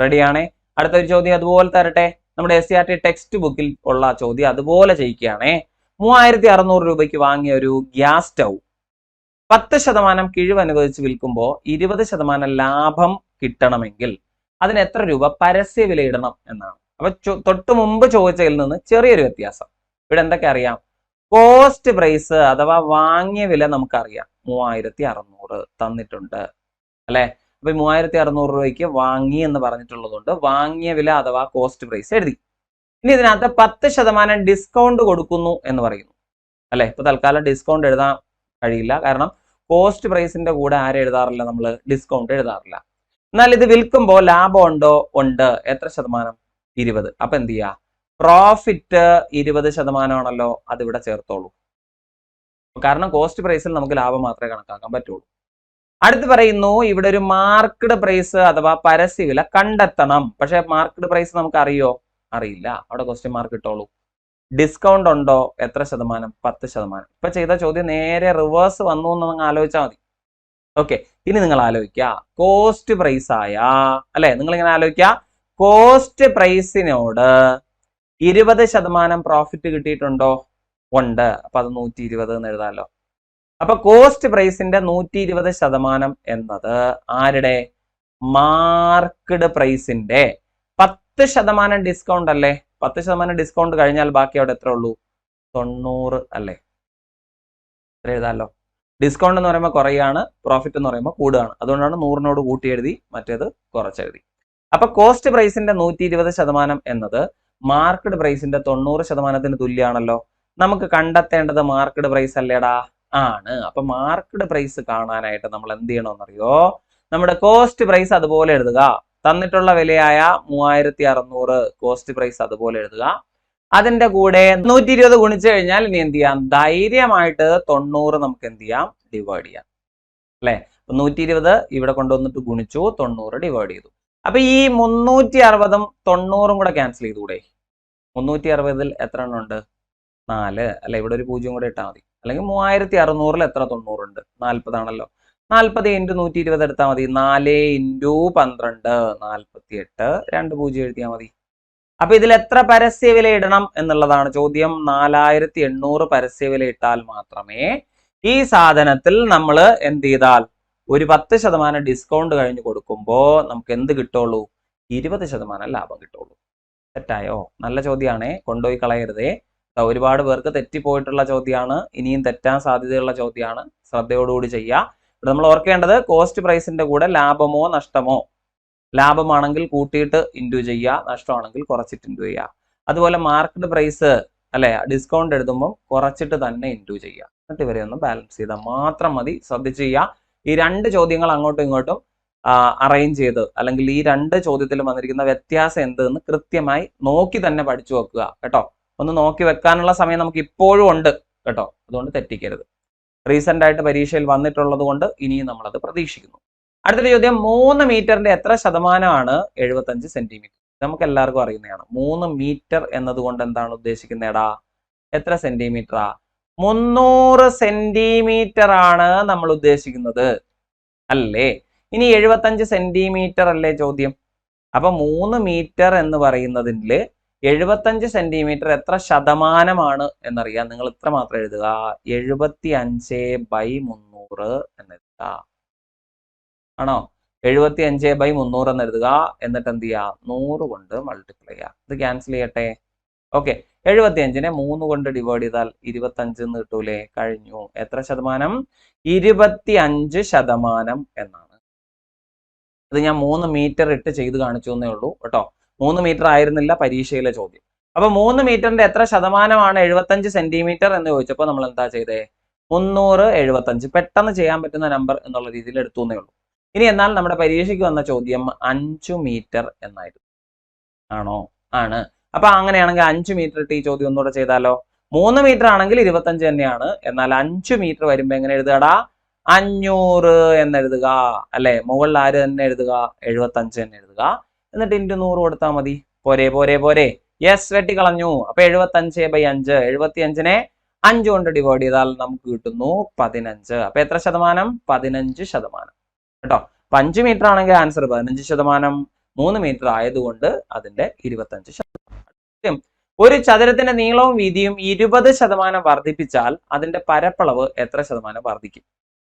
റെഡിയാണേ? അടുത്തൊരു ചോദ്യം അതുപോലെ തരട്ടെ. നമ്മുടെ SCERT ടെക്സ്റ്റ് ബുക്കിൽ ഉള്ള ചോദ്യം അതുപോലെ ചെയ്യിക്കുകയാണേ. 3600 രൂപയ്ക്ക് വാങ്ങിയ ഒരു ഗ്യാസ് സ്റ്റൗ 10% കിഴിവ് അനുവദിച്ച് വിൽക്കുമ്പോൾ 20% ലാഭം കിട്ടണമെങ്കിൽ അതിന് എത്ര രൂപ പരസ്യ വില ഇടണം എന്നാണ്. അപ്പൊ തൊട്ട് മുമ്പ് ചോദിച്ചതിൽ നിന്ന് ചെറിയൊരു വ്യത്യാസം. ഇവിടെ എന്തൊക്കെ അറിയാം? കോസ്റ്റ് പ്രൈസ് അഥവാ വാങ്ങിയ വില നമുക്കറിയാം, 3600 തന്നിട്ടുണ്ട് അല്ലെ. അപ്പൊ 3600 രൂപയ്ക്ക് വാങ്ങി എന്ന് പറഞ്ഞിട്ടുള്ളത് കൊണ്ട് വാങ്ങിയ വില അഥവാ കോസ്റ്റ് പ്രൈസ് എഴുതി. ഇനി ഇതിനകത്ത് 10% ഡിസ്കൗണ്ട് കൊടുക്കുന്നു എന്ന് പറയുന്നു അല്ലെ. ഇപ്പൊ തൽക്കാലം ഡിസ്കൗണ്ട് എഴുതാൻ കഴിയില്ല, കാരണം കോസ്റ്റ് പ്രൈസിന്റെ കൂടെ ആരും എഴുതാറില്ല, നമ്മൾ ഡിസ്കൗണ്ട് എഴുതാറില്ല. എന്നാൽ ഇത് വിൽക്കുമ്പോൾ ലാഭം ഉണ്ടോ? ഉണ്ട്. എത്ര ശതമാനം? 20. അപ്പൊ എന്ത് ചെയ്യാ? പ്രോഫിറ്റ് 20% ആണല്ലോ, അതിവിടെ ചേർത്തോളൂ. കാരണം കോസ്റ്റ് പ്രൈസിൽ നമുക്ക് ലാഭം മാത്രമേ കണക്കാക്കാൻ പറ്റുള്ളൂ. അടുത്ത് പറയുന്നു, ഇവിടെ ഒരു മാർക്കഡ് പ്രൈസ് അഥവാ പരസ്യ വില കണ്ടെത്തണം. പക്ഷെ മാർക്കഡ് പ്രൈസ് നമുക്ക് അറിയോ? അറിയില്ല. അവിടെ ക്വസ്റ്റ്യൻ മാർക്ക് ഇട്ടോളൂ. ഡിസ്കൗണ്ട് ഉണ്ടോ? എത്ര ശതമാനം? 10%. ഇപ്പൊ ചെയ്ത ചോദ്യം നേരെ റിവേഴ്സ് വന്നു എന്ന് നിങ്ങൾ ആലോചിച്ചാൽ മതി. ഓക്കെ, ഇനി നിങ്ങൾ ആലോചിക്കുക, കോസ്റ്റ് പ്രൈസ് ആയ അല്ലെ, നിങ്ങൾ ഇങ്ങനെ ആലോചിക്കുക, കോസ്റ്റ് പ്രൈസിനോട് 20% പ്രോഫിറ്റ് കിട്ടിയിട്ടുണ്ടോ? ഉണ്ട്. അപ്പൊ അത് 120 എന്ന് എഴുതാമല്ലോ. അപ്പൊ കോസ്റ്റ് പ്രൈസിന്റെ 120% എന്നത് ആരുടെ? മാർക്കഡ് പ്രൈസിന്റെ 10% ഡിസ്കൗണ്ട് അല്ലേ. 10% ഡിസ്കൗണ്ട് കഴിഞ്ഞാൽ ബാക്കി അവിടെ എത്ര ഉള്ളൂ? 90 അല്ലേ. ഇത്ര എഴുതാമല്ലോ. ഡിസ്കൗണ്ട് എന്ന് പറയുമ്പോൾ കുറയാണ്, പ്രോഫിറ്റ് എന്ന് പറയുമ്പോൾ കൂടുകയാണ്. അതുകൊണ്ടാണ് 100നോട് കൂട്ടി എഴുതി, മറ്റേത് കുറച്ചെഴുതി. അപ്പൊ കോസ്റ്റ് പ്രൈസിന്റെ 120% എന്നത് മാർക്കഡ് പ്രൈസിന്റെ 90%-ന് തുല്യമാണല്ലോ. നമുക്ക് കണ്ടെത്തേണ്ടത് മാർക്കഡ് പ്രൈസ് അല്ലേടാ? ആണ്. അപ്പൊ മാർക്കഡ് പ്രൈസ് കാണാനായിട്ട് നമ്മൾ എന്ത് ചെയ്യണമെന്നറിയോ? നമ്മുടെ കോസ്റ്റ് പ്രൈസ് അതുപോലെ എഴുതുക. തന്നിട്ടുള്ള വിലയായ 3600 കോസ്റ്റ് പ്രൈസ് അതുപോലെ എഴുതുക. അതിന്റെ കൂടെ 120 ഗുണിച്ചു കഴിഞ്ഞാൽ ഇനി എന്ത് ചെയ്യാം? ധൈര്യമായിട്ട് 90 നമുക്ക് എന്ത് ചെയ്യാം? ഡിവൈഡ് ചെയ്യാം അല്ലെ. 120 ഇവിടെ കൊണ്ടുവന്നിട്ട് ഗുണിച്ചു, 90 ഡിവൈഡ് ചെയ്തു. അപ്പൊ ഈ 360-ഉം 90-ഉം കൂടെ ക്യാൻസൽ ചെയ്തുകൂടെ? 360-ൽ എത്ര എണ്ണം ഉണ്ട്? 4 അല്ലെ. ഇവിടെ ഒരു 0 കൂടെ ഇട്ടാൽ മതി. അല്ലെങ്കിൽ 3600-ൽ എത്ര 90 ഉണ്ട്? 40 ആണല്ലോ. 40 × 120 എടുത്താൽ മതി. 4 × 12 48, 2 0 എഴുതിയാൽ മതി. അപ്പൊ ഇതിൽ എത്ര പരസ്യ വില ഇടണം എന്നുള്ളതാണ് ചോദ്യം. 4800 പരസ്യ വില ഇട്ടാൽ മാത്രമേ ഈ സാധനത്തിൽ നമ്മൾ എന്ത് ചെയ്താൽ ഒരു 10% ഡിസ്കൗണ്ട് കഴിഞ്ഞ് കൊടുക്കുമ്പോൾ നമുക്ക് എന്ത് കിട്ടുള്ളൂ? 20% ലാഭം കിട്ടുള്ളൂ. തെറ്റായോ? നല്ല ചോദ്യമാണേ, കൊണ്ടുപോയി കളയരുതേ. ഒരുപാട് പേർക്ക് തെറ്റിപ്പോയിട്ടുള്ള ചോദ്യമാണ്, ഇനിയും തെറ്റാൻ സാധ്യതയുള്ള ചോദ്യമാണ്. ശ്രദ്ധയോടുകൂടി ചെയ്യുക. ഇവിടെ നമ്മൾ ഓർക്കേണ്ടത് കോസ്റ്റ് പ്രൈസിന്റെ കൂടെ ലാഭമോ നഷ്ടമോ, ലാഭമാണെങ്കിൽ കൂട്ടിയിട്ട് ഇൻറ്റു ചെയ്യുക, നഷ്ടമാണെങ്കിൽ കുറച്ചിട്ട് ഇൻറ്റു ചെയ്യുക. അതുപോലെ മാർക്കറ്റ് പ്രൈസ് അല്ലെ, ഡിസ്കൗണ്ട് എഴുതുമ്പോൾ കുറച്ചിട്ട് തന്നെ ഇൻറ്റു ചെയ്യുക. എന്നിട്ട് ഇവരെ ഒന്ന് ബാലൻസ് ചെയ്താൽ മാത്രം മതി. ശ്രദ്ധിച്ച് ചെയ്യുക. ഈ 2 ചോദ്യങ്ങൾ അങ്ങോട്ടും ഇങ്ങോട്ടും അറേഞ്ച് ചെയ്ത്, അല്ലെങ്കിൽ ഈ 2 ചോദ്യത്തിലും വന്നിരിക്കുന്ന വ്യത്യാസം എന്തെന്ന് കൃത്യമായി നോക്കി തന്നെ പഠിച്ചു വെക്കുക കേട്ടോ. ഒന്ന് നോക്കി വെക്കാനുള്ള സമയം നമുക്ക് ഇപ്പോഴും ഉണ്ട് കേട്ടോ. അതുകൊണ്ട് തെറ്റിക്കരുത്. റീസെന്റ് ആയിട്ട് പരീക്ഷയിൽ വന്നിട്ടുള്ളത് കൊണ്ട് ഇനിയും നമ്മളത് പ്രതീക്ഷിക്കുന്നു. അടുത്തൊരു ചോദ്യം, 3 മീറ്ററിന്റെ എത്ര ശതമാനമാണ് 75 സെന്റിമീറ്റർ? നമുക്ക് എല്ലാവർക്കും അറിയുന്നതാണ്. 3 മീറ്റർ എന്നതുകൊണ്ട് എന്താണ് ഉദ്ദേശിക്കുന്നേടാ? എത്ര സെന്റിമീറ്ററാ? 300 സെന്റിമീറ്റർ ആണ് നമ്മൾ ഉദ്ദേശിക്കുന്നത് അല്ലേ. ഇനി 75 സെന്റിമീറ്റർ അല്ലേ ചോദ്യം. അപ്പൊ 3 മീറ്റർ എന്ന് പറയുന്നതില് 75 സെന്റിമീറ്റർ എത്ര ശതമാനമാണ് എന്നറിയാൻ നിങ്ങൾ ഇത്ര മാത്രം എഴുതുക, 75/300 എന്നെഴുതുക. ആണോ? 75/300 എന്ന് എഴുതുക. എന്നിട്ട് എന്ത് ചെയ്യുക? 100 കൊണ്ട് മൾട്ടിപ്ലൈ ചെയ്യുക. ഇത് ക്യാൻസൽ ചെയ്യട്ടെ. ഓക്കെ, 75നെ 3 കൊണ്ട് ഡിവൈഡ് ചെയ്താൽ 25 എന്ന് കിട്ടൂലേ? കഴിഞ്ഞു. എത്ര ശതമാനം? 25% എന്നാണ്. ഇത് ഞാൻ 3 മീറ്റർ ഇട്ട് ചെയ്ത് കാണിച്ചു എന്നേ ഉള്ളൂ കേട്ടോ. 3 മീറ്റർ ആയിരുന്നില്ല പരീക്ഷയിലെ ചോദ്യം. അപ്പൊ 3 മീറ്ററിന്റെ എത്ര ശതമാനമാണ് 75 സെന്റിമീറ്റർ എന്ന് ചോദിച്ചപ്പോൾ നമ്മൾ എന്താ ചെയ്തേ? 375. പെട്ടെന്ന് ചെയ്യാൻ പറ്റുന്ന നമ്പർ എന്നുള്ള രീതിയിൽ എടുത്തു എന്നേ ഉള്ളൂ. ഇനി എന്നാൽ നമ്മുടെ പരീക്ഷയ്ക്ക് വന്ന ചോദ്യം 5 മീറ്റർ എന്നായിരുന്നു. ആണോ? ആണ്. അപ്പൊ അങ്ങനെയാണെങ്കിൽ 5 മീറ്റർ ഇട്ട് ഈ ചോദ്യം ഒന്നുകൂടെ ചെയ്താലോ? 3 മീറ്റർ ആണെങ്കിൽ 25 തന്നെയാണ്. എന്നാൽ 5 മീറ്റർ വരുമ്പോ എങ്ങനെ എഴുതുകടാ? 500 എന്ന് എഴുതുക അല്ലെ? മുകളിൽ ആര് തന്നെ എഴുതുക? 75 തന്നെ എഴുതുക. എന്നിട്ട് ഇൻറ്റു 100 കൊടുത്താൽ മതി. പോരെ പോരെ പോരെ? യെസ്, വെട്ടിക്കളഞ്ഞു. അപ്പൊ 75/5, 75നെ 5 കൊണ്ട് ഡിവൈഡ് ചെയ്താൽ നമുക്ക് കിട്ടുന്നു 15. അപ്പൊ എത്ര ശതമാനം? 15% കേട്ടോ. 5 മീറ്റർ ആണെങ്കിൽ ആൻസർ 15%. 3 മീറ്റർ ആയതുകൊണ്ട് അതിന്റെ 25%. ഒരു ചതുരത്തിന്റെ നീളവും വീതിയും 20% വർദ്ധിപ്പിച്ചാൽ അതിന്റെ പരപ്പളവ് എത്ര ശതമാനം വർദ്ധിക്കും?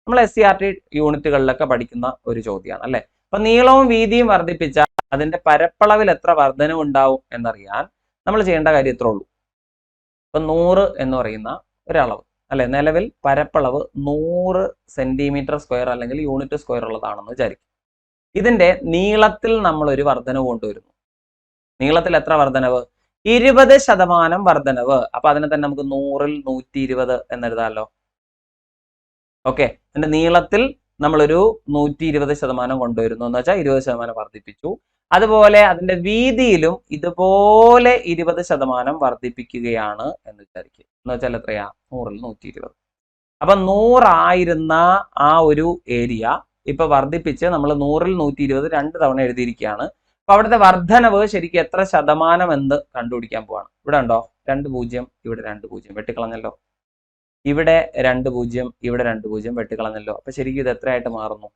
നമ്മൾ SCERT യൂണിറ്റുകളിലൊക്കെ പഠിക്കുന്ന ഒരു ചോദ്യമാണ് അല്ലെ? അപ്പൊ നീളവും വീതിയും വർദ്ധിപ്പിച്ചാൽ അതിന്റെ പരപ്പളവിൽ എത്ര വർധനവ് ഉണ്ടാവും എന്നറിയാൻ നമ്മൾ ചെയ്യേണ്ട കാര്യം ഇത്രേ ഉള്ളൂ. ഇപ്പൊ 100 എന്ന് പറയുന്ന ഒരളവ് അല്ലെ, നിലവിൽ പരപ്പളവ് 100 സെന്റിമീറ്റർ സ്ക്വയർ അല്ലെങ്കിൽ യൂണിറ്റ് സ്ക്വയർ ഉള്ളതാണെന്ന് വിചാരിക്കും. ഇതിന്റെ നീളത്തിൽ നമ്മൾ ഒരു വർധനവ് കൊണ്ടുവരുന്നു. നീളത്തിൽ എത്ര വർധനവ്? 20% വർധനവ്. അപ്പൊ അതിനെ തന്നെ നമുക്ക് 100ൽ 120 എന്നെഴുതാമല്ലോ. ഓക്കെ, അതിന്റെ നീളത്തിൽ നമ്മളൊരു 120% കൊണ്ടുവരുന്നു എന്ന് വെച്ചാൽ 20% വർദ്ധിപ്പിച്ചു. അതുപോലെ അതിന്റെ വീതിയിലും ഇതുപോലെ 20% വർദ്ധിപ്പിക്കുകയാണ് എന്ന് വിചാരിക്കുക. എന്ന് വെച്ചാൽ എത്രയാ? 100ൽ 120. അപ്പൊ 100 ആയിരുന്ന ആ ഒരു ഏരിയ ഇപ്പൊ വർദ്ധിപ്പിച്ച് നമ്മൾ 100ൽ 120 2 തവണ എഴുതിയിരിക്കുകയാണ്. അപ്പൊ അവിടുത്തെ വർധനവ് ശരിക്കും എത്ര ശതമാനം എന്ന് കണ്ടുപിടിക്കാൻ പോവാണ്. ഇവിടെ ഉണ്ടോ 2 0, ഇവിടെ 2 0 വെട്ടിക്കളഞ്ഞല്ലോ. ഇവിടെ 2 0, ഇവിടെ 2 0 വെട്ടിക്കളഞ്ഞല്ലോ. അപ്പൊ ശരിക്കും ഇത് എത്രയായിട്ട് മാറുന്നു?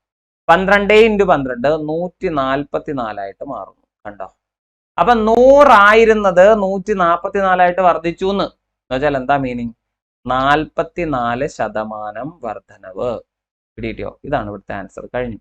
12 × 12 144 ആയിട്ട് മാറുന്നു. കണ്ടോ? അപ്പൊ 100 ആയിരുന്നത് 144 ആയിട്ട് വർദ്ധിച്ചു എന്ന് വെച്ചാൽ എന്താ മീനിങ്? 44% വർധനവ്. കിട്ടിയോ? ഇതാണ് ഇവിടുത്തെ ആൻസർ. കഴിഞ്ഞു.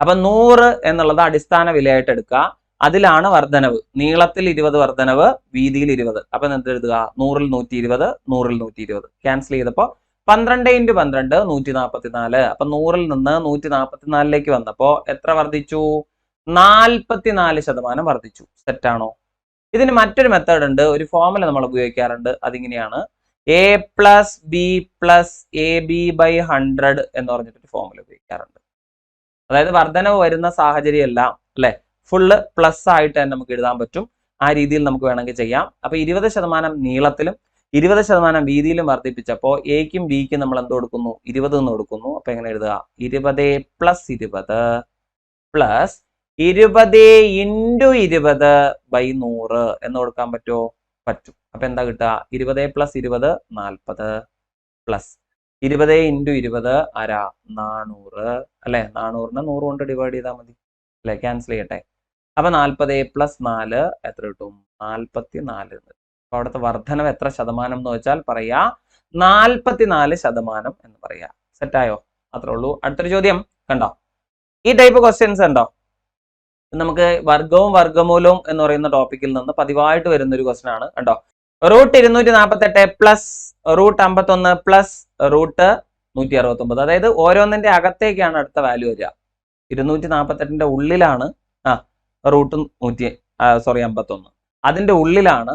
അപ്പൊ 100 എന്നുള്ളത് അടിസ്ഥാന വിലയായിട്ട് എടുക്കുക. അതിലാണ് വർധനവ്. നീളത്തിൽ 20 വർധനവ്, വീതിയിൽ 20. അപ്പൊ എന്ത് എഴുതുക? 100ൽ 120, 100ൽ 120 ക്യാൻസൽ ചെയ്തപ്പോ 12 × 12 144. അപ്പൊ 100ൽ നിന്ന് 144ലേക്ക് വന്നപ്പോ എത്ര വർദ്ധിച്ചു? 44% വർദ്ധിച്ചു. സെറ്റാണോ? ഇതിന് മറ്റൊരു മെത്തേഡ് ഉണ്ട്, ഒരു ഫോർമുല നമ്മൾ ഉപയോഗിക്കാറുണ്ട്. അതിങ്ങനെയാണ് A+B+AB/100 എന്ന് പറഞ്ഞിട്ടൊരു ഫോർമുല ഉപയോഗിക്കാറുണ്ട്. അതായത് വർധനവ് വരുന്ന സാഹചര്യമെല്ലാം അല്ലെ ഫുള്ള് പ്ലസ് ആയിട്ട് തന്നെ നമുക്ക് എഴുതാൻ പറ്റും. ആ രീതിയിൽ നമുക്ക് വേണമെങ്കിൽ ചെയ്യാം. അപ്പൊ 20% നീളത്തിലും 20% വീതിയിലും വർദ്ധിപ്പിച്ചപ്പോ എക്കും ബിക്കും നമ്മൾ എന്ത് കൊടുക്കുന്നു? 20 എന്ന് കൊടുക്കുന്നു. അപ്പൊ എങ്ങനെ എഴുതുക? 20 + 20 പ്ലസ് 20 × 20/100 എന്ന് കൊടുക്കാൻ പറ്റുമോ? പറ്റും. അപ്പൊ എന്താ കിട്ടുക? 20 + 20 40 പ്ലസ് 20 × 20 ആരാ? 400 അല്ലെ? 400നെ 100 കൊണ്ട് ഡിവൈഡ് ചെയ്താൽ മതി അല്ലെ? ക്യാൻസൽ ചെയ്യട്ടെ. അപ്പൊ 40 + 4 എത്ര കിട്ടും? 44. അപ്പൊ അവിടുത്തെ വർധനവ് എത്ര ശതമാനം എന്ന് വെച്ചാൽ പറയാ 44% എന്ന് പറയാ. സെറ്റായോ? അത്രേ ഉള്ളൂ. അടുത്തൊരു ചോദ്യം കണ്ടോ? ഈ ടൈപ്പ് ക്വസ്റ്റ്യൻസ് ഉണ്ടോ? നമുക്ക് വർഗവും വർഗമൂലവും എന്ന് പറയുന്ന ടോപ്പിക്കിൽ നിന്ന് പതിവായിട്ട് വരുന്ന ഒരു ക്വസ്റ്റ്യൻ ആണ്. കണ്ടോ? √248 പ്ലസ് √51 പ്ലസ് √169. അതായത് ഓരോന്നിന്റെ അകത്തേക്കാണ് അടുത്ത വാല്യൂ വരിക. 248ന്റെ ഉള്ളിലാണ് √51. അതിന്റെ ഉള്ളിലാണ്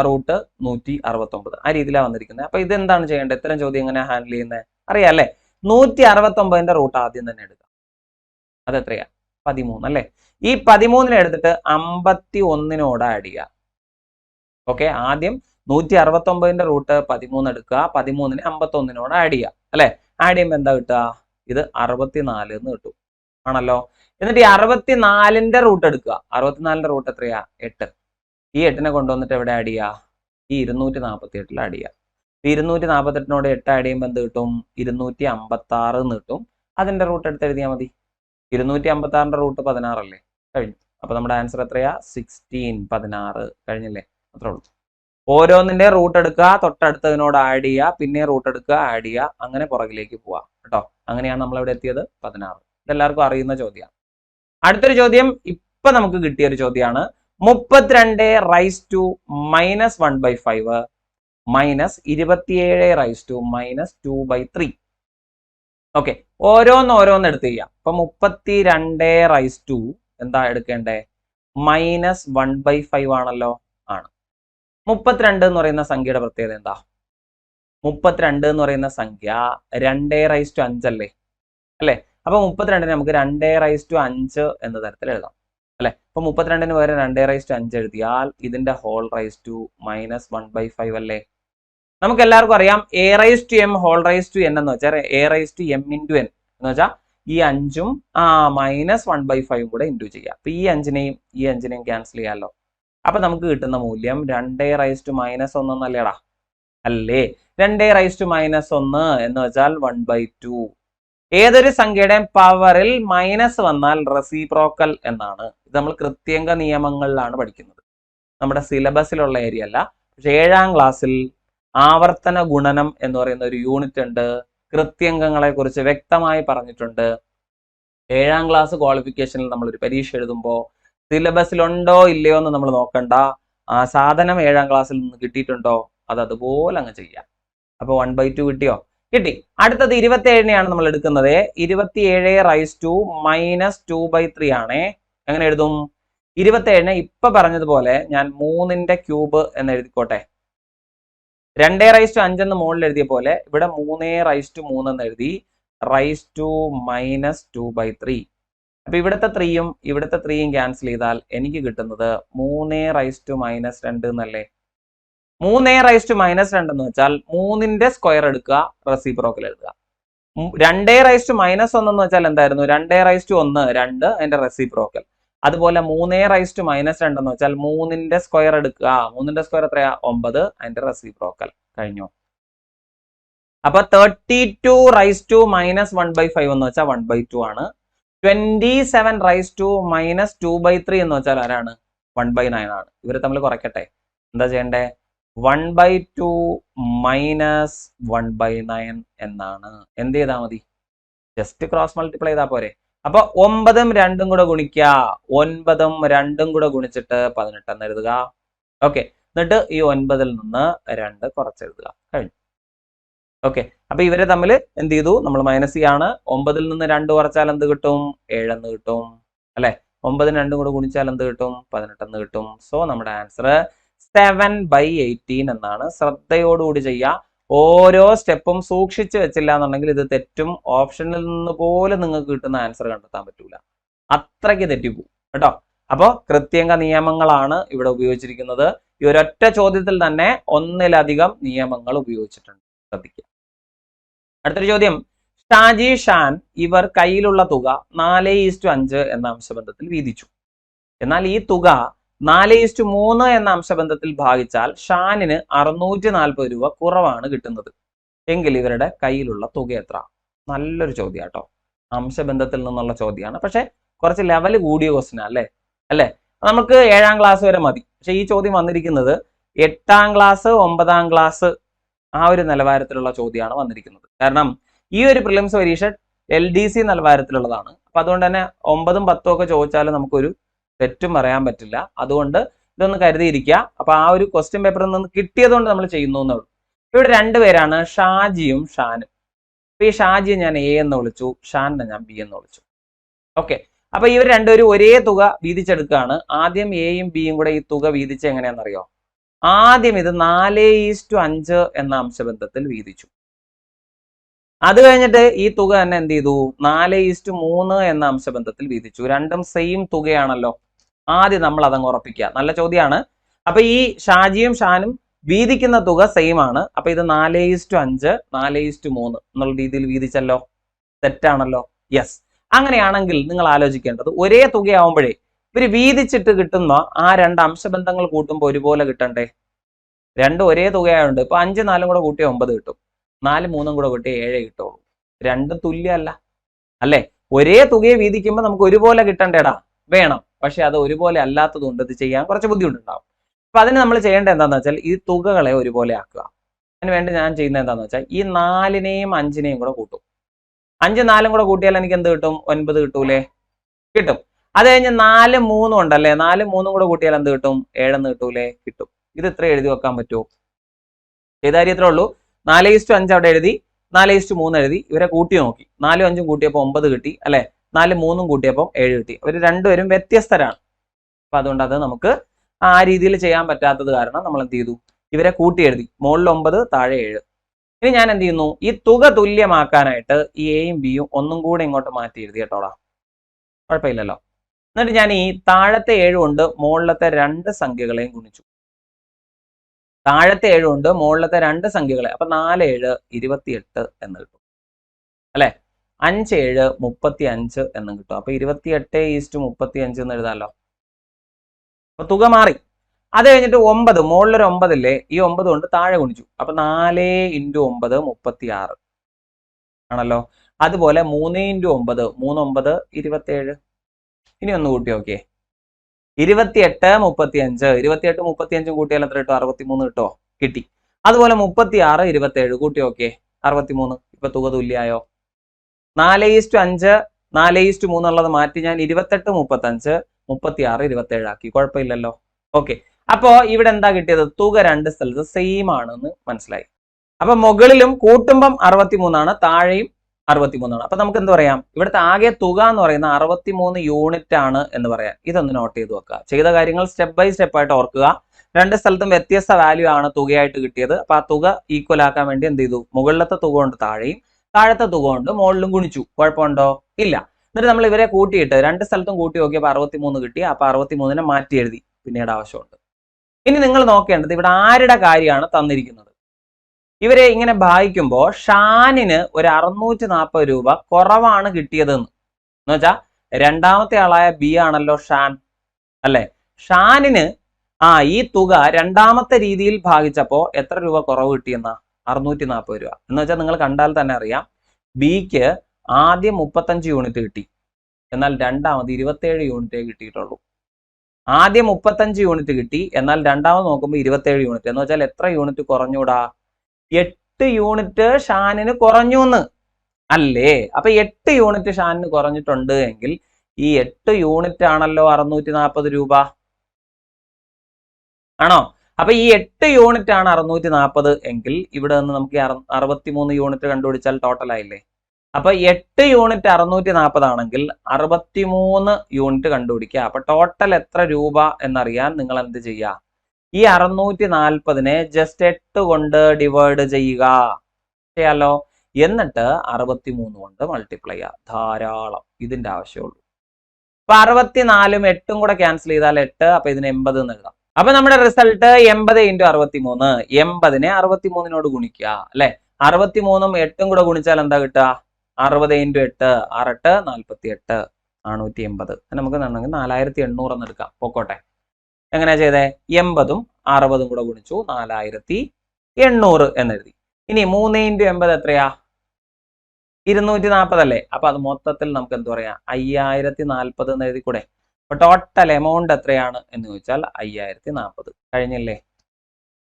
√169. ആ രീതിയിലാണ് വന്നിരിക്കുന്നത്. അപ്പൊ ഇതെന്താണ് ചെയ്യേണ്ടത്? ഇത്തരം ചോദ്യം എങ്ങനെ ഹാൻഡിൽ ചെയ്യുന്നത് അറിയാം അല്ലെ? 169ന്റെ റൂട്ട് ആദ്യം തന്നെ എടുക്കുക. അതെത്രയാ? 13 അല്ലെ? ഈ 13നെ എടുത്തിട്ട് 51നോട് ആഡ് ചെയ്യുക. ഓക്കെ, ആദ്യം 169ന്റെ റൂട്ട് 13 എടുക്കുക, 13നെ 51നോട് ആഡ് ചെയ്യുക അല്ലെ? ആഡ് ചെയ്യുമ്പോൾ എന്താ കിട്ടുക? ഇത് 64 എന്ന് കിട്ടും. ആണല്ലോ? എന്നിട്ട് ഈ 64ന്റെ റൂട്ട് എടുക്കുക. 64ന്റെ റൂട്ട് എത്രയാ? 8. ഈ 8നെ കൊണ്ടുവന്നിട്ട് എവിടെ ആഡ് ചെയ്യുക? ഈ 248ൽ ആഡ് ചെയ്യുക. 248നോട് 8 ആഡ് ചെയ്യുമ്പോൾ എന്ത് കിട്ടും? 256 എന്ന് കിട്ടും. അതിന്റെ റൂട്ട് എടുത്ത് എഴുതിയാൽ മതി. 256ന്റെ റൂട്ട് 16 അല്ലേ? കഴിഞ്ഞു. അപ്പൊ നമ്മുടെ ആൻസർ എത്രയാ? 16. 16 കഴിഞ്ഞില്ലേ? അത്രേ ഉള്ളൂ. ഓരോന്നിന്റെ റൂട്ട് എടുക്കുക, തൊട്ടടുത്തതിനോട് ആഡ് ചെയ്യുക, പിന്നെ റൂട്ട് എടുക്കുക, ആഡ് ചെയ്യുക, അങ്ങനെ പുറകിലേക്ക് പോവാ കേട്ടോ. അങ്ങനെയാണ് നമ്മൾ ഇവിടെ എത്തിയത് 16. ഇതെല്ലാവർക്കും അറിയുന്ന ചോദ്യമാണ്. അടുത്തൊരു ചോദ്യം ഇപ്പൊ നമുക്ക് കിട്ടിയ ഒരു ചോദ്യമാണ്. 32⁻⁻1/5 മൈനസ് 27⁻2/3. ഓക്കെ, ഓരോന്ന് എടുത്ത് ചെയ്യാം. അപ്പൊ 32 എന്താ എടുക്കേണ്ടേ? -1/5 ആണല്ലോ. ആണ്. 32 എന്ന് പറയുന്ന സംഖ്യയുടെ പ്രത്യേകത എന്താ? 32 എന്ന് പറയുന്ന സംഖ്യ 2/5 അല്ലേ? അല്ലെ? അപ്പൊ 32 നമുക്ക് 2/5 എന്ന തരത്തിൽ എഴുതാം അല്ലെ? അപ്പൊ 32 പകരം 2/5 എഴുതിയാൽ ഇതിന്റെ ഹോൾ റൈസ് ടു -1/5 അല്ലേ? നമുക്ക് എല്ലാവർക്കും അറിയാം a⁻m whole raise to n എന്ന് വെച്ചാൽ a⁻m × n എന്ന് വെച്ചാൽ ഈ 5ഉം -1/5 കൂടെ ഇൻറ്റു ചെയ്യാം. അപ്പൊ ഈ 5നെയും ക്യാൻസൽ ചെയ്യാമല്ലോ. അപ്പൊ നമുക്ക് കിട്ടുന്ന മൂല്യം 2⁻−1 എന്നല്ലേടാ? അല്ലേ? 2⁻−1 എന്ന് വെച്ചാൽ 1/2. ഏതൊരു സംഖ്യയുടെയും പവറിൽ മൈനസ് വന്നാൽ റെസിപ്രോക്കൽ എന്നാണ്. ഇത് നമ്മൾ കൃത്യംഗ നിയമങ്ങളിലാണ് പഠിക്കുന്നത്, നമ്മുടെ സിലബസിലുള്ള ഏരിയ അല്ല. പക്ഷെ 7ാം ക്ലാസ്സിൽ ആവർത്തന ഗുണനം എന്ന് പറയുന്ന ഒരു യൂണിറ്റ് ഉണ്ട്. കൃത്യംഗങ്ങളെ കുറിച്ച് വ്യക്തമായി പറഞ്ഞിട്ടുണ്ട്. 7ാം ക്ലാസ് ക്വാളിഫിക്കേഷനിൽ നമ്മൾ ഒരു പരീക്ഷ എഴുതുമ്പോൾ സിലബസിലുണ്ടോ ഇല്ലയോ എന്ന് നമ്മൾ നോക്കണ്ട. ആ സാധനം 7ാം ക്ലാസ്സിൽ നിന്ന് കിട്ടിയിട്ടുണ്ടോ അത് അതുപോലെ അങ്ങ് ചെയ്യാം. അപ്പൊ 1/2 കിട്ടിയോ? കിട്ടി. അടുത്തത് 27നെയാണ് നമ്മൾ എടുക്കുന്നത്. 27⁻2 ആണേ. എങ്ങനെ എഴുതും? 27നെ ഇപ്പൊ പറഞ്ഞതുപോലെ ഞാൻ 3ന്റെ ക്യൂബ് എന്ന് എഴുതിക്കോട്ടെ. 2⁻5 എന്ന് മുകളിൽ എഴുതിയ പോലെ ഇവിടെ 3⁻3 എന്ന് എഴുതി റൈസ് ടു -2/3. അപ്പൊ ഇവിടുത്തെ 3യും ക്യാൻസൽ ചെയ്താൽ എനിക്ക് കിട്ടുന്നത് 3⁻2 എന്നല്ലേ? 3⁻2 എന്ന് വെച്ചാൽ 3ന്റെ സ്ക്വയർ എടുക്കുക, റെസിപ്രോക്കൽ എഴുതുക. 2⁻−1 എന്ന് വെച്ചാൽ എന്തായിരുന്നു? 2⁻1 2 അതിന്റെ റെസിപ്രോക്കൽ. അതുപോലെ 3⁻−2 എന്ന് വെച്ചാൽ 3ന്റെ സ്ക്വയർ എടുക്കുക. 3ന്റെ സ്ക്വയർ എത്രയാ? 9 അതിന്റെ റെസിപ്രോക്കൽ. കഴിഞ്ഞു. അപ്പൊ 32⁻⁻1/5 എന്ന് വെച്ചാൽ 1/2 ആണ്. 27⁻2 എന്ന് വെച്ചാൽ ആരാണ്? 1/9 ആണ്. ഇവരെ തമ്മിൽ കുറയ്ക്കട്ടെ. എന്താ ചെയ്യണ്ടേ? 1/2 - 1/9 എന്നാണ്. എന്ത് ചെയ്താൽ മതി? ജസ്റ്റ് ക്രോസ് മൾട്ടിപ്ലൈ ചെയ്താൽ പോരെ. അപ്പൊ 9ഉം 2ഉം കൂടെ ഗുണിക്കുക. 9ഉം 2ഉം കൂടെ ഗുണിച്ചിട്ട് 18 എന്ന് എഴുതുക. ഓക്കെ, എന്നിട്ട് ഈ 9ൽ നിന്ന് 2 കുറച്ചെഴുതുക. കഴിഞ്ഞു. ഓക്കെ, അപ്പൊ ഇവരെ തമ്മിൽ എന്ത് ചെയ്തു? നമ്മൾ മൈനസ് ചെയ്യാണ്. 9ൽ നിന്ന് 2 കുറച്ചാൽ എന്ത് കിട്ടും? 7 എന്ന് കിട്ടും അല്ലെ? 9ഉം 2ഉം കൂടെ ഗുണിച്ചാൽ എന്ത് കിട്ടും? 18 എന്ന് കിട്ടും. സോ നമ്മുടെ ആൻസർ 7/18 എന്നാണ്. ശ്രദ്ധയോടുകൂടി ചെയ്യുക. ഓരോ സ്റ്റെപ്പും സൂക്ഷിച്ച് വെച്ചില്ല എന്നുണ്ടെങ്കിൽ ഇത് തെറ്റും. ഓപ്ഷനിൽ നിന്ന് പോലും നിങ്ങൾക്ക് കിട്ടുന്ന ആൻസർ കണ്ടെത്താൻ പറ്റൂല. അത്രയ്ക്ക് തെറ്റിപ്പോകും കേട്ടോ. അപ്പോ കൃത്യംഗ നിയമങ്ങളാണ് ഇവിടെ ഉപയോഗിച്ചിരിക്കുന്നത്. ഈ ഒരൊറ്റ ചോദ്യത്തിൽ തന്നെ ഒന്നിലധികം നിയമങ്ങൾ ഉപയോഗിച്ചിട്ടുണ്ട്. ശ്രദ്ധിക്കുക. അടുത്തൊരു ചോദ്യം. ഷാജി, ഷാൻ ഇവർ കയ്യിലുള്ള തുക 4:5 എന്ന അംശബന്ധത്തിൽ വീതിച്ചു. എന്നാൽ ഈ തുക 4:3 എന്ന അംശബന്ധത്തിൽ ഭാഗിച്ചാൽ ഷാനിന് 640 രൂപ കുറവാണ് കിട്ടുന്നത്. എങ്കിൽ ഇവരുടെ കയ്യിലുള്ള തുക എത്ര? നല്ലൊരു ചോദ്യം കേട്ടോ. അംശബന്ധത്തിൽ നിന്നുള്ള ചോദ്യമാണ്. പക്ഷെ കുറച്ച് ലെവൽ കൂടിയ ക്വസ്റ്റ്യൻ അല്ലേ? നമുക്ക് 7ാം ക്ലാസ് വരെ മതി. പക്ഷെ ഈ ചോദ്യം വന്നിരിക്കുന്നത് 8ാം ക്ലാസ് 9ാം ക്ലാസ് ആ ഒരു നിലവാരത്തിലുള്ള ചോദ്യമാണ് വന്നിരിക്കുന്നത്. കാരണം ഈ ഒരു പ്രിലിംസ് പരീക്ഷ LDC നിലവാരത്തിലുള്ളതാണ്. അപ്പൊ അതുകൊണ്ട് തന്നെ 9ഉം 10ഉം ഒക്കെ ചോദിച്ചാലും നമുക്കൊരു തെറ്റും പറയാൻ പറ്റില്ല. അതുകൊണ്ട് ഇതൊന്ന് കരുതിയിരിക്കുക. അപ്പൊ ആ ഒരു ക്വസ്റ്റ്യൻ പേപ്പറിൽ നിന്ന് കിട്ടിയത് കൊണ്ട് നമ്മൾ ചെയ്യുന്നു എന്നുള്ളൂ. ഇവിടെ 2 പേരാണ്, ഷാജിയും ഷാനും. അപ്പൊ ഈ ഷാജിയെ ഞാൻ A എന്ന് വിളിച്ചു, ഷാനിനെ ഞാൻ B എന്ന് വിളിച്ചു. ഓക്കെ, അപ്പൊ ഇവർ രണ്ടുപേരും ഒരേ തുക വീതിച്ചെടുക്കുകയാണ്. ആദ്യം Aയും Bയും കൂടെ ഈ തുക വീതിച്ച് എങ്ങനെയാണെന്നറിയോ? ആദ്യം ഇത് 4:5 എന്ന അംശബന്ധത്തിൽ വീതിച്ചു. അത് കഴിഞ്ഞിട്ട് ഈ തുക തന്നെ എന്ത് ചെയ്തു? 4:3 എന്ന അംശബന്ധത്തിൽ വീതിച്ചു. രണ്ടും സെയിം തുകയാണല്ലോ. ആദ്യം നമ്മൾ അതങ്ങ് ഉറപ്പിക്കുക. നല്ല ചോദ്യമാണ്. അപ്പൊ ഈ ഷാജിയും ഷാനും വീതിക്കുന്ന തുക സെയിം ആണ്. അപ്പൊ ഇത് 4:5 4:3 എന്നുള്ള രീതിയിൽ വീതിച്ചല്ലോ. തെറ്റാണല്ലോ? യെസ്. അങ്ങനെയാണെങ്കിൽ നിങ്ങൾ ആലോചിക്കേണ്ടത് ഒരേ തുകയാവുമ്പോഴേ ഇവര് വീതിച്ചിട്ട് കിട്ടുന്ന ആ 2 അംശബന്ധങ്ങൾ കൂട്ടുമ്പോൾ ഒരുപോലെ കിട്ടണ്ടേ? രണ്ടും ഒരേ തുകയായുണ്ട്. ഇപ്പൊ 5 4 കൂടെ കൂട്ടിയ 9 കിട്ടും. 4 3 കൂടെ കൂട്ടിയ 7 കിട്ടുള്ളൂ. രണ്ടും തുല്യമല്ല അല്ലെ? ഒരേ തുകയെ വീതിക്കുമ്പോൾ നമുക്ക് ഒരുപോലെ കിട്ടണ്ടേടാ. വേണം. പക്ഷെ അത് ഒരുപോലെ അല്ലാത്തത് കൊണ്ട് ഇത് ചെയ്യാൻ കുറച്ച് ബുദ്ധിമുട്ടുണ്ടാവും. അപ്പൊ അതിന് നമ്മൾ ചെയ്യേണ്ടത് എന്താന്ന് വെച്ചാൽ ഈ തുകകളെ ഒരുപോലെ ആക്കുക. അതിന് വേണ്ടി ഞാൻ ചെയ്യുന്നത് എന്താന്ന് വെച്ചാൽ ഈ 4നെയും 5നെയും കൂടെ കൂട്ടും. 5 4 കൂടെ കൂട്ടിയാൽ എനിക്ക് എന്ത് കിട്ടും? 9 കിട്ടൂലേ? കിട്ടും. അത് കഴിഞ്ഞ് 4 3 ഉണ്ടല്ലേ, 4 3 കൂടെ കൂട്ടിയാൽ എന്ത് കിട്ടും? 7 എന്ന് കിട്ടൂലേ? കിട്ടും. ഇത് ഇത്ര എഴുതി വെക്കാൻ പറ്റുമോ? ചെയ്ത കാര്യത്രേ ഉള്ളൂ. 4:5 അവിടെ എഴുതി, 4:3 എഴുതി, ഇവരെ കൂട്ടി നോക്കി. 4 5 കൂട്ടിയപ്പോൾ 9 കിട്ടി അല്ലെ, 4 3 കൂട്ടിയപ്പോൾ 7 കിട്ടി. അവർ രണ്ടുപേരും വ്യത്യസ്തരാണ്. അപ്പൊ അതുകൊണ്ട് അത് നമുക്ക് ആ രീതിയിൽ ചെയ്യാൻ പറ്റാത്തത് കാരണം നമ്മൾ എന്ത് ചെയ്തു? ഇവരെ കൂട്ടി എഴുതി. മുകളിൽ 9 താഴെ 7. ഇനി ഞാൻ എന്ത് ചെയ്യുന്നു? ഈ തുക തുല്യമാക്കാനായിട്ട് ഈ എയും ബിയും ഒന്നും കൂടെ ഇങ്ങോട്ട് മാറ്റി എഴുതി കേട്ടോടാ, കുഴപ്പമില്ലല്ലോ. എന്നിട്ട് ഞാൻ ഈ താഴത്തെ 7 കൊണ്ട് മുകളിലത്തെ 2 സംഖ്യകളെയും ഗുണിച്ചു. താഴത്തെ 7 കൊണ്ട് മുകളിലത്തെ 2 സംഖ്യകളെ, അപ്പൊ 4 7 28 എന്ന് കിട്ടും അല്ലെ, 5 7 35 എന്നും കിട്ടും. അപ്പൊ 28:35 എന്ന് എഴുതാമല്ലോ. അപ്പൊ തുക മാറി. അത് കഴിഞ്ഞിട്ട് 9, മുകളിലൊരു 9 ഇല്ലേ, ഈ 9 കൊണ്ട് താഴെ ഗുണിച്ചു. അപ്പൊ 4 × 9 36 ആണല്ലോ. അതുപോലെ 3 × 9 3 9 27. ഇനി ഒന്ന് കൂട്ടി നോക്കിയേ, 28 35 28 35 കൂട്ടിയാൽ എത്ര കിട്ടും? 63 കിട്ടോ? കിട്ടി. അതുപോലെ 36 27 കൂട്ടി നോക്കിയേ, 63. ഇപ്പൊ തുക തുല്യായോ? 4:5 4:3 ഉള്ളത് മാറ്റി ഞാൻ 28 35 36 27 ആക്കി. കുഴപ്പമില്ലല്ലോ. ഓക്കെ, അപ്പോ ഇവിടെ എന്താ കിട്ടിയത്? തുക 2 സ്ഥലത്ത് സെയിം ആണെന്ന് മനസ്സിലായി. അപ്പൊ മുകളിലും കൂട്ടുമ്പം 63 ആണ്, താഴെയും 63 ആണ്. അപ്പൊ നമുക്ക് എന്ത് പറയാം? ഇവിടുത്തെ ആകെ തുക എന്ന് പറയുന്ന 63 യൂണിറ്റ് ആണ് എന്ന് പറയാം. ഇതൊന്ന് നോട്ട് ചെയ്ത് വെക്കുക. ചെയ്ത കാര്യങ്ങൾ സ്റ്റെപ്പ് ബൈ സ്റ്റെപ്പ് ആയിട്ട് ഓർക്കുക. 2 സ്ഥലത്തും വ്യത്യസ്ത വാല്യൂ ആണ് തുകയായിട്ട് കിട്ടിയത്. അപ്പൊ ആ തുക ഈക്വൽ ആക്കാൻ വേണ്ടി എന്ത് ചെയ്തു? മുകളിലത്തെ തുക കൊണ്ട് താഴെയും താഴത്തെ തുക കൊണ്ട് മുകളിലും ഗുണിച്ചു. കുഴപ്പമുണ്ടോ? ഇല്ല. എന്നിട്ട് നമ്മൾ ഇവരെ കൂട്ടിയിട്ട് 2 സ്ഥലത്തും കൂട്ടി നോക്കിയപ്പോൾ 63 കിട്ടി. അപ്പൊ 63നെ മാറ്റി എഴുതി, പിന്നീട് ആവശ്യമുണ്ട്. ഇനി നിങ്ങൾ നോക്കേണ്ടത് ഇവിടെ ആരുടെ കാര്യമാണ് തന്നിരിക്കുന്നത്. ഇവരെ ഇങ്ങനെ ഭാഗിക്കുമ്പോൾ ഷാനിന് ഒരു 640 രൂപ കുറവാണ് കിട്ടിയതെന്ന് വെച്ചാൽ രണ്ടാമത്തെ ആളായ ബി ആണല്ലോ ഷാൻ അല്ലെ. ഷാനിന് ഈ തുക രണ്ടാമത്തെ രീതിയിൽ ഭാഗിച്ചപ്പോൾ എത്ര രൂപ കുറവ് കിട്ടിയെന്നാ? 640 രൂപ. എന്ന് വെച്ചാൽ നിങ്ങൾ കണ്ടാൽ തന്നെ അറിയാം, ബിക്ക് ആദ്യം 35 യൂണിറ്റ് കിട്ടി, എന്നാൽ രണ്ടാമത് 27 യൂണിറ്റേ കിട്ടിയിട്ടുള്ളൂ. ആദ്യം 35 യൂണിറ്റ് കിട്ടി, എന്നാൽ രണ്ടാമത് നോക്കുമ്പോൾ 27 യൂണിറ്റ്. എന്ന് വെച്ചാൽ എത്ര യൂണിറ്റ് കുറഞ്ഞൂടാ? 8 യൂണിറ്റ് ഷാനിന് കുറഞ്ഞു എന്ന് അല്ലേ. അപ്പൊ 8 യൂണിറ്റ് ഷാനിന് കുറഞ്ഞിട്ടുണ്ട് എങ്കിൽ ഈ 8 യൂണിറ്റ് ആണല്ലോ 640 രൂപ ആണോ? അപ്പൊ ഈ 8 യൂണിറ്റ് ആണ് 640 എങ്കിൽ ഇവിടെ നിന്ന് നമുക്ക് 63 യൂണിറ്റ് കണ്ടുപിടിച്ചാൽ ടോട്ടൽ ആയില്ലേ. അപ്പൊ 8 യൂണിറ്റ് 640 ആണെങ്കിൽ 63 യൂണിറ്റ് കണ്ടുപിടിക്കുക. അപ്പൊ ടോട്ടൽ എത്ര രൂപ എന്നറിയാൻ നിങ്ങൾ എന്ത് ചെയ്യുക? ഈ 640നെ ജസ്റ്റ് 8 കൊണ്ട് ഡിവൈഡ് ചെയ്യുക. ചെയ്യാലോ. എന്നിട്ട് 63 കൊണ്ട് മൾട്ടിപ്ലൈ ചെയ്യുക. ധാരാളം. ഇതിന്റെ ആവശ്യമുള്ളൂ. അപ്പൊ 64ഉം 8ഉം കൂടെ ക്യാൻസൽ ചെയ്താൽ 8. അപ്പൊ ഇതിന് 80 എന്ന് എഴുതാം. അപ്പൊ നമ്മുടെ റിസൾട്ട് 80 × 63. 80നെ 63നോട് ഗുണിക്കുക അല്ലെ. 63ഉം 8ഉം കൂടെ ഗുണിച്ചാൽ എന്താ കിട്ടുക? 60 × 8 6 48 480. നമുക്ക് 4800 എന്ന് എടുക്കാം. പൊക്കോട്ടെ. എങ്ങനെയാ ചെയ്തേ? 80ഉം 60ഉം കൂടെ ഗുണിച്ചു 4800 എന്നെഴുതി. ഇനി 3 × 80 എത്രയാ? 240 അല്ലേ. അപ്പൊ അത് മൊത്തത്തിൽ നമുക്ക് എന്ത് പറയാം? 5040 എന്ന് എഴുതി കൂടെ. അപ്പൊ ടോട്ടൽ എമൗണ്ട് എത്രയാണ് എന്ന് ചോദിച്ചാൽ 5040. കഴിഞ്ഞില്ലേ?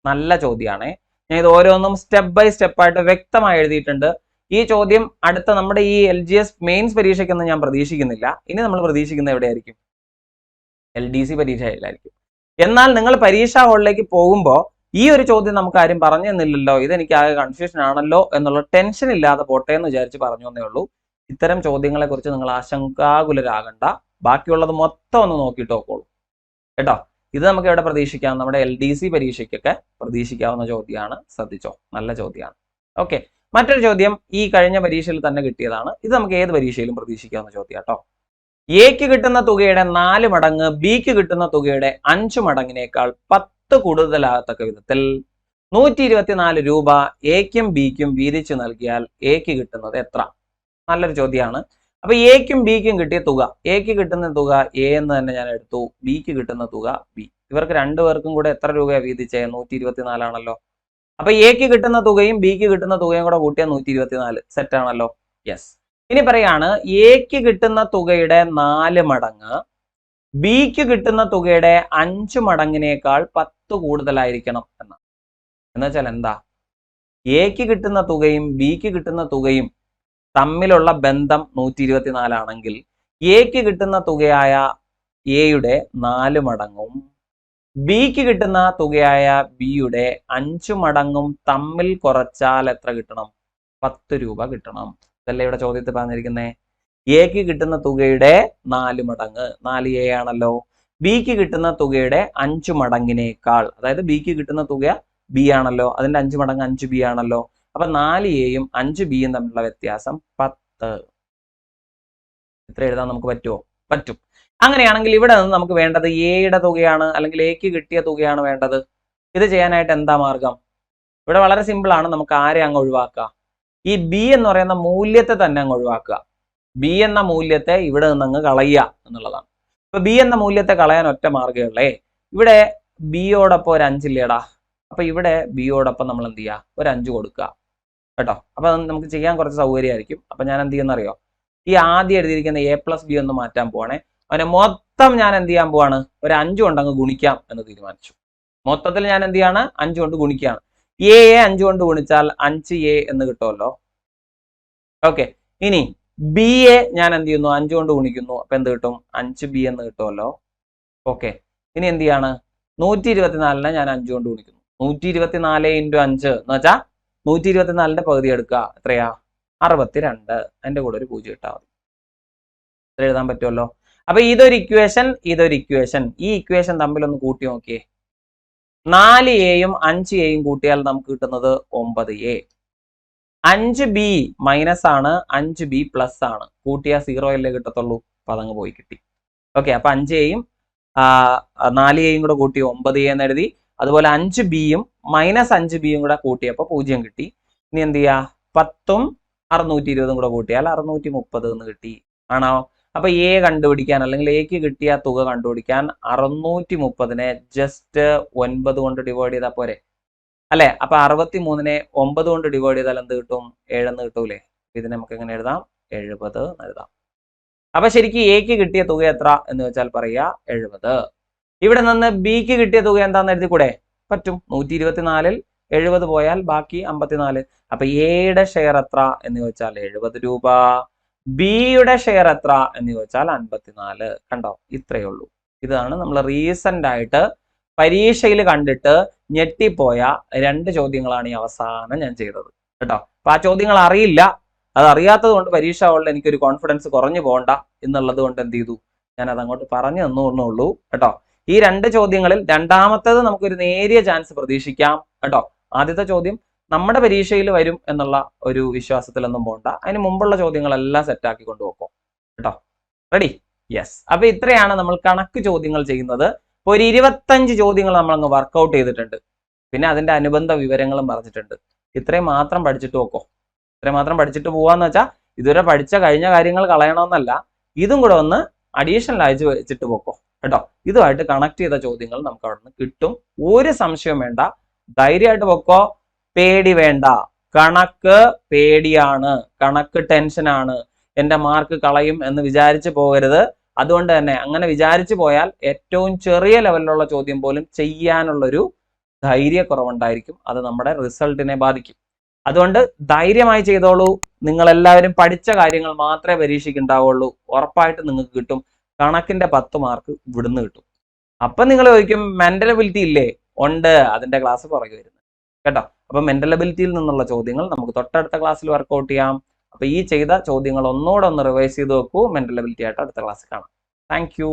നല്ല ചോദ്യമാണേ. ഞാൻ ഇത് ഓരോന്നും സ്റ്റെപ്പ് ബൈ സ്റ്റെപ്പ് ആയിട്ട് വ്യക്തമായി എഴുതിയിട്ടുണ്ട്. ഈ ചോദ്യം അടുത്ത നമ്മുടെ ഈ LGS മെയിൻസ് പരീക്ഷയ്ക്കൊന്നും ഞാൻ പ്രതീക്ഷിക്കുന്നില്ല. ഇനി നമ്മൾ പ്രതീക്ഷിക്കുന്നത് എവിടെയായിരിക്കും? LDC പരീക്ഷയിലായിരിക്കും. എന്നാൽ നിങ്ങൾ പരീക്ഷാ ഹാളിലേക്ക് പോകുമ്പോൾ ഈ ഒരു ചോദ്യം നമുക്ക് ആരും പറഞ്ഞു തന്നില്ലല്ലോ, ഇതെനിക്ക് ആകെ കൺഫ്യൂഷൻ ആണല്ലോ എന്നുള്ള ടെൻഷൻ ഇല്ലാതെ പോട്ടെ എന്ന് വിചാരിച്ച് പറഞ്ഞു എന്നേ ഉള്ളൂ. ഇത്തരം ചോദ്യങ്ങളെ കുറിച്ച് നിങ്ങൾ ആശങ്കാകുലരാകണ്ട. ബാക്കിയുള്ളത് മൊത്തം ഒന്ന് നോക്കിയിട്ട് നോക്കോളൂ കേട്ടോ. ഇത് നമുക്ക് എവിടെ പ്രതീക്ഷിക്കാം? നമ്മുടെ LDC പരീക്ഷയ്ക്കൊക്കെ പ്രതീക്ഷിക്കാവുന്ന ചോദ്യമാണ്. ശ്രദ്ധിച്ചോ, നല്ല ചോദ്യമാണ്. ഓക്കെ, മറ്റൊരു ചോദ്യം ഈ കഴിഞ്ഞ പരീക്ഷയിൽ തന്നെ കിട്ടിയതാണ്. ഇത് നമുക്ക് ഏത് പരീക്ഷയിലും പ്രതീക്ഷിക്കാവുന്ന ചോദ്യം കേട്ടോ. എക്ക് കിട്ടുന്ന തുകയുടെ 4 മടങ്ങ് ബിക്ക് കിട്ടുന്ന തുകയുടെ 5 മടങ്ങിനേക്കാൾ 10 കൂടുതലാകത്തക്ക വിധത്തിൽ 124 രൂപ എക്കും ബിക്കും വീതിച്ചു നൽകിയാൽ എക്ക് കിട്ടുന്നത് എത്ര? നല്ലൊരു ചോദ്യമാണ്. അപ്പൊ എക്കും ബിക്കും കിട്ടിയ തുക, എക്ക് കിട്ടുന്ന തുക എ എന്ന് തന്നെ ഞാൻ എടുത്തു, ബിക്ക് കിട്ടുന്ന തുക ബി. ഇവർക്ക് രണ്ടുപേർക്കും കൂടെ എത്ര രൂപയാണ് വീതിച്ചേ? 124 ആണല്ലോ. അപ്പൊ എക്ക് കിട്ടുന്ന തുകയും ബിക്ക് കിട്ടുന്ന തുകയും കൂടെ കൂട്ടിയാൽ 124. സെറ്റ് ആണല്ലോ. യെസ്. ഇനി പറയാണ് എക്ക് കിട്ടുന്ന തുകയുടെ 4 മടങ്ങ് ബിക്ക് കിട്ടുന്ന തുകയുടെ 5 മടങ്ങിനേക്കാൾ 10 കൂടുതലായിരിക്കണം എന്ന് വെച്ചാൽ എന്താ? എക്ക് കിട്ടുന്ന തുകയും ബിക്ക് കിട്ടുന്ന തുകയും തമ്മിലുള്ള ബന്ധം 124 ആണെങ്കിൽ എക്ക് കിട്ടുന്ന തുകയായ എയുടെ 4 മടങ്ങും ബിക്ക് കിട്ടുന്ന തുകയായ ബിയുടെ 5 മടങ്ങും തമ്മിൽ കുറച്ചാൽ എത്ര കിട്ടണം? 10 രൂപ കിട്ടണം. ഇതല്ലേ ഇവിടെ ചോദ്യത്തിൽ പറഞ്ഞിരിക്കുന്നത്. എക്ക് കിട്ടുന്ന തുകയുടെ 4 മടങ്ങ് 4A ആണല്ലോ. ബിക്ക് കിട്ടുന്ന തുകയുടെ 5 മടങ്ങിനേക്കാൾ, അതായത് ബിക്ക് കിട്ടുന്ന തുക ബി ആണല്ലോ, അതിന്റെ 5 മടങ്ങ് 5B ആണല്ലോ. അപ്പൊ 4Aയും 5Bയും തമ്മിലുള്ള വ്യത്യാസം 10. ഇത്ര എഴുതാൻ നമുക്ക് പറ്റുമോ? പറ്റും. അങ്ങനെയാണെങ്കിൽ ഇവിടെ നിന്ന് നമുക്ക് വേണ്ടത് എയുടെ തുകയാണ്, അല്ലെങ്കിൽ എക്ക് കിട്ടിയ തുകയാണ് വേണ്ടത്. ഇത് ചെയ്യാനായിട്ട് എന്താ മാർഗം? ഇവിടെ വളരെ സിമ്പിൾ ആണ്. നമുക്ക് ആരെ അങ്ങ് ഒഴിവാക്കുക? ഈ ബി എന്ന് പറയുന്ന മൂല്യത്തെ തന്നെ അങ്ങ് ഒഴിവാക്കുക. ബി എന്ന മൂല്യത്തെ ഇവിടെ നിന്ന് അങ്ങ് കളയുക എന്നുള്ളതാണ്. ഇപ്പൊ ബി എന്ന മൂല്യത്തെ കളയാൻ ഒറ്റ മാർഗ്ഗമുള്ളേ. ഇവിടെ ബിയോടൊപ്പം ഒരു 5 ഇല്ലേടാ. അപ്പൊ ഇവിടെ ബിയോടൊപ്പം നമ്മൾ എന്ത് ചെയ്യുക? ഒരു 5 കൊടുക്കുക കേട്ടോ. അപ്പൊ നമുക്ക് ചെയ്യാൻ കുറച്ച് സൗകര്യമായിരിക്കും. അപ്പൊ ഞാൻ എന്ത് ചെയ്യുന്നറിയോ? ഈ ആദ്യം എഴുതിയിരിക്കുന്ന A+B ഒന്ന് മാറ്റാൻ പോവാണേ. അവനെ മൊത്തം ഞാൻ എന്ത് ചെയ്യാൻ പോവാണ്? ഒരു 5 കൊണ്ട് അങ്ങ് ഗുണിക്കാം എന്ന് തീരുമാനിച്ചു. മൊത്തത്തിൽ ഞാൻ എന്ത് ചെയ്യാണ്? 5 കൊണ്ട് ഗുണിക്കുകയാണ്. എയെ 5 കൊണ്ട് ഗുണിച്ചാൽ 5A എന്ന് കിട്ടുമല്ലോ. ഓക്കെ, ഇനി ബിയെ ഞാൻ എന്ത് ചെയ്യുന്നു? 5 കൊണ്ട് ഗുണിക്കുന്നു. അപ്പൊ എന്ത് കിട്ടും? 5B എന്ന് കിട്ടുമല്ലോ. ഓക്കെ, ഇനി എന്ത് ചെയ്യാണ്? 124നെ ഞാൻ 5 കൊണ്ട് ഗുണിക്കുന്നു. 124 × 5 എന്ന് വെച്ചാൽ 124ന്റെ പകുതി എടുക്കുക. എത്രയാ? 62. അതിന്റെ കൂടെ ഒരു 0 ഇട്ടാൽ മതി. ഇത്ര എഴുതാൻ പറ്റുമല്ലോ. അപ്പൊ ഇതൊരു ഇക്വേഷൻ, ഇതൊരു ഇക്വേഷൻ. ഈ ഇക്വേഷൻ തമ്മിൽ ഒന്ന് കൂട്ടി നോക്കിയേ. 4Aയും 5Aയും കൂട്ടിയാൽ നമുക്ക് കിട്ടുന്നത് 9A. 5B മൈനസ് ആണ്, 5B പ്ലസ് ആണ്. കൂട്ടിയാൽ 0 അല്ലേ കിട്ടത്തുള്ളൂ. അപ്പൊ അതങ്ങ് പോയി കിട്ടി. ഓക്കെ, അപ്പൊ 5Aയും 4Aയും കൂടെ കൂട്ടി 9A എന്ന് എഴുതി. അതുപോലെ 5Bയും മൈനസ് 5Bയും കൂടെ കൂട്ടിയപ്പോൾ 0 കിട്ടി. ഇനി എന്ത് ചെയ്യാ? 10ഉം 620 കൂടെ കൂട്ടിയാൽ 630 എന്ന് കിട്ടി. ആണോ? അപ്പൊ എ കണ്ടുപിടിക്കാൻ, അല്ലെങ്കിൽ എക്ക് കിട്ടിയ തുക കണ്ടുപിടിക്കാൻ 630നെ ജസ്റ്റ് 9 കൊണ്ട് ഡിവൈഡ് ചെയ്താൽ പോരെ അല്ലെ? അപ്പൊ 63നെ 9 കൊണ്ട് ഡിവൈഡ് ചെയ്താൽ എന്ത് കിട്ടും? 7 എന്ന് കിട്ടൂലേ? ഇതിനെ നമുക്ക് എങ്ങനെ എഴുതാം? 70 എന്ന് എഴുതാം. അപ്പൊ ശരിക്കും എക്ക് കിട്ടിയ തുക എത്ര എന്ന് വെച്ചാൽ പറയാ 70. ഇവിടെ നിന്ന് ബിക്ക് കിട്ടിയ തുക എന്താന്ന് എഴുതി കൂടെ? പറ്റും. 124ൽ 70 പോയാൽ ബാക്കി 54. അപ്പൊ എയുടെ ഷെയർ എത്ര എന്ന് ചോദിച്ചാൽ 70 രൂപ. ബിയുടെ ഷെയർ എത്ര എന്ന് ചോദിച്ചാൽ 54. കണ്ടോ? ഇത്രയേ ഉള്ളൂ. ഇതാണ് നമ്മൾ റീസെന്റ് ആയിട്ട് പരീക്ഷയിൽ കണ്ടിട്ട് ഞെട്ടിപ്പോയ 2 ചോദ്യങ്ങളാണ് ഈ അവസാനം ഞാൻ ചെയ്തത് കേട്ടോ. അപ്പൊ ആ ചോദ്യങ്ങൾ അറിയില്ല, അത് അറിയാത്തത് കൊണ്ട് പരീക്ഷ ഹാളിൽ എനിക്കൊരു കോൺഫിഡൻസ് കുറഞ്ഞു പോകണ്ട എന്നുള്ളത് കൊണ്ട് എന്ത് ചെയ്തു? ഞാൻ അത് അങ്ങോട്ട് പറഞ്ഞു തന്നുള്ളൂ കേട്ടോ. ഈ 2 ചോദ്യങ്ങളിൽ രണ്ടാമത്തേത് നമുക്കൊരു നേരിയ ചാൻസ് പ്രതീക്ഷിക്കാം കേട്ടോ. ആദ്യത്തെ ചോദ്യം നമ്മുടെ പരീക്ഷയിൽ വരും എന്നുള്ള ഒരു വിശ്വാസത്തിലൊന്നും പോകണ്ട. അതിന് മുമ്പുള്ള ചോദ്യങ്ങളെല്ലാം സെറ്റാക്കി കൊണ്ടുപോക്കും കേട്ടോ. റെഡി? യെസ്. അപ്പൊ ഇത്രയാണ് നമ്മൾ കണക്ക് ചോദ്യങ്ങൾ ചെയ്യുന്നത്. ഇപ്പൊ ഒരു 25 ചോദ്യങ്ങൾ നമ്മൾ അങ്ങ് വർക്കൗട്ട് ചെയ്തിട്ടുണ്ട്. പിന്നെ അതിന്റെ അനുബന്ധ വിവരങ്ങളും പറഞ്ഞിട്ടുണ്ട്. ഇത്രയും മാത്രം പഠിച്ചിട്ട് നോക്കോ. ഇത്രയും മാത്രം പഠിച്ചിട്ട് പോവാന്ന് വെച്ചാൽ ഇതുവരെ പഠിച്ച കഴിഞ്ഞ കാര്യങ്ങൾ കളയണമെന്നല്ല, ഇതും കൂടെ ഒന്ന് അഡീഷണൽ അയച്ചു വെച്ചിട്ട് പോക്കോ കേട്ടോ. ഇതുമായിട്ട് കണക്ട് ചെയ്ത ചോദ്യങ്ങൾ നമുക്ക് അവിടെ നിന്ന് കിട്ടും. ഒരു സംശയവും വേണ്ട, ധൈര്യമായിട്ട് പൊക്കോ. പേടി വേണ്ട. കണക്ക് പേടിയാണ്, കണക്ക് ടെൻഷനാണ്. എന്റെ മാർക്ക് കളയും എന്ന് വിചാരിച്ചു പോകരുത്. അതുകൊണ്ട് തന്നെ അങ്ങനെ വിചാരിച്ചു പോയാൽ ഏറ്റവും ചെറിയ ലെവലിലുള്ള ചോദ്യം പോലും ചെയ്യാനുള്ളൊരു ധൈര്യക്കുറവുണ്ടായിരിക്കും. അത് നമ്മുടെ റിസൾട്ടിനെ ബാധിക്കും. അതുകൊണ്ട് ധൈര്യമായി ചെയ്തോളൂ. നിങ്ങൾ എല്ലാവരും പഠിച്ച കാര്യങ്ങൾ മാത്രമേ പരീക്ഷയ്ക്ക് ഉണ്ടാവുള്ളൂ. ഉറപ്പായിട്ട് നിങ്ങൾക്ക് കിട്ടും. കണക്കിന്റെ 10 മാർക്ക് ഇവിടുന്ന് കിട്ടും. അപ്പൊ നിങ്ങൾ ചോദിക്കും മെന്റൽ എബിലിറ്റി ഇല്ലേ? ഉണ്ട്, അതിന്റെ ക്ലാസ് പുറകെ വരുന്നത് കേട്ടോ. അപ്പൊ മെന്റൽ എബിലിറ്റിയിൽ നിന്നുള്ള ചോദ്യങ്ങൾ നമുക്ക് തൊട്ടടുത്ത ക്ലാസ്സിൽ വർക്കൗട്ട് ചെയ്യാം. അപ്പൊ ഈ ചെയ്ത ചോദ്യങ്ങൾ ഒന്നുകൂടെ ഒന്ന് റിവൈസ് ചെയ്ത് വെക്കൂ. മെന്റൽ എബിലിറ്റി ആയിട്ട് അടുത്ത ക്ലാസ്സിൽ കാണാം. Thank you.